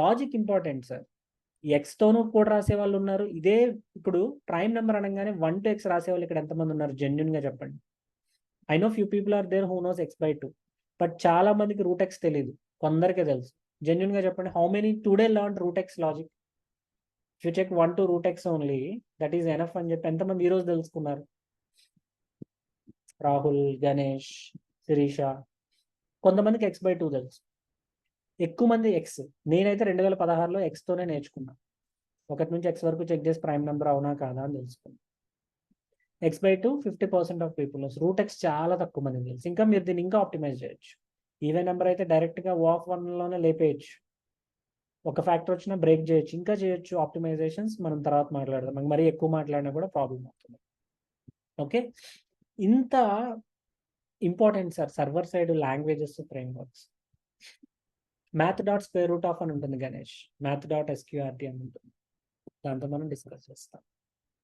logic important sir. ఎక్స్తోనూ కూడా రాసే వాళ్ళు ఉన్నారు. ఇదే ఇప్పుడు prime number అనగానే 1 to x రాసే వాళ్ళు ఇక్కడ ఎంతమంది ఉన్నారు? జెన్యున్గా చెప్పండి. I know few people are there who knows x/2. But చాలా మందికి రూటెక్స్ తెలియదు, కొందరికే తెలుసు. జెన్యున్ గా చెప్పండి, how many today learn root x logic? If you check 1 to root x only, that is enough అని చెప్పి ఎంతమంది ఈ రోజు తెలుసుకున్నారు? రాహుల్, గణేష్, శిరీష. కొంతమందికి x/2 తెలుసు, ఎక్కువ మంది ఎక్స్. నేనైతే 2016లో ఎక్స్తోనే నేర్చుకున్నా. 1 నుంచి x వరకు చెక్ చేసి ప్రైమ్ నెంబర్ అవునా కాదా అని తెలుసుకున్నాను. x/2 50% of people. రూటెక్స్ చాలా తక్కువ మంది తెలుసు. ఇంకా మీరు దీన్ని ఇంకా ఆప్టిమైజ్ చేయొచ్చు. ఈవెన్ నెంబర్ అయితే డైరెక్ట్గా O(1)లోనే లేపేయచ్చు, ఒక ఫ్యాక్టర్ వచ్చినా బ్రేక్ చేయొచ్చు, ఇంకా చేయొచ్చు ఆప్టిమైజేషన్స్. మనం తర్వాత మాట్లాడదాం, మరి ఎక్కువ మాట్లాడినా కూడా ప్రాబ్లం అవుతుంది. ఓకే, ఇంత important sir server side languages, frameworks. math.square-root of అని ఉంటుంది గణేష్, math.sqrt అని ఉంటుంది, దాంతో మనం డిస్కస్ చేస్తాం.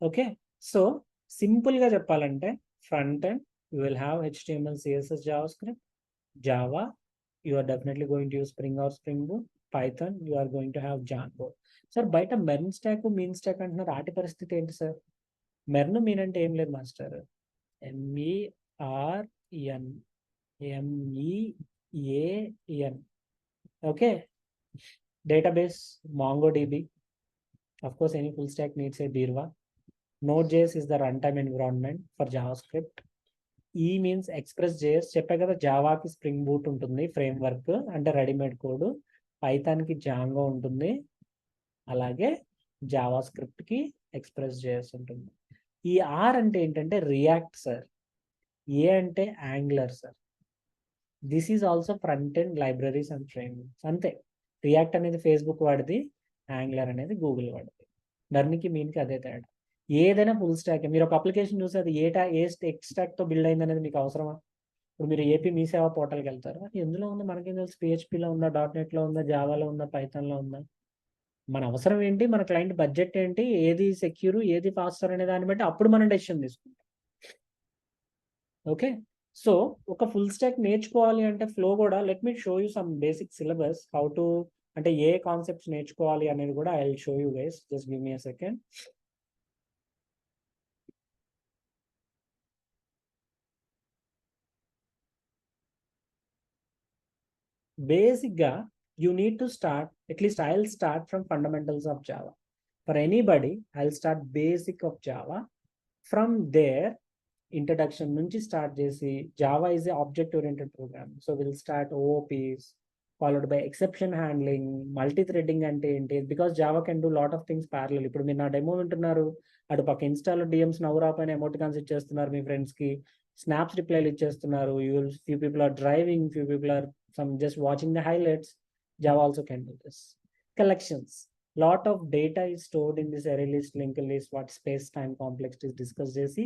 ఓకే, సో సింపుల్గా చెప్పాలంటే front end you will have HTML, CSS, JavaScript. Java, you are definitely going to use Spring or Spring Boot. Python, you are going to have Django. Sir బయట MERN stock, mean stock అంటున్నారు, ఆటి పరిస్థితి ఏంటి sir? MERN mean అంటే ఏం లేదు master, MERN, okay. Database MongoDB, of course any full stack needs a Beerva. Node.js is the runtime environment for JavaScript. E means Express.js, చెప్పే కదా, జావాకి స్ప్రింగ్ బూట్ ఉంటుంది ఫ్రేమ్వర్క్ అంటే రెడీమేడ్ కోడ్, పైథాన్కి జాంగో ఉంటుంది, అలాగే Java స్క్రిప్ట్కి Express.js ఉంటుంది. ఈ R అంటే ఏంటంటే రియాక్ట్ సార్, ఏ అంటే angler sir. This is also front end libraries and frameworks, అంతే. రియాక్ట్ అనేది ఫేస్బుక్ వాడిది, యాంగ్లర్ అనేది గూగుల్ వాడిది. మెర్న్కి మీన్కి అదే తేడా. ఏదైనా ఫుల్ స్టాక్. మీరు ఒక అప్లికేషన్ చూసి అది ఏ స్టాక్తో బిల్డ్ అయింది అనేది మీకు అవసరమా? ఇప్పుడు మీరు ఏపీ మీ సేవా పోర్టల్కి వెళ్తారు, ఎందులో ఉందో మనకేం తెలుసు, PHPలో ఉందా, .NETలో ఉందా, జావాలో ఉందా, పైథాన్లో ఉందా? మన అవసరం ఏంటి, మన క్లయింట్ బడ్జెట్ ఏంటి, ఏది సెక్యూర్, ఏది ఫాస్టర్ అనే దాన్ని బట్టి అప్పుడు మనం డెసిషన్ తీసుకుంటాం. ఓకే, సో ఒక ఫుల్ స్టాక్ నేర్చుకోవాలి అంటే ఫ్లో కూడా, let me show you some basic syllabus how to, అంటే ఏ కాన్సెప్ట్స్ నేర్చుకోవాలి అనేది కూడా I will show you guys, just give me a second. బేసిక్గా you need to start, at least I'll start from fundamentals of Java. For anybody, I'll start basic of Java. From there, introduction నుంచి start చేసి, Java is a object oriented program. So we'll start OOPs, followed by exception handling, multi-threading అంటే ఏంటి, because Java can do lot of things parallel. ఇప్పుడు మీరు నా demo వింటున్నారు, అటు పక్క ఇన్స్టాల్ DMs నవ్వురా పైన ఎమోటికాన్స్ ఇచ్చేస్తున్నారు మీ ఫ్రెండ్స్కి, స్నాప్స్ రిప్లైలు ఇచ్చేస్తున్నారు, few people are driving, few people are some just watching the highlights. Java also can do this. Collections, lot of data is stored in this array list, linked list, what space time complex is discussed చేసి,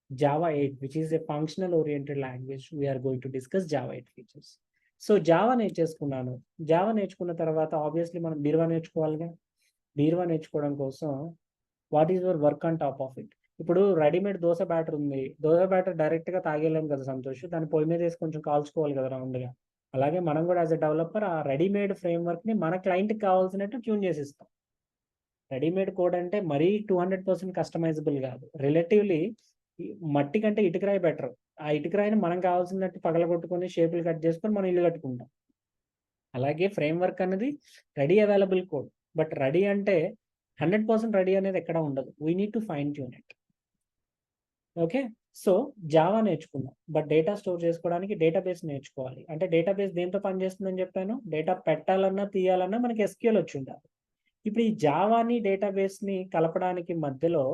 Java 8, which is a functional oriented language, we are going to discuss Java 8 features. So Java నేర్చేసుకున్నాను, Java నేర్చుకున్న తర్వాత obviously మనం బీర్వా నేర్చుకోవాలిగా. బీర్వా నేర్చుకోవడం కోసం what is your work on top of it? ఇప్పుడు రెడీమేడ్ దోశ బ్యాటర్ ఉంది, దోశ బ్యాటర్ డైరెక్ట్గా తాగేలేం కదా సంతోష్, దాన్ని పొయ్యి మీద వేసి కొంచెం కాల్చుకోవాలి కదా రౌండ్గా. అలాగే మనం కూడా యాజ్ ఎ డెవలపర్ ఆ రెడీమేడ్ ఫ్రేమ్వర్క్ని మన క్లయింట్కి కావాల్సినట్టు ట్యూన్ చేసి ఇస్తాం. రెడీమేడ్ కోడ్ అంటే మరీ 200% కస్టమైజబుల్ కాదు, రిలేటివ్లీ మట్టి కంటే ఇటుకరాయి బెటర్. ఆ ఇటుకరాయిని మనం కావాల్సినట్టు పగలగొట్టుకొని షేపులు కట్ చేసుకొని మనం ఇల్లు కట్టుకుంటాం. అలాగే ఫ్రేమ్వర్క్ అనేది ready available code, but ready అంటే 100% రెడీ అనేది ఎక్కడ ఉండదు, we need to fine tune it. Okay, so Java నేర్చుకున్నాం, బట్ డేటా స్టోర్ చేసుకోవడానికి డేటాబేస్ నేర్చుకోవాలి. అంటే డేటాబేస్ దేంతో పనిచేస్తుందని చెప్పాను, డేటా పెట్టాలన్నా తీయాలన్నా మనకి SQL వచ్చి ఉండాలి. ఇప్పుడు ఈ జావాని డేటాబేస్ని కలపడానికి మధ్యలో,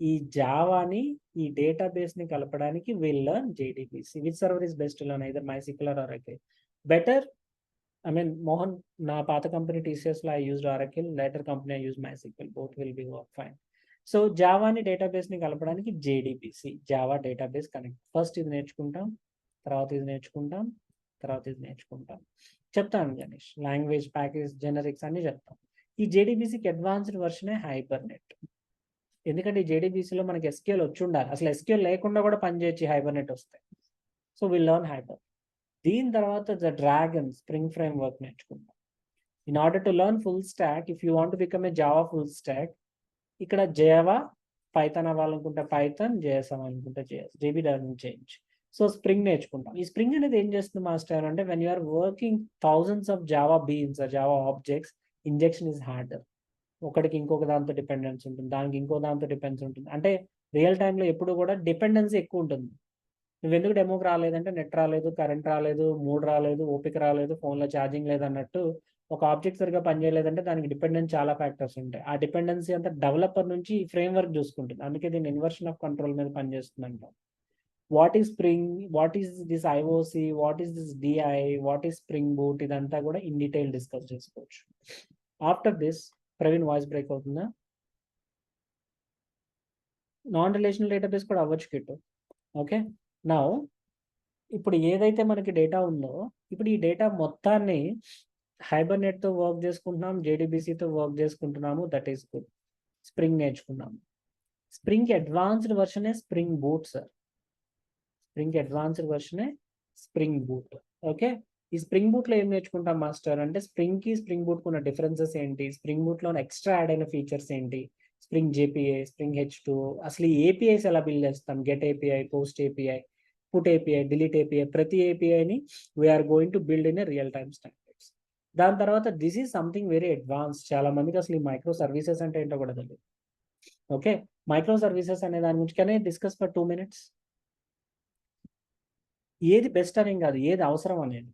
ఈ జావాని ఈ డేటాబేస్ని కలపడానికి will learn JDBC. Which server is best learn, either MySQL or Oracle? Better, I mean, Mohan, నా పాత company TCSలో I used Oracle, later company I used MySQL, both will be work fine. So జావాని డేటాబేస్ని కలపడానికి JDBC, Java database connect. First ఇది నేర్చుకుంటాం, తర్వాత ఇది నేర్చుకుంటాం, తర్వాత ఇది నేర్చుకుంటాం. చెప్తాను గణేష్, లాంగ్వేజ్, ప్యాకేజ్, జెనరిక్స్ అన్నీ చెప్తాం. ఈ JDBCకి అడ్వాన్స్డ్ వర్షనే హైబర్నెట్. ఎందుకంటే ఈ JDBCలో మనకి SQL వచ్చి ఉండాలి, అసలు SQL లేకుండా కూడా పనిచేయచ్చు హైబర్నెట్ వస్తే. So will learn hiber. దీని తర్వాత ద డ్రాగన్ స్ప్రింగ్ ఫ్రేమ్వర్క్ నేర్చుకుంటాం. In order to learn full stack, if you want to become a Java full stack, ఇక్కడ జావా, పైథాన్ అవ్వాలనుకుంటే పైథాన్, JS అవ్వాలనుకుంటే JS, JB doesn't change. So Spring నేర్చుకుంటాం. ఈ Spring అనేది ఏం చేస్తుంది మాస్టర్ అంటే, when you are working thousands of Java beans Java objects, injection is harder. ఒకటికి ఇంకొక దాంతో డిపెండెన్స్ ఉంటుంది, దానికి ఇంకో దాంతో డిపెండెన్స్ ఉంటుంది. అంటే రియల్ టైంలో ఎప్పుడు కూడా డిపెండెన్సీ ఎక్కువ ఉంటుంది. నువ్వెందుకు డెమోకి రాలేదంటే నెట్ రాలేదు, కరెంట్ రాలేదు, మూడ్ రాలేదు, ఓపిక రాలేదు, ఫోన్లో ఛార్జింగ్ లేదన్నట్టు ఒక ఆబ్జెక్ట్ సరిగ్గా పనిచేయలేదంటే దానికి డిపెండెన్స్ చాలా ఫ్యాక్టర్స్ ఉంటాయి. ఆ డిపెండెన్సీ అంతా డెవలపర్ నుంచి ఫ్రేమ్ వర్క్ చూసుకుంటుంది. అందుకే దీన్ని ఇన్వర్షన్ ఆఫ్ కంట్రోల్ మీద పనిచేస్తుంది అంటాం. What is spring, what is this IOC, what is this DI, what is spring boot, ఇదంతా కూడా ఇన్ డీటెయిల్ డిస్కస్ చేసుకోవచ్చు. After this Praveen voice break అవుతుందా? నాన్ రిలేషనల్ డేటాబేస్ కూడా అవ్వచ్చు కిట్టు. ఓకే, నౌ ఇప్పుడు ఏదైతే మనకి డేటా ఉందో, ఇప్పుడు ఈ డేటా మొత్తాన్ని హైబర్నెట్తో వర్క్ చేసుకుంటున్నాం, జేడీబీసీతో వర్క్ చేసుకుంటున్నాము, దట్ ఈస్ గుడ్. స్ప్రింగ్ నేర్చుకున్నాము. స్ప్రింగ్ అడ్వాన్స్డ్ వర్షనే Spring Boot sir. Spring advanced వర్షనే స్ప్రింగ్ బూట్. ఓకే, ఈ స్ప్రింగ్ బూట్లో ఏం నేర్చుకుంటాం మాస్టర్ అంటే, స్ప్రింగ్కి స్ప్రింగ్ బూట్కి ఉన్న డిఫరెన్సెస్ ఏంటి, స్ప్రింగ్ బూట్లో ఎక్స్ట్రా యాడ్ అయిన ఫీచర్స్ ఏంటి, స్ప్రింగ్ జేపీఐ, స్ప్రింగ్ H2, అసలు ఈ ఏపీఐస్ ఎలా బిల్డ్ చేస్తాం, get API, post API, put API, delete API, ప్రతి ఏపీఐని we're going to build in a real time standards. దాని తర్వాత this is something very advance. చాలా మందికి అసలు ఈ మైక్రో సర్వీసెస్ అంటే ఏంటో కూడా తెలియదు. ఓకే, మైక్రో సర్వీసెస్ అనే దాని గురించి can I discuss for 2 minutes? ఏది బెస్ట్ అనేం కాదు, ఏది అవసరం అనేది.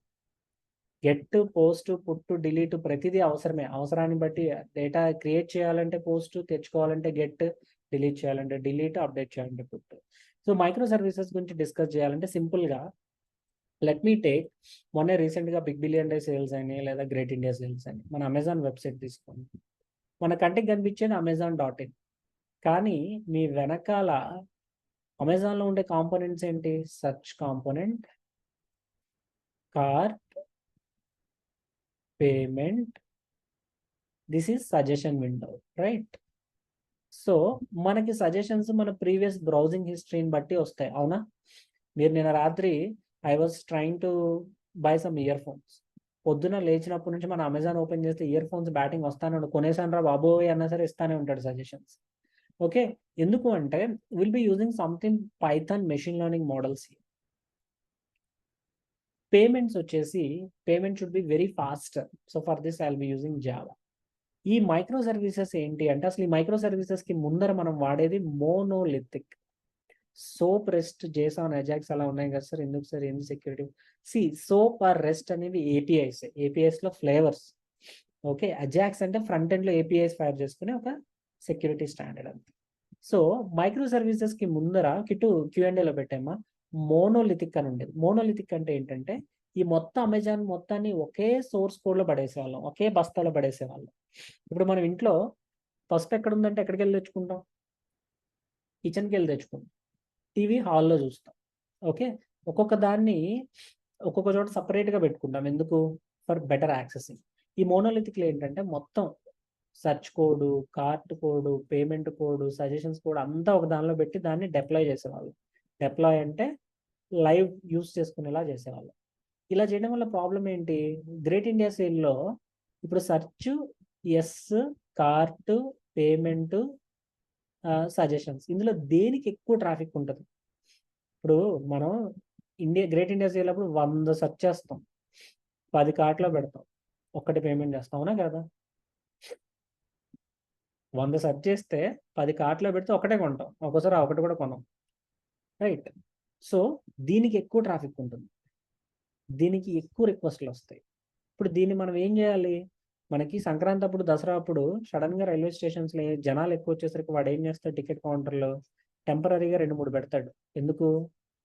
గెట్, పోస్ట్, పుట్, డిలీట్ ప్రతిదీ అవసరమే. అవసరాన్ని బట్టి డేటా క్రియేట్ చేయాలంటే పోస్ట్, తెచ్చుకోవాలంటే గెట్, డిలీట్ చేయాలంటే డిలీట్, అప్డేట్ చేయాలంటే పుట్. సో మైక్రో సర్వీసెస్ గురించి డిస్కస్ చేయాలంటే సింపుల్గా లెట్ మీ టేక్, మొన్నే రీసెంట్గా బిగ్ బిలియన్ డే సేల్స్ అని లేదా గ్రేట్ ఇండియా సేల్స్ అని మన అమెజాన్ వెబ్సైట్ తీసుకోండి. మన కంటికి కనిపించేది Amazon.in, కానీ మీ వెనకాల అమెజాన్లో ఉండే కాంపోనెంట్స్ ఏంటి? Search component, cart, payment, this is suggestion window, right? So మనకి సజెషన్స్ మన ప్రీవియస్ బ్రౌజింగ్ హిస్టరీని బట్టి వస్తాయి, అవునా? మీరు నిన్న రాత్రి I was trying to buy some ear phones, పొద్దున లేచినప్పటి నుంచి మన అమెజాన్ ఓపెన్ చేస్తే ఇయర్ ఫోన్స్ బ్యాటింగ్ వస్తానే, కొనేసాను రా బాబోయ్ అన్నా సరే ఇస్తానే ఉంటాడు సజెషన్స్. ఓకే, ఎందుకు అంటే will be using something Python machine learning models. Payments వచ్చేసి payment should be very fast. So for this I will be using Java. ఈ మైక్రో సర్వీసెస్ ఏంటి అంటే, అసలు ఈ మైక్రో సర్వీసెస్ కి ముందర మనం వాడేది మోనోలిథిక్. సోప్, రెస్ట్, జేసాన్, అజాక్స్ అలా ఉన్నాయి కదా సార్. ఎందుకు సార్, ఎందుకు సెక్యూరిటీ? సోప్ ఆర్ రెస్ట్ అనేవి ఏపీఐస్, ఏపీఐస్ లో ఫ్లేవర్స్. ఓకే, అజాక్స్ అంటే ఫ్రంట్ ఎండ్ లో ఏపీఐస్ ఫైర్ చేసుకునే ఒక సెక్యూరిటీ స్టాండర్డ్ అంతే. సో మైక్రో సర్వీసెస్ కి ముందర కిటు Q&Aలో పెట్టామా, మోనోలిథిక్ అని ఉండేది. మోనోలిథిక్ అంటే ఏంటంటే, ఈ మొత్తం అమెజాన్ మొత్తాన్ని ఒకే సోర్స్ కోడ్ లో పడేసేవాళ్ళం, ఒకే బస్తాలో పడేసేవాళ్ళం. ఇప్పుడు మనం ఇంట్లో పసుపు ఎక్కడ ఉందంటే ఎక్కడికి వెళ్ళి తెచ్చుకుంటాం? కిచెన్కి వెళ్ళి తెచ్చుకుంటాం. టీవీ హాల్లో చూస్తాం. ఓకే, ఒక్కొక్క దాన్ని ఒక్కొక్క చోట సపరేట్గా పెట్టుకుంటాం. ఎందుకు? For better accessing. ఈ మోనోలిథిక్లో ఏంటంటే మొత్తం search code, cart code, payment code, suggestions code అంతా ఒక దానిలో పెట్టి దాన్ని డిప్లాయ్ చేసేవాళ్ళు. డిప్లాయ్ అంటే లైవ్ యూస్ చేసుకునేలా చేసేవాళ్ళు. ఇలా చేయడం వల్ల ప్రాబ్లం ఏంటి? గ్రేట్ ఇండియా సేల్లో ఇప్పుడు search, yes, cart, payment, suggestions, ఇందులో దేనికి ఎక్కువ ట్రాఫిక్ ఉంటుంది? ఇప్పుడు మనం గ్రేట్ ఇండియా సేల్ అప్పుడు 100 సెర్చ్ చేస్తాం, 10 కార్ట్లో పెడతాం, ఒక్కటి పేమెంట్ చేస్తాం, అవునా కదా? 100 సెర్చ్ చేస్తే 10 కార్ట్లో పెడితే ఒకటే కొంటాం, ఒక్కోసారి ఒకటి కూడా కొనం, రైట్? సో దీనికి ఎక్కువ ట్రాఫిక్ ఉంటుంది, దీనికి ఎక్కువ రిక్వెస్ట్లు వస్తాయి. ఇప్పుడు దీన్ని మనం ఏం చేయాలి? మనకి సంక్రాంతి అప్పుడు, దసరా అప్పుడు సడన్గా రైల్వే స్టేషన్స్లో జనాలు ఎక్కువ వచ్చేసరికి వాడు ఏం చేస్తాడు? టికెట్ కౌంటర్లో టెంపరీగా 2-3 పెడతాడు. ఎందుకు?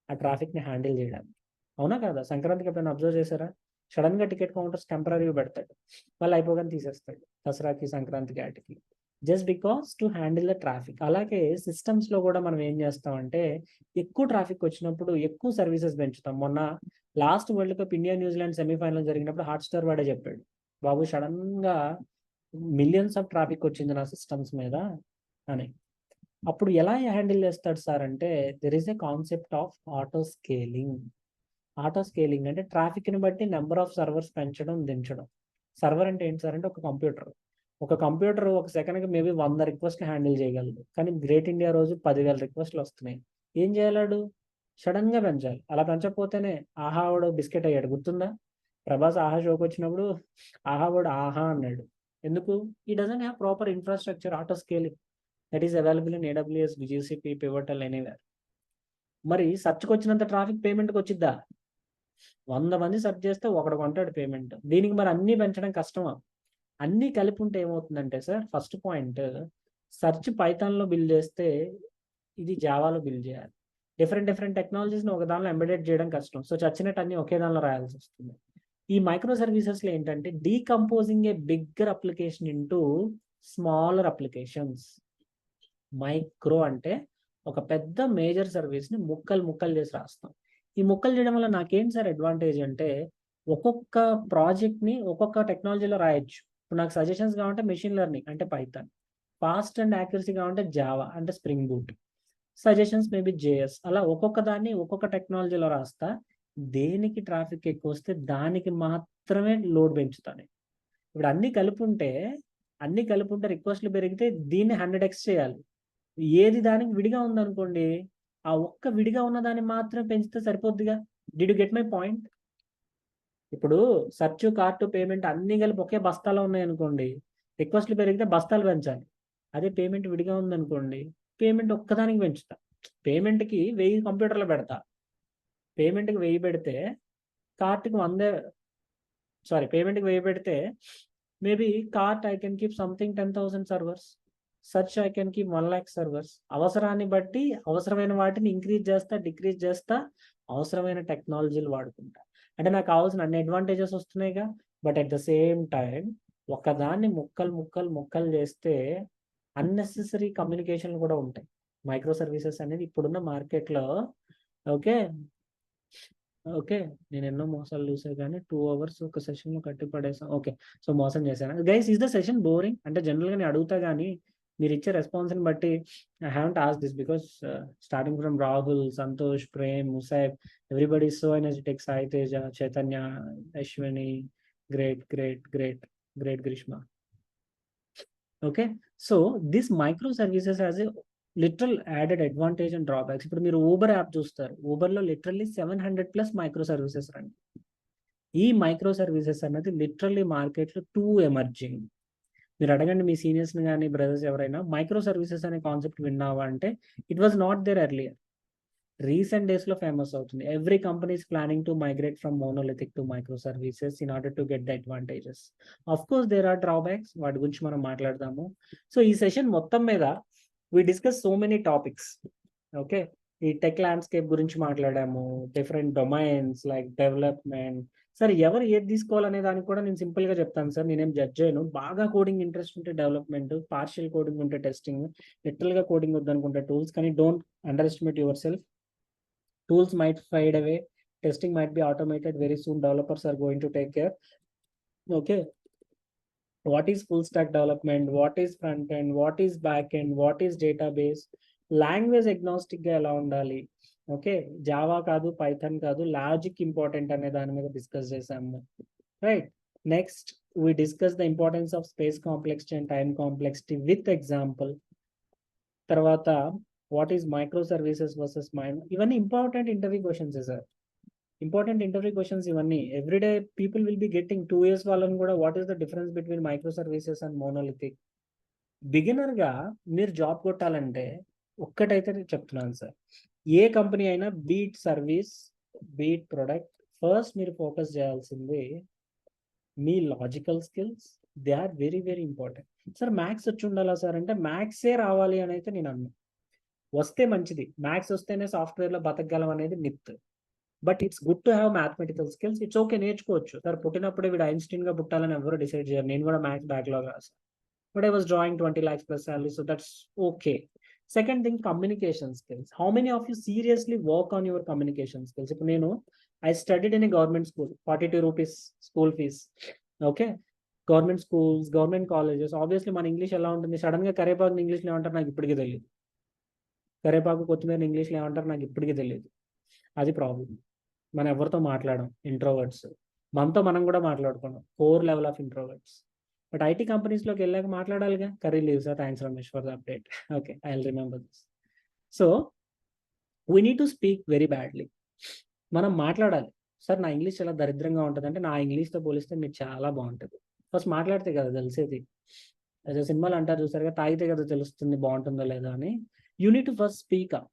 ఆ ట్రాఫిక్ని హ్యాండిల్ చేయడానికి, అవునా కదా? సంక్రాంతికి ఎప్పుడైనా అబ్జర్వ్ చేశారా? సడన్గా టికెట్ కౌంటర్స్ టెంపరీగా పెడతాడు, వాళ్ళు అయిపోగానే తీసేస్తాడు, దసరాకి, సంక్రాంతికి, వాటికి, just because to handle the traffic. అలాగే సిస్టమ్స్లో కూడా మనం ఏం చేస్తామంటే, ఎక్కువ ట్రాఫిక్ వచ్చినప్పుడు ఎక్కువ సర్వీసెస్ పెంచుతాం. మొన్న last world cup India New Zealand semi-final జరిగినప్పుడు హాట్స్టార్ వాడే చెప్పాడు, బాబు సడన్గా మిలియన్స్ ఆఫ్ ట్రాఫిక్ వచ్చింది నా సిస్టమ్స్ మీద అని. అప్పుడు ఎలా హ్యాండిల్ చేస్తాడు సార్ అంటే, there is a concept of auto scaling. Auto scaling అంటే ట్రాఫిక్ని బట్టి నెంబర్ ఆఫ్ సర్వర్స్ పెంచడం, దించడం. సర్వర్ అంటే ఏంటి సార్ అంటే ఒక కంప్యూటర్ ఒక సెకండ్కి మేబీ 100 రిక్వెస్ట్లు హ్యాండిల్ చేయగలదు. కానీ గ్రేట్ ఇండియా రోజు 10,000 రిక్వెస్ట్లు వస్తున్నాయి. ఏం చేయలేడు? సడన్ గా పెంచాలి. అలా పెంచకపోతేనే ఆహా వాడు బిస్కెట్ అయ్యాడు, గుర్తుందా? ప్రభాస్ ఆహా షోకి వచ్చినప్పుడు ఆహా వాడు ఆహా అన్నాడు. ఎందుకు? ఈ doesn't have proper infrastructure auto scaling that is available in AWS, GCP, pivotal, anywhere. మరి సెర్చ్కి వచ్చినంత ట్రాఫిక్ పేమెంట్కి వచ్చిద్దా? 100 మంది సెర్చ్ చేస్తే ఒకడు కొంటాడు పేమెంట్. దీనికి మరి అన్నీ పెంచడం కష్టమా? అన్నీ కలిపి ఉంటే ఏమవుతుందంటే సార్, ఫస్ట్ పాయింట్, సెర్చ్ పైథాన్లో బిల్డ్ చేస్తే ఇది జావాలో బిల్డ్ చేయాలి. డిఫరెంట్ టెక్నాలజీస్ని ఒక దానిలో ఎంబెడెడ్ చేయడం కష్టం. సో చచ్చినట్టు అన్ని ఒకే దానిలో రాయాల్సి వస్తుంది. ఈ మైక్రో సర్వీసెస్లో ఏంటంటే decomposing a bigger application into smaller applications. Micro అంటే ఒక పెద్ద మేజర్ సర్వీస్ని ముక్కలు చేసి రాస్తాం. ఈ ముక్కలు చేయడం వల్ల నాకేం సార్ అడ్వాంటేజ్ అంటే, ఒక్కొక్క ప్రాజెక్ట్ని ఒక్కొక్క టెక్నాలజీలో రాయొచ్చు. ఇప్పుడు నాకు సజెషన్స్ కావాలంటే మెషిన్ లెర్నింగ్ అంటే పైథాన్, ఫాస్ట్ అండ్ యాక్యురసీ కావాలంటే జావా అంటే spring boot, suggestions maybe JS. అలా ఒక్కొక్క దాన్ని ఒక్కొక్క టెక్నాలజీలో రాస్తా. దేనికి ట్రాఫిక్ ఎక్కువ వస్తే దానికి మాత్రమే లోడ్ పెంచుతాను. ఇప్పుడు అన్ని కలిపి ఉంటే రిక్వెస్ట్లు పెరిగితే దీన్ని 100x చేయాలి. ఏది దానికి విడిగా ఉందనుకోండి, ఆ ఒక్క విడిగా ఉన్న దాన్ని మాత్రం పెంచితే సరిపోద్దిగా. Did you get my point? ఇప్పుడు సర్చ్, కార్ట్, పేమెంట్ అన్ని కలిపి ఒకే బస్తాలో ఉన్నాయనుకోండి, రిక్వెస్ట్లు పెరిగితే బస్తాలు పెంచాలి. అదే పేమెంట్ విడిగా ఉందనుకోండి, పేమెంట్ ఒక్కదానికి పెంచుతా. పేమెంట్కి 1000 కంప్యూటర్లో పెడతా. పేమెంట్కి 1000 పెడితే కార్ట్కి 100, సారీ, పేమెంట్కి 1000 పెడితే maybe cart I can keep something 10,000 servers, search I can keep 1 lakh servers. అవసరాన్ని బట్టి అవసరమైన వాటిని ఇంక్రీజ్ చేస్తా, డిక్రీజ్ చేస్తా, అవసరమైన టెక్నాలజీలు వాడుకుంటా. అంటే నాకు కావాల్సిన అన్ని అడ్వాంటేజెస్ వస్తున్నాయిగా. But at the same time ఒకదాన్ని ముక్కలు చేస్తే అన్నెసెసరీ కమ్యూనికేషన్లు కూడా ఉంటాయి. మైక్రో సర్వీసెస్ అనేది ఇప్పుడున్న మార్కెట్లో, ఓకే ఓకే, నేను ఎన్నో మోసాలు చూసా కానీ 2 hours ఒక సెషన్లో కట్టి పడేసాను. ఓకే, సో మోసం చేశాను guys. Is the session boring అంటే జనరల్గా నేను అడుగుతా కానీ మీరు ఇచ్చే రెస్పాన్స్ని బట్టి I haven't as this because starting from Rahul, Santosh, Prem, Musaib, everybody so energetic, Sai Teja, Chaitanya, Ashwini, great Greeshma. Okay, so this micro services has a literal added advantage and drawbacks. ఇప్పుడు మీరు ఊబర్ యాప్ చూస్తారు, ఊబర్లో లిటరల్లీ 700+ మైక్రో సర్వీసెస్ రండి. ఈ మైక్రో సర్వీసెస్ అనేది లిటరల్లీ మార్కెట్లో two emerging. మీరు అడగండి మీ సీనియర్స్ని కానీ బ్రదర్స్ ఎవరైనా, మైక్రో సర్వీసెస్ అనే కాన్సెప్ట్ విన్నావా అంటే it was not there earlier. Recent డేస్లో ఫేమస్ అవుతుంది. Every company is planning to migrate from monolithic to micro services in order to get the advantages. Of course there are drawbacks, వాటి గురించి మనం మాట్లాడదాము. So ఈ session మొత్తం మీద we discuss so many topics. Okay, ఈ tech landscape గురించి మాట్లాడాము, different domains like development. Sir ఎవరు ఏది తీసుకోవాలనే దానికి కూడా నేను సింపుల్గా చెప్తాను సార్. నేనేం జడ్జ్ చేయను. బాగా కోడింగ్ ఇంట్రెస్ట్ ఉంటే డెవలప్మెంట్, పార్షియల్ కోడింగ్ ఉంటే టెస్టింగ్, లిటరల్గా కోడింగ్ వద్దనుకుంటే టూల్స్. కానీ don't under estimate your self. Tools might fade away, testing might be automated very soon, developers are going to take care. Okay, what is full stack development, what is front end, what is back end, what is database, language agnostic గా ఎలా ఉండాలి. Okay, Java కాదు, Python కాదు, logic important అనే దాని మీద discuss చేసాము. Right, next we discuss the importance of space complexity and time complexity with example. తర్వాత what is micro services versus ఇవన్నీ important interview questions sir. Important interview questions ఇవన్నీ. Everyday people will be getting 2 years వాళ్ళని కూడా what is the difference between micro services and monolithic. Beginner గా మీరు job కొట్టాలంటే ఒక్కటైతే నేను చెప్తున్నాను సార్, ఏ కంపెనీ అయినా be it service, be it product, first మీరు ఫోకస్ చేయాల్సింది మీ logical skills. They are very important. Sir maths వచ్చి ఉండాలా సార్ అంటే మ్యాథ్సే రావాలి అని అయితే నేను అన్నా. వస్తే మంచిది, మ్యాథ్స్ వస్తేనే సాఫ్ట్వేర్లో బతకగలం అనేది myth. But it's good to have mathematical skills. It's okay, నేర్చుకోవచ్చు సార్. పుట్టినప్పుడే వీడు ఐన్స్టీన్ గా పుట్టాలని ఎవరు డిసైడ్ చేయరు. నేను కూడా మ్యాథ్స్ బ్యాక్లాగ్ రాసాను, but I was drawing 20 lakhs plus salary, so that's okay. Second thing, communication skills. How many of you seriously work on your communication skills? ఇప్పుడు నేను I studied in a government school, 42 rupees school fees. Okay, government schools, government colleges. Obviously మన English ఎలా ఉంటుంది, sudden గా కరేపాకు ఇంగ్లీష్లో ఏమంటారు నాకు ఇప్పటికీ తెలియదు. కరేపాకు కొత్తిమీర ఇంగ్లీష్లో ఏమంటారు నాకు ఇప్పటికీ తెలియదు. అది ప్రాబ్లం. మనం ఎవరితో మాట్లాడడం, ఇంట్రోవర్ట్స్. మనతో మనం కూడా మాట్లాడుకున్నాం, 4 level of introverts. But IT కంపెనీస్లోకి వెళ్ళాక మాట్లాడాలిగా. Curry leaves, thanks Ramesh for the update. Okay, I will remember this. So we need to speak very badly. మనం మాట్లాడాలి. సార్ నా ఇంగ్లీష్ చాలా దరిద్రంగా ఉంటుంది అంటే, నా ఇంగ్లీష్తో పోలిస్తే మీరు చాలా బాగుంటుంది. ఫస్ట్ మాట్లాడితే కదా తెలిసేది. అదే సినిమాలు అంటారు చూసారుగా, తాగితే కదా తెలుస్తుంది బాగుంటుందో లేదో అని. You need to first speak up.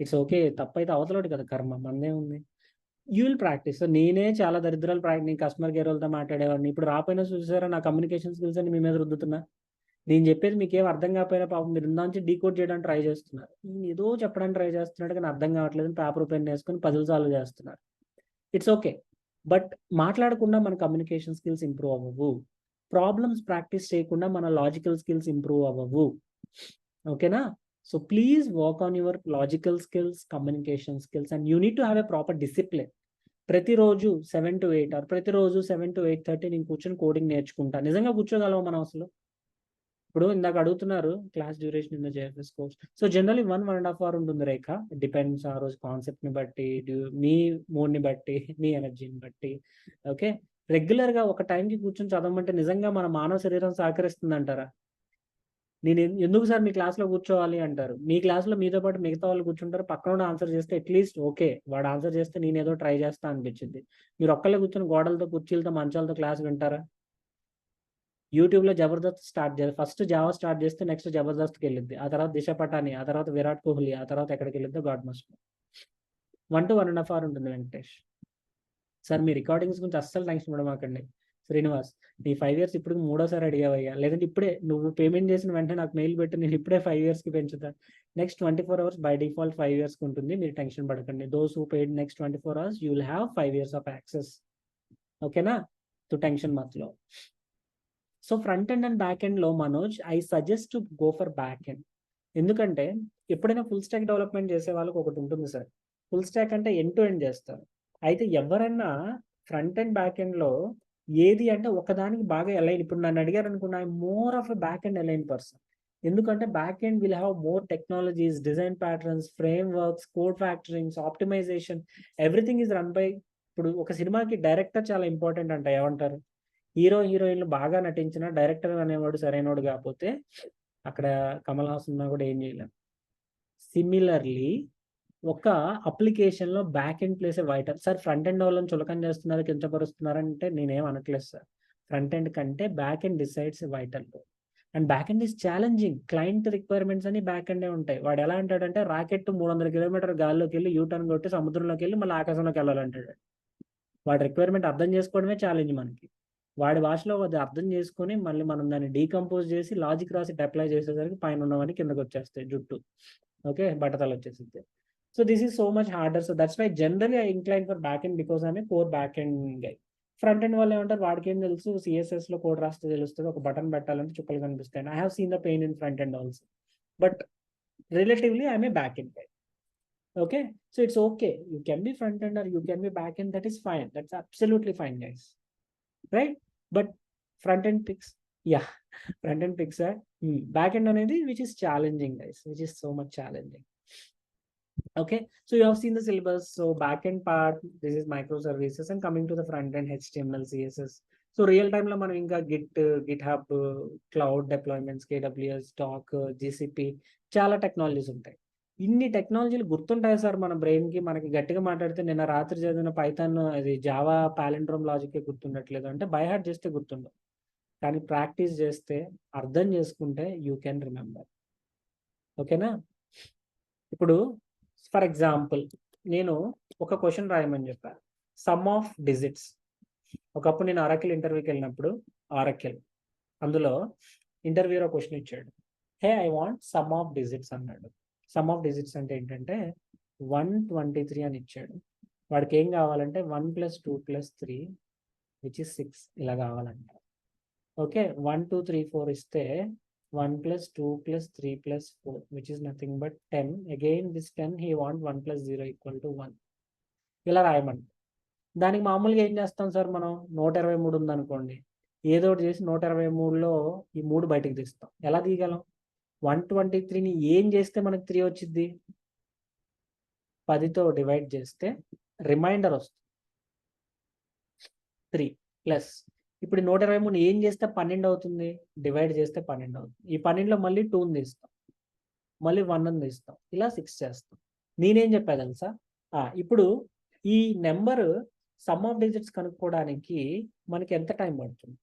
It's okay, తప్పైతే అవతలోటి కదా కర్మ, మనదే ఉంది. You will practice. సో నేనే చాలా దరిద్రాలు నేను కస్టమర్ కేర్ వాళ్ళతో మాట్లాడేవాడిని. ఇప్పుడు రాపోయినా చూసారా నా కమ్యూనికేషన్ స్కిల్స్ అని మీ మీద రుద్దుతున్నా. నేను చెప్పేది మీకేం అర్థం కాకపోయినా పాపం మీరు ఇందాంచి డీకోడ్ చేయడానికి ట్రై చేస్తున్నారు. నేను ఏదో చెప్పడానికి ట్రై చేస్తున్నాడు కానీ అర్థం కావట్లేదు, పేపర్ పెన్ వేసుకొని పజిల్ సాల్వ్ చేస్తున్నారు. ఇట్స్ ఓకే, బట్ మాట్లాడకుండా మన కమ్యూనికేషన్ స్కిల్స్ ఇంప్రూవ్ అవ్వవు. ప్రాబ్లమ్స్ ప్రాక్టీస్ చేయకుండా మన లాజికల్ స్కిల్స్ ఇంప్రూవ్ అవ్వవు. ఓకేనా? So please work on your logical skills, communication skills, and you need to have a proper discipline. ప్రతిరోజు 7 to 8 or ప్రతిరోజు 7 to 8:30 నేను కూర్చొని కోడింగ్ నేర్చుకుంటా. నిజంగా కూర్చోగలము మనం అసలు? ఇప్పుడు ఇందాక అడుగుతున్నారు class duration in the JFS course. So generally 1.5 hour ఉంటుంది రేఖ. డిపెండ్స్ ఆ రోజు కాన్సెప్ట్ని బట్టి, మీ మూడ్ని బట్టి, మీ ఎనర్జీని బట్టి. ఓకే, రెగ్యులర్గా ఒక టైంకి కూర్చొని చదవమంటే నిజంగా మన మానవ శరీరం సహకరిస్తుంది అంటారా? నేను ఎందుకు సార్ మీ క్లాస్లో కూర్చోవాలి అంటారు. మీ క్లాస్లో మీతో పాటు మిగతా వాళ్ళు కూర్చుంటారు, పక్కన ఆన్సర్ చేస్తే అట్లీస్ట్ ఓకే వాడు ఆన్సర్ చేస్తే నేను ఏదో ట్రై చేస్తా అనిపించింది. మీరు ఒక్కళ్ళే కూర్చొని గోడలతో, కుర్చీలతో, మంచాలతో క్లాస్ వింటారా? యూట్యూబ్లో జబర్దస్త్ స్టార్ట్ చేయాలి. ఫస్ట్ జావా స్టార్ట్ చేస్తే నెక్స్ట్ జబర్దస్త్కి వెళ్ళిద్ది, ఆ తర్వాత దిశ పటాని, ఆ తర్వాత విరాట్ కోహ్లీ, ఆ తర్వాత ఎక్కడికి వెళ్ళిద్దో గాడ్ మస్ట్. 1 to 1.5 hour ఉంటుంది వెంకటేష్. సార్ మీ రికార్డింగ్స్ గురించి అస్సలు టెన్షన్ పడమాకండి. శ్రీనివాస్, నీ 5 years ఇప్పుడు 3వ సారి అడిగావయ్యా. లేదంటే ఇప్పుడే నువ్వు పేమెంట్ చేసిన వెంటనే నాకు మెయిల్ పెట్టి నేను ఇప్పుడే 5 yearsకి పెంచుతా. నెక్స్ట్ 24 hours బై డిఫాల్ట్ 5 yearsకి ఉంటుంది, మీరు టెన్షన్ పడకండి. Those who paid next 24 hours you will have 5 years of access. ఓకేనా? తో టెన్షన్ మత్లో. So front end and back ఎండ్లో Manoj, I suggest to go for back end. ఎందుకంటే ఎప్పుడైనా ఫుల్ స్టాక్ డెవలప్మెంట్ చేసే వాళ్ళకి ఒకటి ఉంటుంది సార్, ఫుల్ స్టాక్ అంటే ఎండ్ టు ఎండ్ చేస్తారు. అయితే ఎవరైనా ఫ్రంట్ అండ్ బ్యాక్ ఎండ్లో ఏది అంటే ఒకదానికి బాగా అలైన్, ఇప్పుడు నన్ను అడిగారు అనుకున్నా, I more of a back end align person. ఎందుకంటే back end will have more technologies, design patterns, frameworks, code factorings, optimization, everything is run by. ఇప్పుడు ఒక సినిమాకి డైరెక్టర్ చాలా ఇంపార్టెంట్ అంట, ఏమంటారు? హీరో హీరోయిన్లు బాగా నటించిన డైరెక్టర్ అనేవాడు సరైనవాడు కాకపోతే అక్కడ కమల్ హాసన్ కూడా ఏం చేయలేం. సిమిలర్లీ ఒక అప్లికేషన్లో బ్యాక్ ఎండ్ ప్లేస్ ఏ వైటల్. సార్ ఫ్రంట్ ఎండ్ వాళ్ళని చులకన చేస్తున్నారు, కించపరుస్తున్నారంటే నేనేం అనట్లేదు సార్. ఫ్రంట్ ఎండ్ కంటే back end decides vital. And back end is challenging. Client requirements అని బ్యాక్ ఎండే ఉంటాయి. వాడు ఎలా అంటాడంటే రాకెట్ 300 kilometers గాల్లోకి వెళ్ళి యూటర్న్ కొట్టి సముద్రంలోకి వెళ్ళి మళ్ళీ ఆకాశంలోకి వెళ్ళాలంటాడు. వాడి రిక్వైర్మెంట్ అర్థం చేసుకోవడమే ఛాలెంజ్ మనకి. వాడి భాషలో అది అర్థం చేసుకొని మళ్ళీ మనం దాన్ని డీకంపోజ్ చేసి లాజిక్ రాసి అప్లై చేసేసరికి పైన ఉన్నవన్నీ కిందకి వచ్చేస్తాయి, జుట్టు ఓకే బట్టతలు వచ్చేసింది. So this is so much harder. So that's why generally I incline for back end because I'm a core back end guy. Front end వాళ్ళు ఏమంటారు, వాడికి ఏం తెలుసు, సిఎస్ఎస్లో కోడ్ రాస్తే తెలుస్తుంది, ఒక బటన్ పెట్టాలంటే చుక్కలు కనిపిస్తాయి. I have seen the pain in front end also, but relatively I'm a back end guy. Okay, so it's okay, you can be front end or you can be back end, that is fine, that's absolutely fine guys, right? But front end picks, yeah, front end picks are back end anedi which is challenging guys, which is so much challenging. Okay, so you have seen the syllabus. So back end part, this is microservices, and coming to the front end, HTML, CSS. So real time lo మనం ఇంకా Git, GitHub, cloud deployments, KWS, Docker, GCP, చాలా technologies ఉంటాయి. ఇన్ని టెక్నాలజీలు గుర్తుంటాయి sir మన బ్రెయిన్కి. మనకి గట్టిగా మాట్లాడితే నిన్న రాత్రి చదివిన పైథాన్, అది జావా పాలిండ్రోమ్ లాజికే గుర్తుండట్లేదు అంటే బై హార్ట్ చేస్తే గుర్తుండవు, కానీ ప్రాక్టీస్ చేస్తే, అర్థం చేసుకుంటే యూ కెన్ రిమెంబర్. ఓకేనా? ఇప్పుడు ఫర్ ఎగ్జాంపుల్ నేను ఒక క్వశ్చన్ రాయమని చెప్పాను, సమ్ ఆఫ్ డిజిట్స్. ఒకప్పుడు నేను ఆరాకిల్ ఇంటర్వ్యూకి వెళ్ళినప్పుడు, ఆరాకిల్ అందులో ఇంటర్వ్యూలో క్వశ్చన్ ఇచ్చాడు, hey I want some of digits అన్నాడు. సమ్ ఆఫ్ డిజిట్స్ అంటే ఏంటంటే 123 అని ఇచ్చాడు. వాడికి ఏం కావాలంటే 1 + 2 + 3 విచ్ ఇస్ 6 ఇలా కావాలంట. ఓకే, 1 2 3 4 ఇస్తే 1 + 2 + 3 + 4 which is nothing but 10. Again this 10 he want 1 + 0 = 1 ఇలా రాయమంట. దానికి మామూలుగా ఏం చేస్తాం సార్, మనం 123 ఉందనుకోండి, ఏదో ఒకటి చేసి 123లో ఈ 3 బయటకు తీస్తాం. ఎలా తీయగలం? 123ని ఏం చేస్తే మనకు 3 వచ్చింది? 10తో డివైడ్ చేస్తే రిమైండర్ వస్తుంది 3 ప్లస్. ఇప్పుడు 123 ఏం చేస్తే 12 అవుతుంది? డివైడ్ చేస్తే 12 అవుతుంది. ఈ 12లో మళ్ళీ 2ని తీస్తాం, మళ్ళీ 1ని తీస్తాం, ఇలా 6 చేస్తాం. నేనేం చెప్పా తెలుసా, ఇప్పుడు ఈ నెంబర్ సమ్ ఆఫ్ డిజిట్స్ కనుక్కోవడానికి మనకి ఎంత టైం పడుతుంది,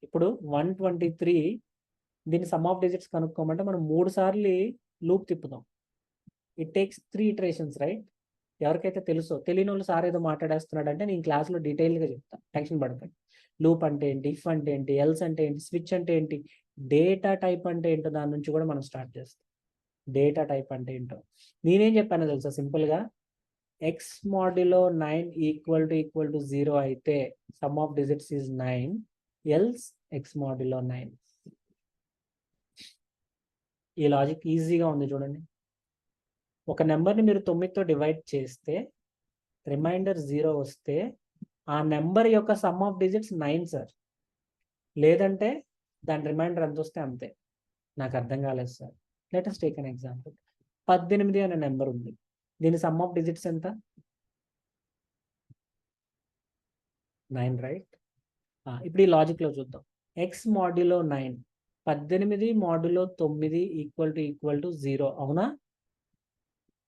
ఇప్పుడు 123 దీని సమ్ ఆఫ్ డిజిట్స్ కనుక్కోమంటే మనం 3 సార్లు లూప్ తిప్పుదాం. It takes 3 iterations, right? ఎవరికైతే తెలుసో, తెలియని వాళ్ళు సార్ ఏదో మాట్లాడేస్తున్నాడు అంటే నేను క్లాస్లో డీటెయిల్గా చెప్తాను, టెన్షన్ పడకండి. లూప్ అంటే ఏంటి, ఇఫ్ అంటే ఏంటి, ఎల్స్ అంటే ఏంటి, స్విచ్ అంటే ఏంటి, డేటా టైప్ అంటే ఏంటో దాని నుంచి కూడా మనం స్టార్ట్ చేస్తాం. డేటా టైప్ అంటే ఏంటో నేనేం చెప్పానో తెలుసా, సింపుల్గా ఎక్స్ మాడ్యులో 9 ఈక్వల్ టు 0 అయితే some of digits is 9, else X modulo 9. ఈ లాజిక్ ఈజీగా ఉంది చూడండి. ఒక నెంబర్ని మీరు 9తో డివైడ్ చేస్తే రిమైండర్ 0 వస్తే ఆ నెంబర్ యొక్క సమ్ ఆఫ్ డిజిట్స్ 9 సార్, లేదంటే దాని రిమైండర్ ఎంత వస్తే అంతే. నాకు అర్థం కాలేదు sir. Let us take an example. 18 అనే నెంబర్ ఉంది, దీని సమ్ ఆఫ్ డిజిట్స్ ఎంత? 9, రైట్? ఇప్పుడు ఈ లాజిక్లో చూద్దాం. X modulo 9, 18 modulo 9 equal to 0, అవునా?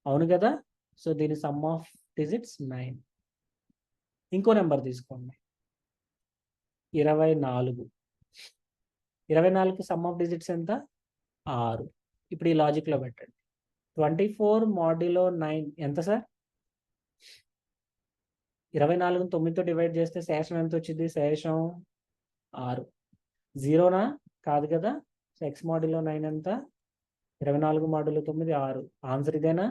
అవును కదా. సో దీని సమ్ ఆఫ్ డిజిట్స్ 9. ఇంకో నెంబర్ తీసుకోండి, 24. 24కి సమ్ ఆఫ్ డిజిట్స్ ఎంత? 6. ఇప్పుడు ఈ లాజిక్లో పెట్టండి. 24 మాడ్యులో 9 ఎంత సార్? 24ని 9తో డివైడ్ చేస్తే శేషం ఎంత వచ్చింది? శేషం 6. 0నా? కాదు కదా. సో ఎక్స్ మాడ్యులో 9 ఎంత? 24 మాడ్యులో 9 6. ఆన్సర్ ఇదేనా?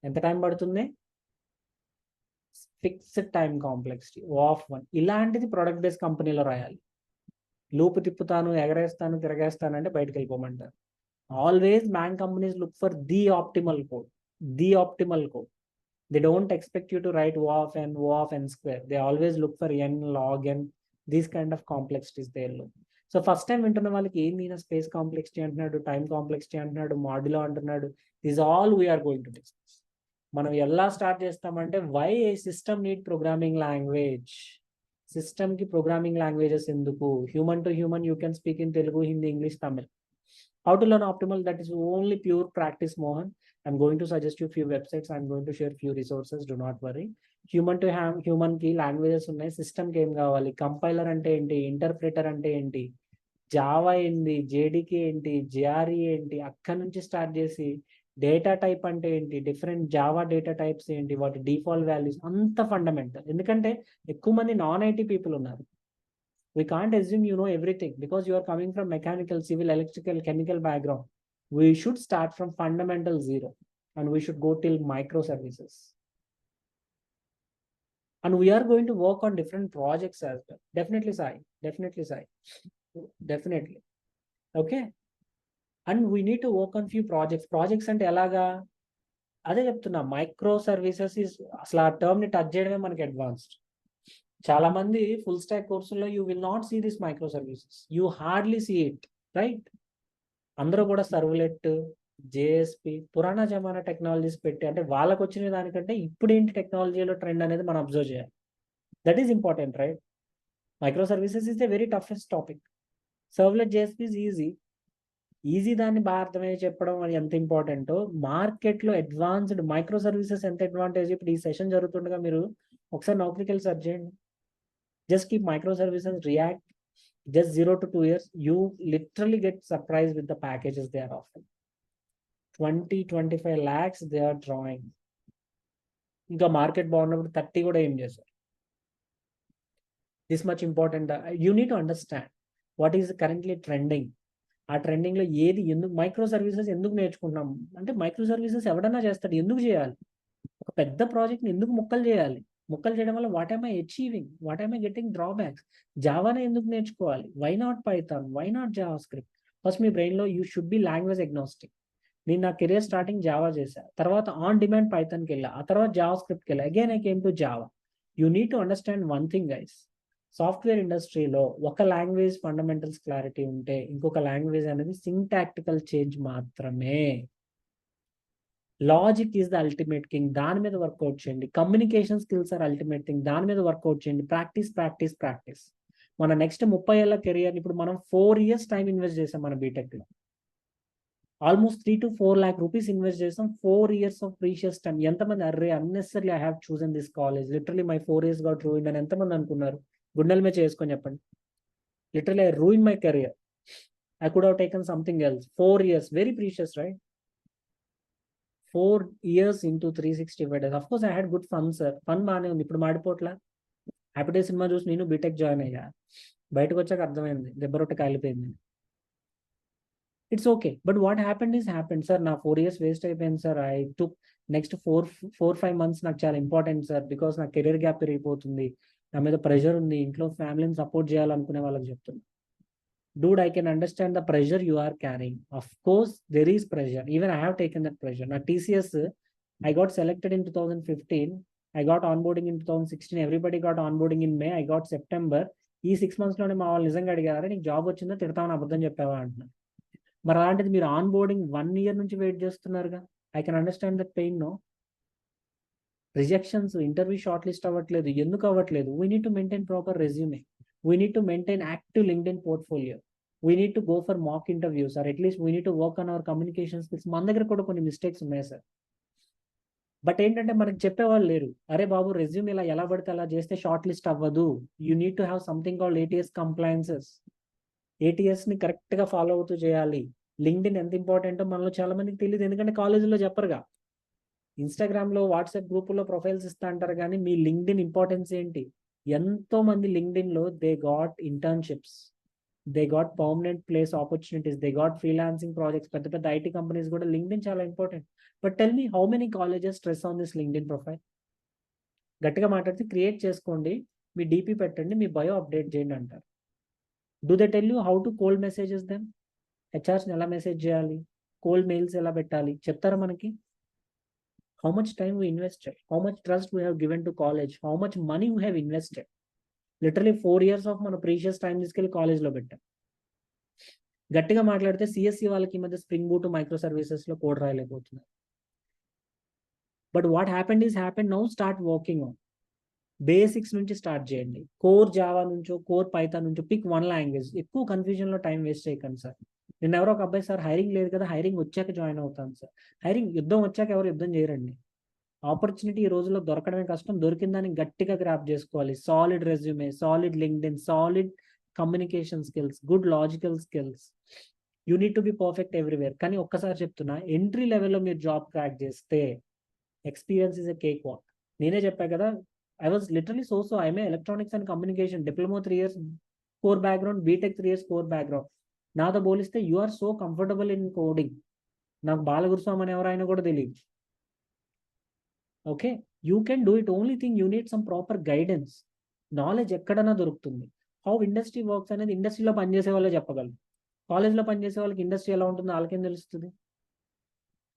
ఎంత టైం పడుతుంది? Fixed time complexity of 1. ఇలాంటిది ప్రొడక్ట్ బేస్డ్ కంపెనీలో రాయాలి. లూప్ తిప్పుతాను, ఎగరేస్తాను, తిరగేస్తాను అంటే బయటకు వెళ్ళిపోమంటారు. Always bank companies look for the optimal code. They don't expect you to write O of n square. They always look for n log n. These kind of complexities they look. So first time వింటున్న వాళ్ళకి ఏంది space complexity అంటున్నాడు, time complexity అంటున్నాడు, modulo అంటున్నాడు. This all we are going to discuss. మనం ఎలా start చేస్తామంటే why a system need programming language. సిస్టమ్కి ప్రోగ్రామింగ్ లాంగ్వేజెస్ ఎందుకు? Human to human you can speak in Telugu, Hindi, English, Tamil. How to learn optimal? That is only pure practice, Mohan. I'm going to suggest you few websites. I'm going to share few resources. Do not worry. Human to human ki languages ఉన్నాయి. System కి ఏం కావాలి? Compiler అంటే ఏంటి? Interpreter అంటే ఏంటి? Java ఏంటి? JDK ఏంటి? జేఆర్ఈ ఏంటి? అక్కడి నుంచి స్టార్ట్ చేసి డేటా టైప్ అంటే ఏంటి, డిఫరెంట్ జావా డేటా టైప్స్ ఏంటి, వాటి డిఫాల్ట్ వాల్యూస్, అంత ఫండమెంటల్. ఎందుకంటే ఎక్కువ మంది నాన్ ఐటీ పీపుల్ ఉన్నారు. We can't assume you know everything because you are coming from mechanical, civil, electrical, chemical background. We should start from fundamental 0 and we should go till microservices. And we are going to work on different projects as well. Definitely, Sai. Definitely. Okay. And we need to work on few projects. Projects అంటే ఎలాగా? అదే చెప్తున్నా, మైక్రోసర్వీసెస్ is అసలు ఆ టర్మ్ని touch చేయడమే మనకి advanced. చాలా మంది ఫుల్ స్టాక్ కోర్సుల్లో you will not see this micro services, you hardly see it, right? అందరూ కూడా సర్వ్లెట్, జేఎస్పి, పురాణ జమానా టెక్నాలజీస్ పెట్టి, అంటే వాళ్ళకు వచ్చిన దానికంటే ఇప్పుడు ఏంటి టెక్నాలజీలో ట్రెండ్ అనేది మనం అబ్జర్వ్ చేయాలి. That is important, right? Micro services is the very toughest topic. Servlet JSP is easy దాన్ని బాగా అర్థమయ్యే చెప్పడం అది ఎంత ఇంపార్టెంటో, మార్కెట్లో అడ్వాన్స్డ్ మైక్రో సర్వీసెస్ ఎంత అడ్వాంటేజ్. ఇప్పుడు ఈ సెషన్ జరుగుతుండగా మీరు ఒకసారి నౌకరీకి వెళ్ళి సెర్చ్ చేయండి. Just keep microservices, React, just 0 to 2 years. You literally get surprised with the packages they are offering. 20-25 lakhs they are drawing. ఇంకా మార్కెట్ బాగున్నప్పుడు 30 కూడా ఏం చేశారు. This much important. You need to understand what is currently trending. ఆ ట్రెండింగ్లో ఏది, ఎందుకు micro services ఎందుకు నేర్చుకుంటున్నాం అంటే, మైక్రో సర్వీసెస్ ఎవడన్నా చేస్తాడు, ఎందుకు చేయాలి? ఒక పెద్ద ప్రాజెక్ట్ని ఎందుకు ముక్కలు చేయాలి? ముక్కలు చేయడం వల్ల what am I achieving, what am I getting drawbacks? జావానే ఎందుకు నేర్చుకోవాలి? Why not Python, why not JavaScript? First మీ బ్రెయిన్లో you should be language agnostic. నేను నా కెరియర్ స్టార్టింగ్ జావా చేశాను, తర్వాత ఆన్ డిమాండ్ పైథాన్కి వెళ్ళా, ఆ తర్వాత జావా స్క్రిప్ట్కి వెళ్ళా, again I came to Java. You need to understand one thing guys. Software ఇండస్ట్రీలో ఒక లాంగ్వేజ్ ఫండమెంటల్స్ క్లారిటీ ఉంటే ఇంకొక లాంగ్వేజ్ అనేది సింటాక్టికల్ చేంజ్ మాత్రమే. Logic is the ultimate king, దాని మీద వర్కౌట్ చేయండి. Communication skills are ultimate thing, దాని మీద వర్కౌట్ చేయండి. ప్రాక్టీస్. మన నెక్స్ట్ 30 ఏళ్ళ కెరియర్ ఇప్పుడు మనం 4 years టైం ఇన్వెస్ట్ చేసాం మన బీటెక్లో. Almost 3 to 4 lakh rupees invest చేసాం. 4 years ఆఫ్ ప్రీషియస్ టైం. ఎంతమంది array unnecessary I have chosen this college, literally my 4 years got ruined అని ఎంతమంది అనుకున్నారు? గుండెల మీద చేసుకొని చెప్పండి. Literally I ruin my career. I could have taken something else. 4 years, very precious, right? 4 years into 365 days. Of course, I had good fun, sir. Fun బాగానే ఉంది. ఇప్పుడు మాడిపోట్లా. హ్యాపీ డే సినిమా చూసి నేను బీటెక్ జాయిన్ అయ్యా. బయటకు వచ్చాక అర్థమైంది దెబ్బ రొట్టె కాలిపోయింది. It's okay. But what happened is happened sir. నా 4 years వేస్ట్ అయిపోయింది sir. I took next 4-5 months నాకు చాలా ఇంపార్టెంట్ సార్, బికాస్ నా కెరీర్ గ్యాప్ పెరిగిపోతుంది, నా మీద ప్రెషర్ ఉంది, ఇంట్లో ఫ్యామిలీని సపోర్ట్ చేయాలనుకునే వాళ్ళకి చెప్తున్నా. Dude, I can understand the pressure you are carrying. Of course, there is pressure. Even I have taken that pressure. Now, TCS, I got selected in 2015. I got onboarding in 2016. Everybody got onboarding in May. I got September. ఈ 6 months లోనే మా వాళ్ళు నిజంగా అడిగారు, నీకు job వచ్చిందో తిడతామని అబద్ధం చెప్పావా అంటున్నారు. మరి అలాంటిది మీరు ఆన్బోర్డింగ్ 1 year నుంచి వెయిట్ చేస్తున్నారుగా. I can understand that pain. No rejections, interview shortlist అవ్వట్లేదు. ఎందుకు అవ్వట్లేదు? We need to maintain proper resume. We need to maintain active LinkedIn portfolio. We need to go for mock interviews, or at least we need to work on our communication skills. మన దగ్గర కూడా కొన్ని mistakes ఉన్నాయి sir. But ఏంటంటే మనకి చెప్పేవాళ్ళు లేరు. అరే బాబు, రెజ్యూమ్ ఇలా ఎలా పడితే అలా చేస్తే షార్ట్ లిస్ట్ అవ్వదు. You need to have something called ATS compliances. ATSని కరెక్ట్గా ఫాలో అవుతూ చేయాలి. లింక్డ్ఇన్ ఎంత ఇంపార్టెంటో మనలో చాలా మందికి తెలియదు, ఎందుకంటే కాలేజీలో చెప్పరుగా. ఇన్స్టాగ్రామ్లో, వాట్సాప్ గ్రూపుల్లో ప్రొఫైల్స్ ఇస్తా అంటారు, కానీ మీ లింక్డ్ఇన్ ఇంపార్టెన్స్ ఏంటి? ఎంతో మంది లింక్డ్ఇన్లో they got internships, they got permanent place opportunities, they got freelancing projects. పెద్ద పెద్ద IT కంపెనీస్ కూడా లింక్డ్ఇన్ చాలా important. But tell me, how many colleges stress on this LinkedIn profile? గట్టిగా మాట్లాడితే క్రియేట్ చేసుకోండి, మీ DP పెట్టండి, మీ బయో అప్డేట్ చేయండి అంటారు. Do they tell you how to cold messages them? HRస్ని ఎలా మెసేజ్ చేయాలి, కోల్డ్ మెయిల్స్ ఎలా పెట్టాలి చెప్తారా మనకి? How much time we invested, how much trust we have given to college, how much money we have invested. Literally 4 years of మన precious time తీసుకెళ్ళి కాలేజ్లో పెట్టాం. గట్టిగా మాట్లాడితే CSC వాళ్ళకి ఈ మధ్య స్ప్రింగ్ బూట్, మైక్రో సర్వీసెస్లో కోడ్ రాయలేకపోతున్నారు. But what happened is happened. Now start working on basics నుంచి స్టార్ట్ చేయండి. కోర్ జావా నుంచో, కోర్ పైథాన్ నుంచో, పిక్ 1 language. ఎక్కువ కన్ఫ్యూజన్లో టైం వేస్ట్ చేయకండి సార్. నిన్న ఎవరో ఒక అబ్బాయి, సార్ హైరింగ్ లేదు కదా, హైరింగ్ వచ్చాక జాయిన్ అవుతాను సార్. హైరింగ్ యుద్ధం వచ్చాక ఎవరు యుద్ధం చేయరండి. ఆపర్చునిటీ ఈ రోజుల్లో దొరకడమే కష్టం. దొరికిందని గట్టిగా గ్రాప్ చేసుకోవాలి. Solid resume, solid LinkedIn, solid communication skills, good logical skills. You need to be perfect everywhere. కానీ ఒక్కసారి చెప్తున్నా, ఎంట్రీ లెవెల్లో మీరు జాబ్ క్రాక్ చేస్తే experience is a cake walk. నేనే చెప్పా కదా, I was literally so I'm electronics and communication, diploma 3 years core background, BTech 3 years core background. నాతో పోలిస్తే you are so comfortable in coding. నాకు బాలగురుస్వామి అని ఎవరైనా కూడా తెలియదు. Okay, you can do it. Only thing you need some proper guidance. Knowledge ఎక్కడన్నా దొరుకుతుంది. How industry works అనేది ఇండస్ట్రీలో పనిచేసే వాళ్ళే చెప్పగలరు. కాలేజ్లో పనిచేసే వాళ్ళకి ఇండస్ట్రీ ఎలా ఉంటుందో వాళ్ళకేం తెలుస్తుంది?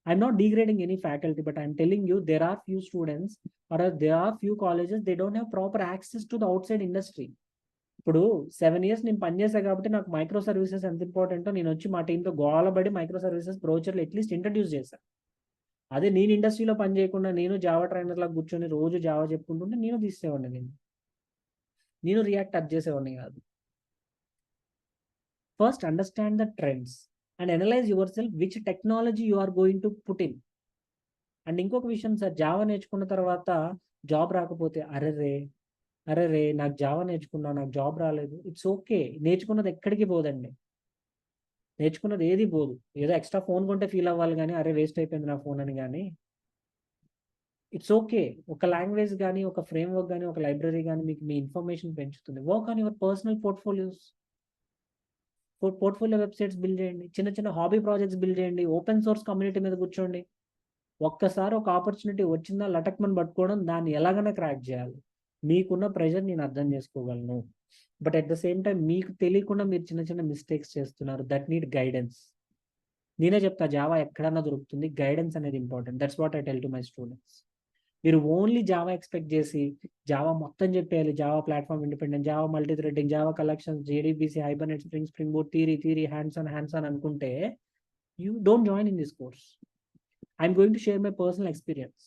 I'm not degrading any faculty, but I'm telling you there are few students are there are few colleges they don't have proper access to the outside industry. ఇప్పుడు 7 years నేను పనిచేసా కాబట్టి నాకు మైక్రో సర్వీసెస్ ఎంత ఇంపార్టెంటో నేను వచ్చి మా టీంతో గోలబడి మైక్రో సర్వీసెస్ బ్రోచర్లు అట్లీస్ట్ ఇంట్రడ్యూస్ చేశాను. అదే నేను ఇండస్ట్రీలో పని చేయకుండా నేను జావా ట్రైనర్ లాగా కూర్చొని రోజు జావా చెప్పుకుంటుంటే నేను తీసేవాడిని, నేను రియాక్ట్ టచ్ చేసేవాడిని కాదు. First understand the trends and analyse yourself which technology you are going to put in. And ఇంకొక విషయం సార్, జావా నేర్చుకున్న తర్వాత జాబ్ రాకపోతే అరే నాకు జావా నేర్చుకున్నా, నాకు జాబ్ రాలేదు. It's okay. నేర్చుకున్నది ఎక్కడికి పోదండి. నేర్చుకున్నది ఏది పోదు. ఏదో ఎక్స్ట్రా ఫోన్ కొంటే ఫీల్ అవ్వాలి కానీ అరే వేస్ట్ అయిపోయింది నా ఫోన్ అని. కానీ ఇట్స్ ఓకే. ఒక లాంగ్వేజ్ కానీ, ఒక ఫ్రేమ్ వర్క్ కానీ, ఒక లైబ్రరీ కానీ మీకు మీ ఇన్ఫర్మేషన్ పెంచుతుంది. Work on your personal portfolios. Portfolio websites build చేయండి, చిన్న చిన్న హాబీ ప్రాజెక్ట్స్ బిల్డ్ చేయండి, ఓపెన్ సోర్స్ కమ్యూనిటీ మీద కూర్చోండి. ఒక్కసారి ఒక ఆపర్చునిటీ వచ్చిందా లటక్మని పట్టుకోవడం, దాన్ని ఎలాగైనా క్రాక్ చేయాలి. మీకున్న ప్రెషర్ నేను అర్థం చేసుకోగలను, but at the same time మీకు తెలియకుండా మీరు చిన్న చిన్న మిస్టేక్స్ చేస్తున్నారు. That need guidance. నేనే చెప్తా, జావా ఎక్కడన్నా దొరుకుతుంది, గైడెన్స్ అనేది important. That's what I tell to my students. మీరు ఓన్లీ జావా ఎక్స్పెక్ట్ చేసి జావా మొత్తం చెప్పేయాలి, Java platform independent, Java multi threading, Java collections, JDBC, Hibernate, Spring Boot, theory, hands on అనుకుంటే you don't join in this course. I'm going to share my personal experience.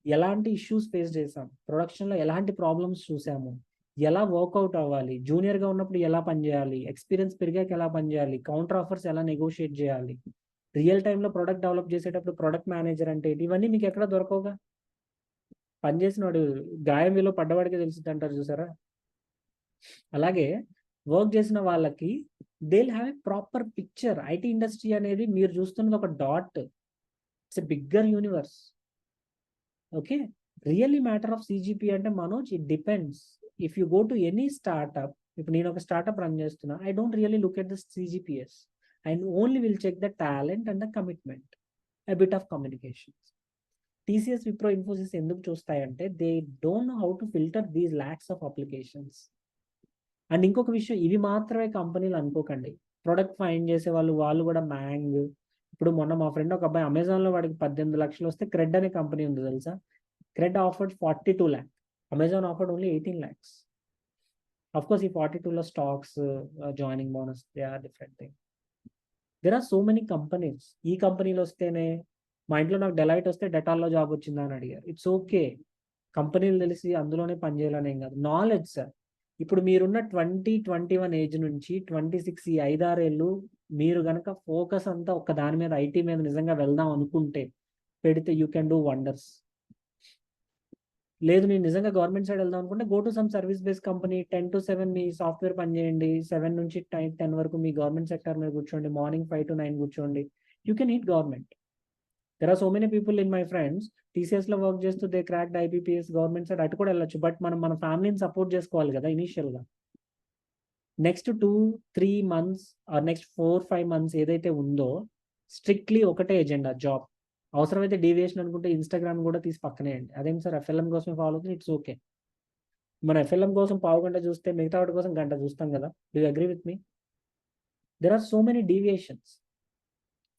ఎలాంటి issues face చేసాం, ప్రొడక్షన్లో ఎలాంటి problems చూసాము, ఎలా work out అవ్వాలి, జూనియర్గా ఉన్నప్పుడు ఎలా పనిచేయాలి, ఎక్స్పీరియన్స్ పెరిగాక ఎలా పనిచేయాలి, కౌంటర్ ఆఫర్స్ ఎలా నెగోషియేట్ చేయాలి, రియల్ టైంలో ప్రొడక్ట్ డెవలప్ చేసేటప్పుడు ప్రొడక్ట్ మేనేజర్ అంటే ఏంటి? ఇవన్నీ మీకు ఎక్కడ దొరకవుగా. పనిచేసిన వాడు గాయం విలువ పడ్డవాడికే తెలుస్తుంది అంటారు చూసారా. అలాగే వర్క్ చేసిన వాళ్ళకి they will have a proper picture. IT industry అనేది మీరు చూస్తున్నది ఒక dot, it's a bigger universe. Okay, really matter of CGP అంటే Manoj, it depends. If you go to any startup, ఇప్పుడు నేను ఒక స్టార్ట్అప్ రన్ చేస్తున్నా, I don't really look at the CGPAs. I only will check the talent and the commitment, a bit of communications. TCS, Wipro, Infosys ఎందుకు చూస్తాయంటే they don't know how to filter these lakhs of applications. And ఇంకొక విషయం, ఇవి మాత్రమే కంపెనీలు అనుకోకండి. Product find చేసే వాళ్ళు కూడా మ్యాంగ్. ఇప్పుడు మొన్న మా ఫ్రెండ్ ఒక అబ్బాయి అమెజాన్లో వాడికి 18 లక్షలు వస్తే క్రెడ్ అనే కంపెనీ ఉంది తెలుసా. Cred offered 42 lakh, Amazon offered only 18 lakhs. Of course ఈ 42లో stocks, joining bonus, they are different thing. There are so many companies. ఈ కంపెనీలు వస్తేనే, మా ఇంట్లో నాకు డెలైట్ వస్తే డెటాల్లో జాబ్ వచ్చిందా అని అడిగారు. ఇట్స్ ఓకే, కంపెనీలు తెలిసి అందులోనే పనిచేయాలని ఏం కాదు. నాలెడ్జ్ సార్, ఇప్పుడు మీరున్న 21 ఏజ్ నుంచి 26 ఈ 5-6 ఏళ్ళు మీరు కనుక ఫోకస్ అంతా ఒక్క దాని మీద, ఐటీ మీద నిజంగా వెళ్దాం అనుకుంటే పెడితే యూ కెన్ డూ వండర్స్. లేదు నేను నిజంగా గవర్నమెంట్ సైడ్ వెళ్దాం అనుకుంటే go to some service based company, 10 to 7 me software పని చేయండి, 7 నుంచి 10 వరకు మీ గవర్నమెంట్ సెక్టర్ మీద కూర్చోండి, మార్నింగ్ 5 to 9 కూర్చోండి, you can eat government. There are so many people in my friends టీసీఎస్లో వర్క్ చేస్తూ they cracked IBPS, government side అటు కూడా వెళ్ళొచ్చు. బట్ మనం మన ఫ్యామిలీని సపోర్ట్ చేసుకోవాలి కదా ఇనీషియల్గా. Next 2-3 months or next 4-5 months ఏదైతే ఉందో స్ట్రిక్ట్లీ ఒకటే ఎజెండా, జాబ్. అవసరమైతే డీవియేషన్ అనుకుంటే ఇన్స్టాగ్రామ్ కూడా తీసి పక్కనేయండి. అదేం సార్ ఎఫ్ఎల్ఎం కోసం ఫాలో అవుతుంది, ఇట్స్ ఓకే. మన ఎఫ్ఎల్ఎం కోసం పావు గంట చూస్తే మిగతా వాటి కోసం గంట చూస్తాం కదా. Do you agree with me? There are so many deviations.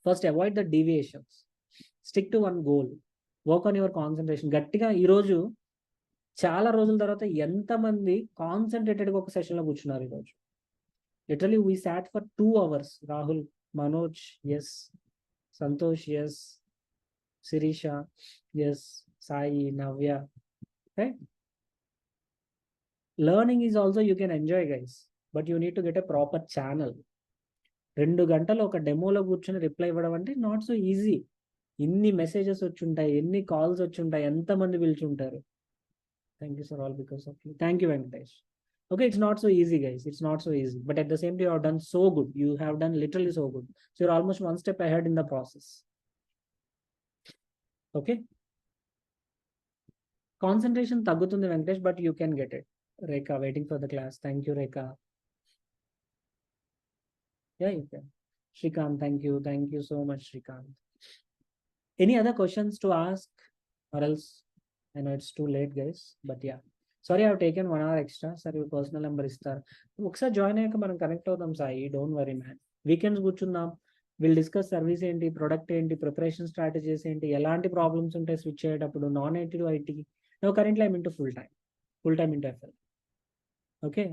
First avoid the deviations, stick to one goal, work on your concentration. గట్టిగా ఈరోజు చాలా రోజుల తర్వాత ఎంతమంది కాన్సన్ట్రేటెడ్గా ఒక సెషన్లో కూర్చున్నారు ఈరోజు. Literally we sat for 2 hours. Rahul, Manoj, S. Santosh, S. Shirisha, S. Sai, Navya, right? Learning is also you can enjoy guys, but you need to get a proper channel. 2 గంటలు ఒక డెమోలో కూర్చొని రిప్లై ఇవ్వడం అంటే నాట్ సో ఈజీ. ఎన్ని మెసేజెస్ వచ్చి ఉంటాయి, ఎన్ని కాల్స్ వచ్చి ఉంటాయి, ఎంతమంది పిలిచుంటారు. Thank you sir, all because of you. Thank you Venkatesh. Okay, it's not so easy guys, it's not so easy, but at the same time you have done so good, you have done literally so good, so you're almost one step ahead in the process. Okay, concentration taggutundi Venkatesh, but you can get it. Rekha waiting for the class, thank you Rekha. Yeah, you can. Shrikant, thank you so much Shrikant. Any other questions to ask, or else I know it's too late guys, but yeah, sorry I have taken 1 hour extra. సరే personal number ఇస్తారు, ఒకసారి join అయ్యాక మనం connect అవుతాం Sai, don't worry man. Weekends కూర్చుందాం, will discuss service ఏంటి, product ఏంటి, preparation strategies ఏంటి, ఎలాంటి ప్రాబ్లమ్స్ ఉంటాయి స్విచ్ అయ్యేటప్పుడు, non IT to IT. No currently I'm into full time into FL. Okay,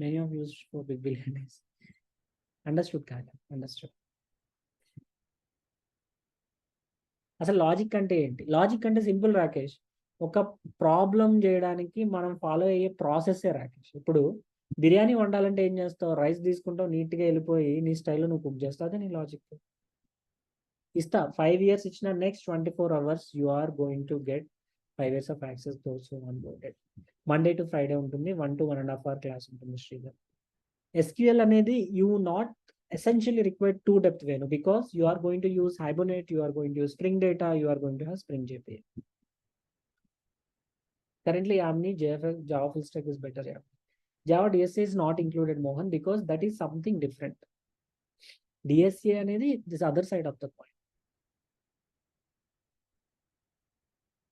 many of us for big billionaires. Understood కాదు, understood. అసలు logic అంటే ఏంటి? లాజిక్ అంటే సింపుల్ రాకేష్, ఒక ప్రాబ్లం చేయడానికి మనం ఫాలో అయ్యే ప్రాసెస్సే రాకేష్. ఇప్పుడు బిర్యానీ వండాలంటే ఏం చేస్తావు? రైస్ తీసుకుంటావు, నీట్గా వెళ్ళిపోయి నీ స్టైల్లో నువ్వు కుక్ చేస్తావు, అదే నీ లాజిక్. ఇస్తా 5 years ఇచ్చిన next 24 hours you are going to get 5 years of access those who onboarded. Monday to Friday ఉంటుంది, 1 to 1.5 hour క్లాస్ ఉంటుంది శ్రీధర్. ఎస్క్యూఎల్ అనేది you not essentially required too depth Venu, because you are going to use Hibernate, you are going to use Spring Data, you are going to have Spring JPA. Currently Yamni JFL Java full stack is better. Yeah, Java DSA is not included Mohan, because that is something different. DSA అనేది this other side of the coin.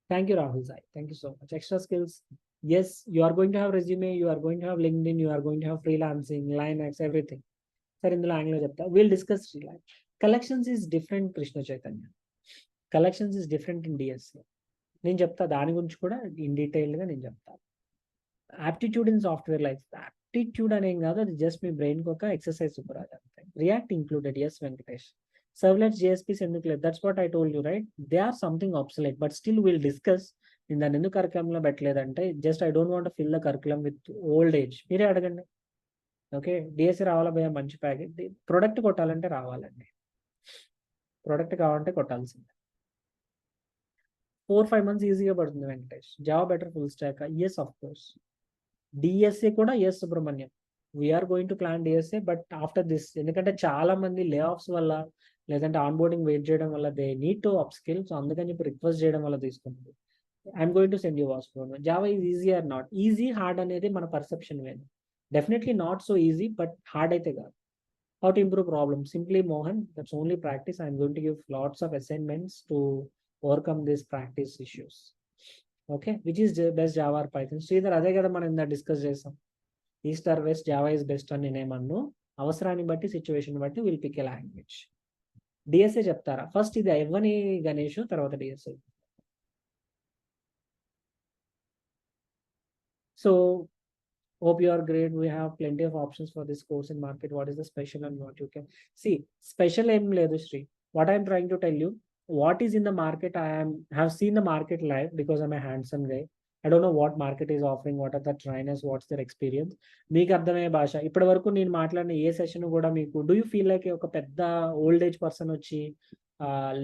Thank you Rahul Sai, thank you so much. Extra skills, yes, you are going to have resume, you are going to have LinkedIn, you are going to have freelancing, Linux, everything. సరే ఇందులో ఆంగ్లంలో చెప్తా. Will discuss collections is different Krishna Chaitanya, collections is different in DSA. నేను చెప్తా దాని గురించి కూడా ఇన్ డీటెయిల్గా నేను చెప్తాను. Aptitude in software life, aptitude అనేం కాదు, అది జస్ట్ మీ బ్రెయిన్కి ఒక ఎక్సర్సైజ్ సూపర్. అది అంతే. React included, yes Venkatesh. Servlets JSPs ఎందుకు లేదు? That's what I told you right, they are something obsolete, but still will discuss. నేను దాన్ని ఎందుకు కరికులంలో పెట్టలేదంటే just I don't want fill the curriculum with old age. మీరే అడగండి. ఓకే, డిఎస్సి రావాలా భయ, మంచి ప్యాకేజ్, ప్రొడక్ట్ కొట్టాలంటే రావాలండి. ప్రొడక్ట్ కావాలంటే కొట్టాల్సిందే. 4-5 months ఈజీగా పడుతుంది Venkatesh. Java better full stack, yes of course. DSA కూడా yes Subrahmanyam, we're going to plan DSA but after this. ఎందుకంటే చాలా మంది లే ఆఫ్స్ వల్ల లేదంటే ఆన్ బోర్డింగ్ వెయిట్ చేయడం వల్ల they need to up skill. So అందుకని చెప్పి రిక్వెస్ట్ చేయడం వల్ల తీసుకుంటుంది. I'm going to send you was Java is easy or not easy, hard అనేది మన పర్సెప్షన్ వేరు. Definitely not so easy, but hard అయితే కాదు. How to improve problem? Simply, Mohan, that's only practice. I'm going to give lots of assignments to overcome these practice issues. Okay, which is the best Java or Python? So either అదే కదా మనం ఇందా discuss చేసాం. East or west, Java is best అని నేనేమన్ను. అవసరాన్ని బట్టి situation బట్టి will pick a language. DSA చెప్తారా? ఫస్ట్ ఇది ఇవ్వని గణేష్, తర్వాత DSA. So hope you are great. We have plenty of options for this course in market. What is the special and what you can see? Special aim ledu Sri. What I'm trying to tell you, what is in the market, have seen the market live because I'm a hands-on guy. I don't know what market is offering, what are the trainers, what's their experience. మీకు అర్థమయ్యే భాష. ఇప్పటి వరకు నేను మాట్లాడిన ఏ session కూడా మీకు do you feel like ఒక పెద్ద ఓల్డ్ ఏజ్ పర్సన్ వచ్చి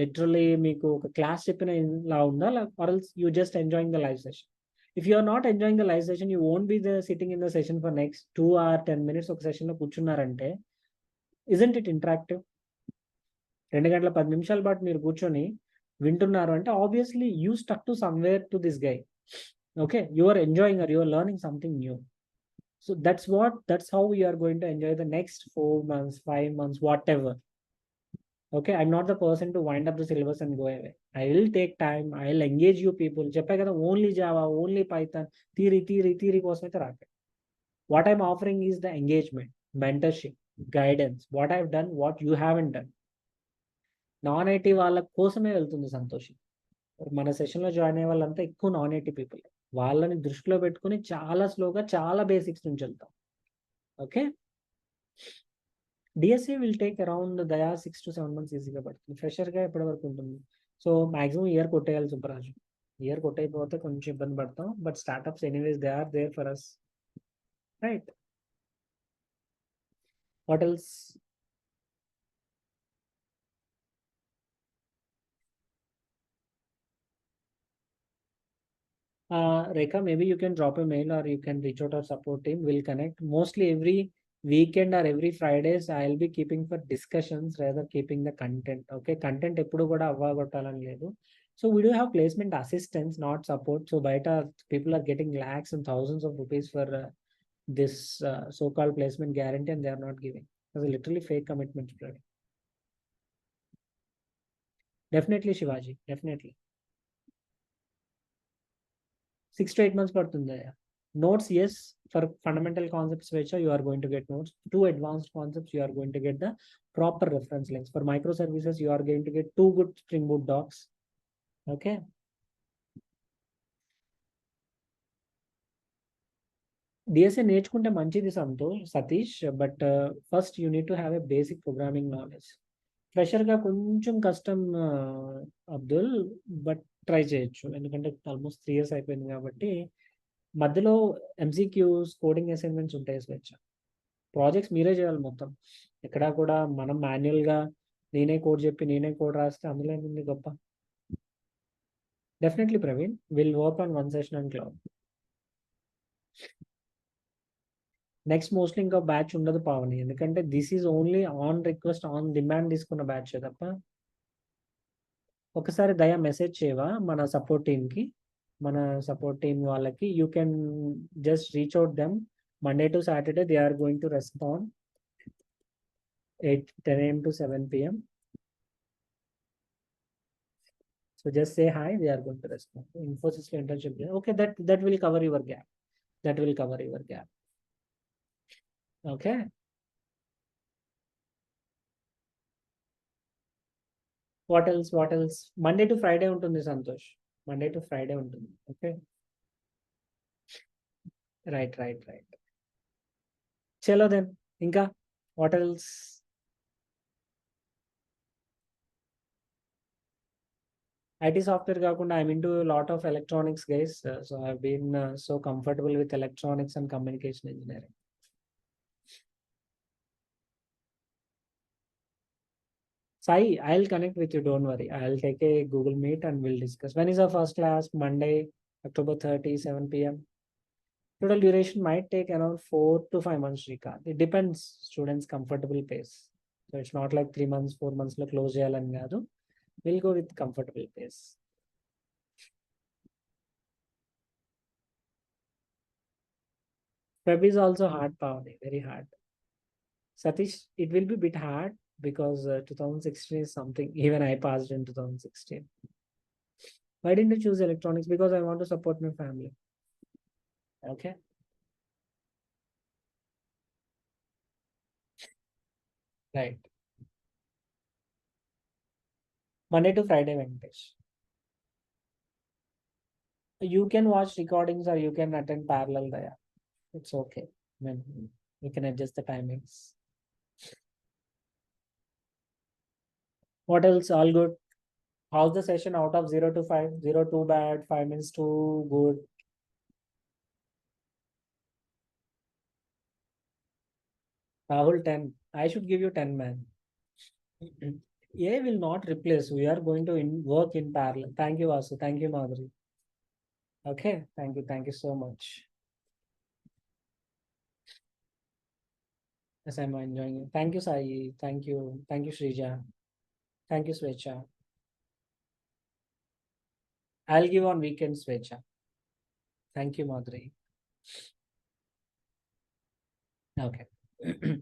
లిటరలీ మీకు ఒక క్లాస్ చెప్పిన ఇలా ఉందా, or else you just enjoying the live session? If you are not enjoying the live session, you won't be sitting in the session for next 2 or 10 minutes ఒక session లో కూర్చున్నారంటే, isn't it interactive? 2 గంటల 10 నిమిషాల పాటు మీరు కూర్చొని వింటున్నారు అంటే obviously you stuck to somewhere to this guy. Okay, you are enjoying or you are learning something new. So that's how we are going to enjoy the next 4 months, 5 months, whatever. Okay, I'm not the person to wind up the syllabus and go away. I will take time, I will engage you people. చెప్పే కదా, only Java, only Python, theory కోసం అయితే రాకండి. What I'm offering is the engagement, mentorship, guidance, what I've done, what you haven't done. Non IT వాళ్ళ కోసమే వెళ్తుంది సంతోషి. మన సెషన్లో జాయిన్ అయ్యే వాళ్ళంతా ఎక్కువ నాన్ ఐటీ పీపుల్. వాళ్ళని దృష్టిలో పెట్టుకుని చాలా స్లోగా చాలా బేసిక్స్ నుంచి వెళ్తాం. Okay, DSA will take around 6 to 7 months ఈజీగా పడుతుంది. ఫ్రెషర్గా ఎప్పటి వరకు ఉంటుంది? సో మాక్సిమం ఇయర్ కొట్టేయాలి సుబ్బరాజు. ఇయర్ కొట్టయిపోతే కొంచెం ఇబ్బంది పడతాం, but startups anyways they are there for us, right? What else? Rekha, maybe you can drop a mail or you can reach out our support team. We'll connect. Mostly every weekend or every Fridays, I'll be keeping for discussions rather keeping the content. Okay, content ఎప్పుడు కూడా అవ్వగొట్టాలని లేదు. So we do have placement assistance, not support. So beta people are getting lakhs and thousands of rupees for this so-called placement guarantee, and they are not giving. It's literally fake commitment spreading. Definitely, Shivaji. Definitely. 6 to 8 months పడుతుంది. Notes, yes, for fundamental concepts which you are going to get notes. 2 advanced concepts you are going to get the proper reference links. For microservices you are going to get 2 good Spring Boot docs. Okay, DSA నేర్చుకుంటే మంచిది Satish, but first you need to have a basic programming knowledge. ఫ్రెషర్గా కొంచెం కష్టం Abdul, but try చేయొచ్చు. ఎందుకంటే almost 3 years అయిపోయింది కాబట్టి మధ్యలో ఎంసీక్యూస్, కోడింగ్ అసైన్మెంట్స్ ఉంటాయి. స్వేచ్ఛ ప్రాజెక్ట్స్ మీరే చేయాలి మొత్తం. ఎక్కడా కూడా మనం మాన్యువల్గా నేనే కోడ్ చెప్పి నేనే కోడ్ రాస్తే అందులో ఏముంది గొప్ప? Definitely Praveen, will work on 1 session and cloud. Next mostly ఇంకా బ్యాచ్ ఉండదు పావని, ఎందుకంటే this is only on request, on demand తీసుకున్న బ్యాచ్ తప్ప. ఒకసారి దయా మెసేజ్ చేయవా మన సపోర్ట్ టీమ్కి, మన సపోర్ట్ టీమ్ వాళ్ళకి? You can just reach out them. Monday to Saturday they are going to respond 10 AM to 7 PM. So just say hi, they are going to respond. Infosys internship. Okay, that will cover your gap. That will cover your gap. Okay. What else? What else? Monday to Friday ఉంటుంది Santosh. Monday to Friday ఉంటుంది. Okay. Right. చలో then. ఇంకా what else? IT software కాకుండా I'm into a lot of electronics guys. So I've been so comfortable with electronics and communication engineering. Sai, I'll connect with you. Don't worry. I'll take a Google Meet and we'll discuss. When is our first class? Monday, October 30, 7 p.m. Total duration might take around 4 to 5 months, Shrikant. It depends students' comfortable pace. So it's not like 3 months, 4 months lo close చేయాలని కాదు. We'll go with comfortable pace. Web is also hard, Pavani, very hard. Satish, it will be a bit hard because 2016 is something, even I passed in 2016. Why didn't you choose electronics? Because I want to support my family. Okay. Right. Monday to Friday, Venkatesh. You can watch recordings or you can attend parallel there. It's okay. I mean, you can adjust the timings. What else? All good. How's the session out of 0 to 5? 0 too bad, 5 means too good. Rahul 10. I should give you 10, man. A will not replace. We are going to work in parallel. Thank you, Vasu. Thank you, Madhuri. Okay. Thank you. Thank you so much. Yes, I'm enjoying it. Thank you, Sai. Thank you. Thank you, Shrija. Thank you, Svecha. I'll give on weekend, Svecha. Thank you, Madhuri. Okay.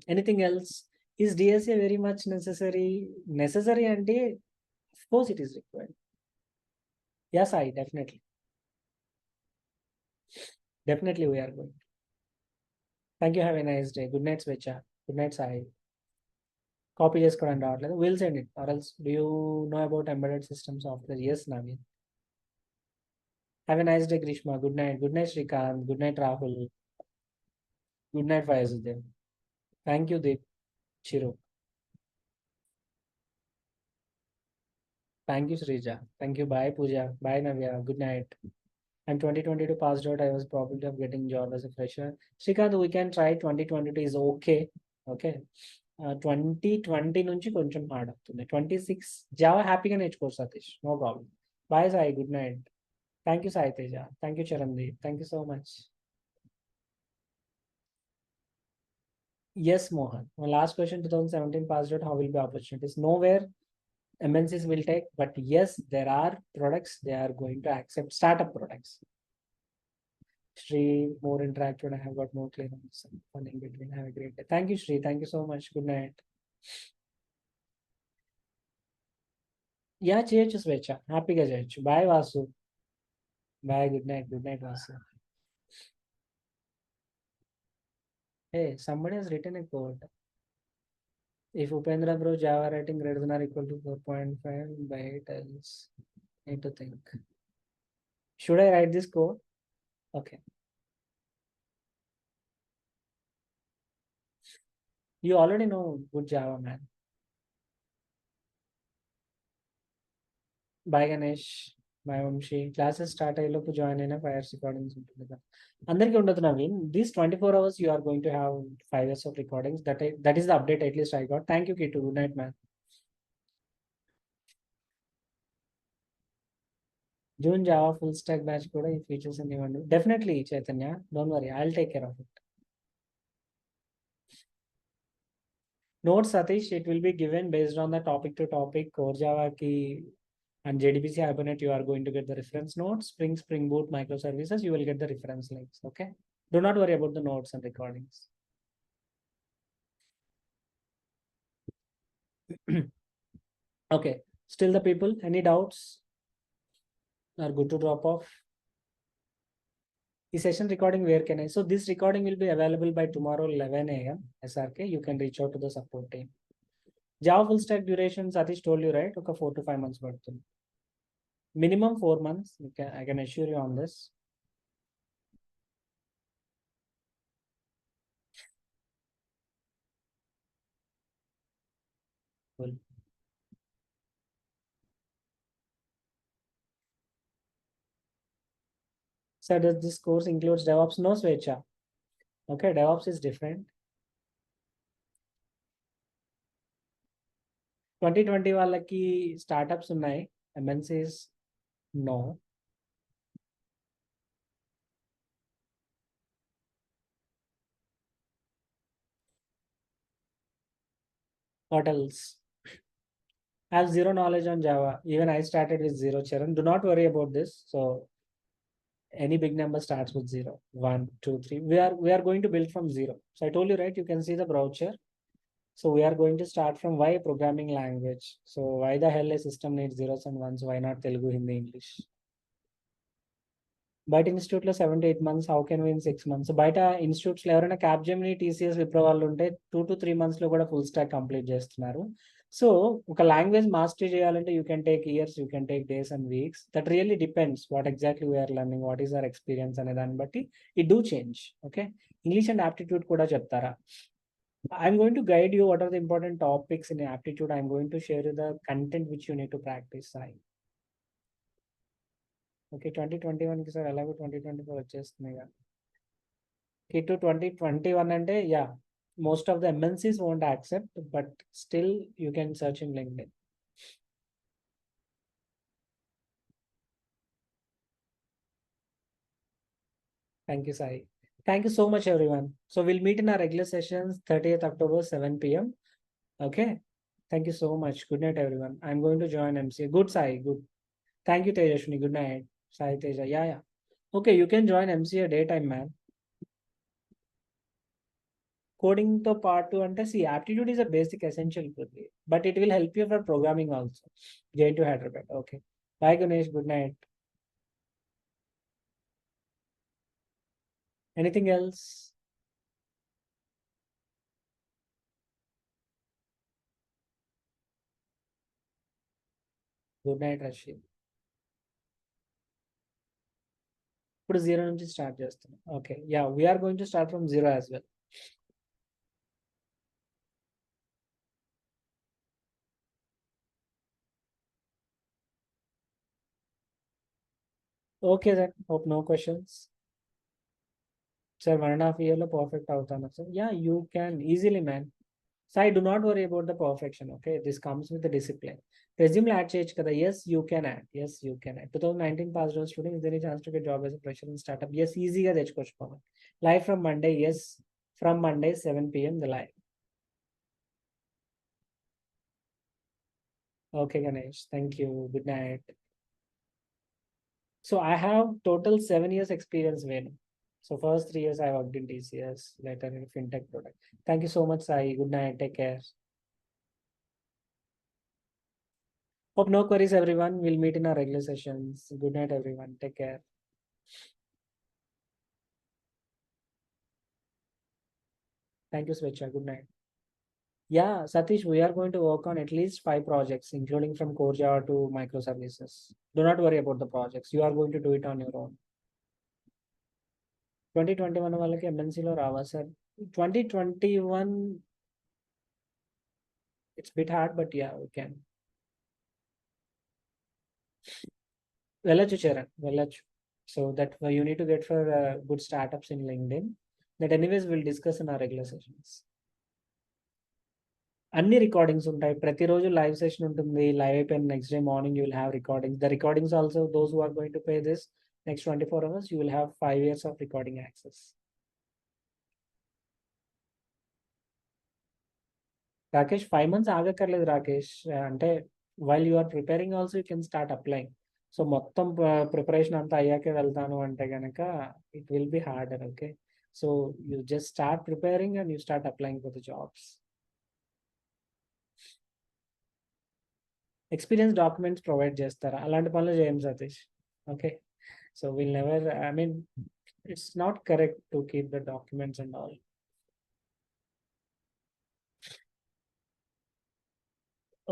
Anything else? Is DSA very much necessary? Necessary and of course it is required. Yes, I definitely. Definitely we are going. Thank you. Have a nice day. Good night, Svecha. Good night, Sai. Copy చేసుకోవడానికి రావట్లేదు. We'll send it. Or else, do you know about embedded system software? Yes, Naveen. Have a nice day, Grishma. Good night. Good night, Shrikant. Good night, Rahul. Good night, Faizuddin. Thank you, Deep. Chiru. Thank you, Srija. Thank you. Bye, Pooja. Bye, Navya. Good night. I'm 2022 passed out. I was probably of getting job as a fresher. Shrikant, we can try 2022 is okay. Okay. 2020 నుంచి కొంచెం hard అవుతుంది. 26 Java హ్యాపీగా నేర్చుకోవచ్చు Satish. No problem. Bye Sai. Good night. Thank you Sai Teja. Thank you Charandeep. Thank you so much. Yes, Mohan. My last question, 2017 passed out. How will be opportunities? Nowhere MNCs will take, but yes, there are products they are going to accept startup products. Shri, more interactive. I have got more clear on this one in between. Have a great day. Thank you, Shri. Thank you so much. Good night. Yeah, చేయొచ్చు స్వేచ్ఛ. హ్యాపీగా చేయొచ్చు. Bye Vasu. Bye. Good night. Good night Vasu. Hey, somebody has written a quote. If Upendra bro Java writing greater than or equal to 4.5 by 8 else need to think. Should I write this code? Okay. You already know good Java, man. Bye, Ganesh. Bye, Vamshi. Classes start అయ్యేలోపు join అయినా 5 years recordings ఉంటుంది కదా. అందరికీ ఉండదు Naveen. These 24 hours you are going to have 5 years of recordings. That is the update at least I got. Thank you, Kitu. Good night, man. June Java full stack batch కూడా ఈ features అన్ని ఇవ్వండి. Definitely, Chaitanya. Don't worry. I'll take care of it. Notes, Satish, it will be given based on the topic to topic. Core Java key and JDBC Hibernate, you are going to get the reference notes. Spring Boot microservices, you will get the reference links. Okay. Do not worry about the notes and recordings. Okay. Still the people, any doubts? Are good to drop off. The session recording, where can I? So this recording will be available by tomorrow 11 a.m. SRK. You can reach out to the support team. Java full stack duration, Satish told you, right? Okay, 4 to 5 months. Minimum 4 months. I can assure you on this. Cool. So does this course includes DevOps? No, Svecha. Okay, DevOps is different. 2020 వాళ్ళకి startups ఉన్నాయి, MNCs no. What else? I have zero knowledge on Java. Even I started with zero, Charan. Do not worry about this. So any big number starts with 0, 1, 2, 3. We are going to build from 0. So I told you, right? You can see the brochure. So we are going to start from why programming language. So why the hell a system needs zeros and ones? Why not Telugu, Hindi, English? బయట institute లో 7 to 8 months, how can win 6 months? బయట institutes లో ఎవరైనా Capgemini, TCS, Wipro వాళ్ళు ఉంటే 2 to 3 months లో కూడా full stack complete చేస్తున్నారు. సో ఒక లాంగ్వేజ్ మాస్టరీ చేయాలంటే you can take years, you can take days and weeks. That really depends what exactly we're learning, what is our experience అనే దాన్ని బట్టి it do change. Okay, English and aptitude కూడా చెప్తారా? I'm going to guide you what are the important topics in aptitude. I'm going to share you the content which you need to practice. Okay, 2021 కి sir ఎలాగో 2024 వచ్చేస్తున్నాయి కదా. to 2021 అంటే yeah, most of the MNCs won't accept, but still you can search in LinkedIn. Thank you, Sai. Thank you so much, everyone. So we'll meet in our regular sessions 30th October 7 p.m. Okay. Thank you so much. Good night, everyone. I'm going to join MCA. Good, Sai. Good. Thank you, Tejashwini. Good night. Sai, Teja. Yeah, yeah. Okay, you can join MCA daytime, man. Coding to part 2 అంటే see, aptitude is a basic essential probably, but it will help you for programming also. J to Hyderabad. Okay. Bye, Ganesh. Good night. Anything else? Good night, Rashid. ఇప్పుడు 0 నుంచి start చేస్తున్నాం. Okay, ya, we're going to start from 0 as well. Okay then, hope no questions. Sir 1.5 year లో perfect అవుతాను sir. Ya, you can easily, man. So I do not worry about the perfection. Okay, this comes with the discipline. రెజ్యూమ్లో add చేయొచ్చు కదా. Yes you can add. Yes you can add. 2019 pass out student, is there any chance to get job as a fresher in startup? Yes, ఈజీగా తెచ్చుకోవచ్చు. Live from Monday. Yes, from Monday 7 p.m. The live. Okay, Ganesh. Thank you. Good night. So I have total 7 years experience, Venu. So first 3 years I worked in TCS, later in fintech product. Thank you so much, Sai. Good night. Take care. Hope no queries, everyone. We'll meet in our regular sessions. Good night, everyone. Take care. Thank you, Swechha. Good night. Yeah, Satish, we are going to work on at least 5 projects, including from core Java to microservices. Do not worry about the projects. You are going to do it on your own. 2021 వాళ్ళకి ఎంఎన్సీలో రావా sir? 2021 it's a bit hard, but yeah, we can. వెళ్ళొచ్చు చరణ్, వెళ్ళొచ్చు. So that you need to get for good startups in LinkedIn. That anyways we'll discuss in our regular sessions. అన్ని recordings ఉంటాయి, ప్రతిరోజు live session ఉంటుంది. Live అయిపోయిన next day morning you will have recordings. The recordings also those who are going to pay this next 24 hours you will have 5 years of recording access. Rakesh, 5 months ఆగక్కర్లేదు రాకేష్. అంటే while you are preparing also you can start applying. So మొత్తం preparation అంతా అయ్యాకే వెళ్తాను అంటే కనుక it will be harder. Okay, so you just start preparing and you start applying for the jobs. Experience documents provide చేస్తారా? అలాంటి పనులు చేయం Satish. Okay, so will never, I mean it's not correct to keep the documents and all.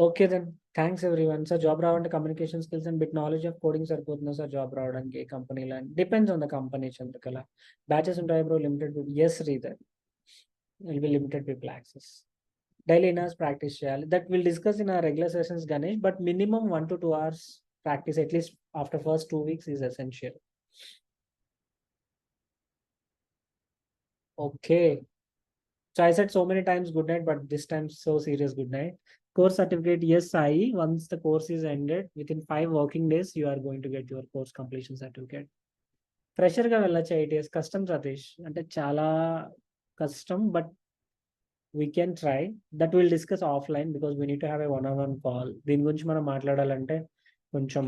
Okay then, thanks everyone. Sir job రావాలంటే communication skills and bit knowledge of coding సరిపోతుందా sir job రావడానికి ఏ కంపెనీలో? Depends on the company Chandrakala. Batches ఉంటాయి bro, limited. Yes Sridhar, will be limited people access. Daily in-house practice చేయాలి. That will discuss in our regular sessions Ganesh, but minimum 1 to 2 hours practice at least after first 2 weeks is essential. Okay. So I said so many times good night, but this time so serious good night. Course certificate, yes, Sai. Once the course is ended, within 5 working days, you are going to get your course completion certificate. Fresher గా వెళ్ళొచ్చు ITS కష్టం సతీష్, అంటే చాలా కష్టం, but we can try. That we'll discuss offline because we need to have a one-on-one call. దీని గురించి మనం మాట్లాడాలంటే కొంచెం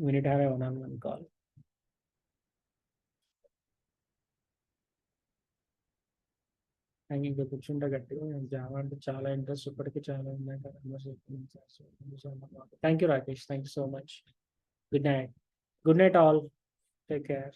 we need to have a one-on-one call. ఇంకా కూర్చుంటే గట్టిగా జావా అంటే చాలా ఇంట్రెస్ట్, ఇప్పటికీ చాలా ఉన్నాయి కదా. Thank you Rakesh, thank you so much. Good night, good night all, take care.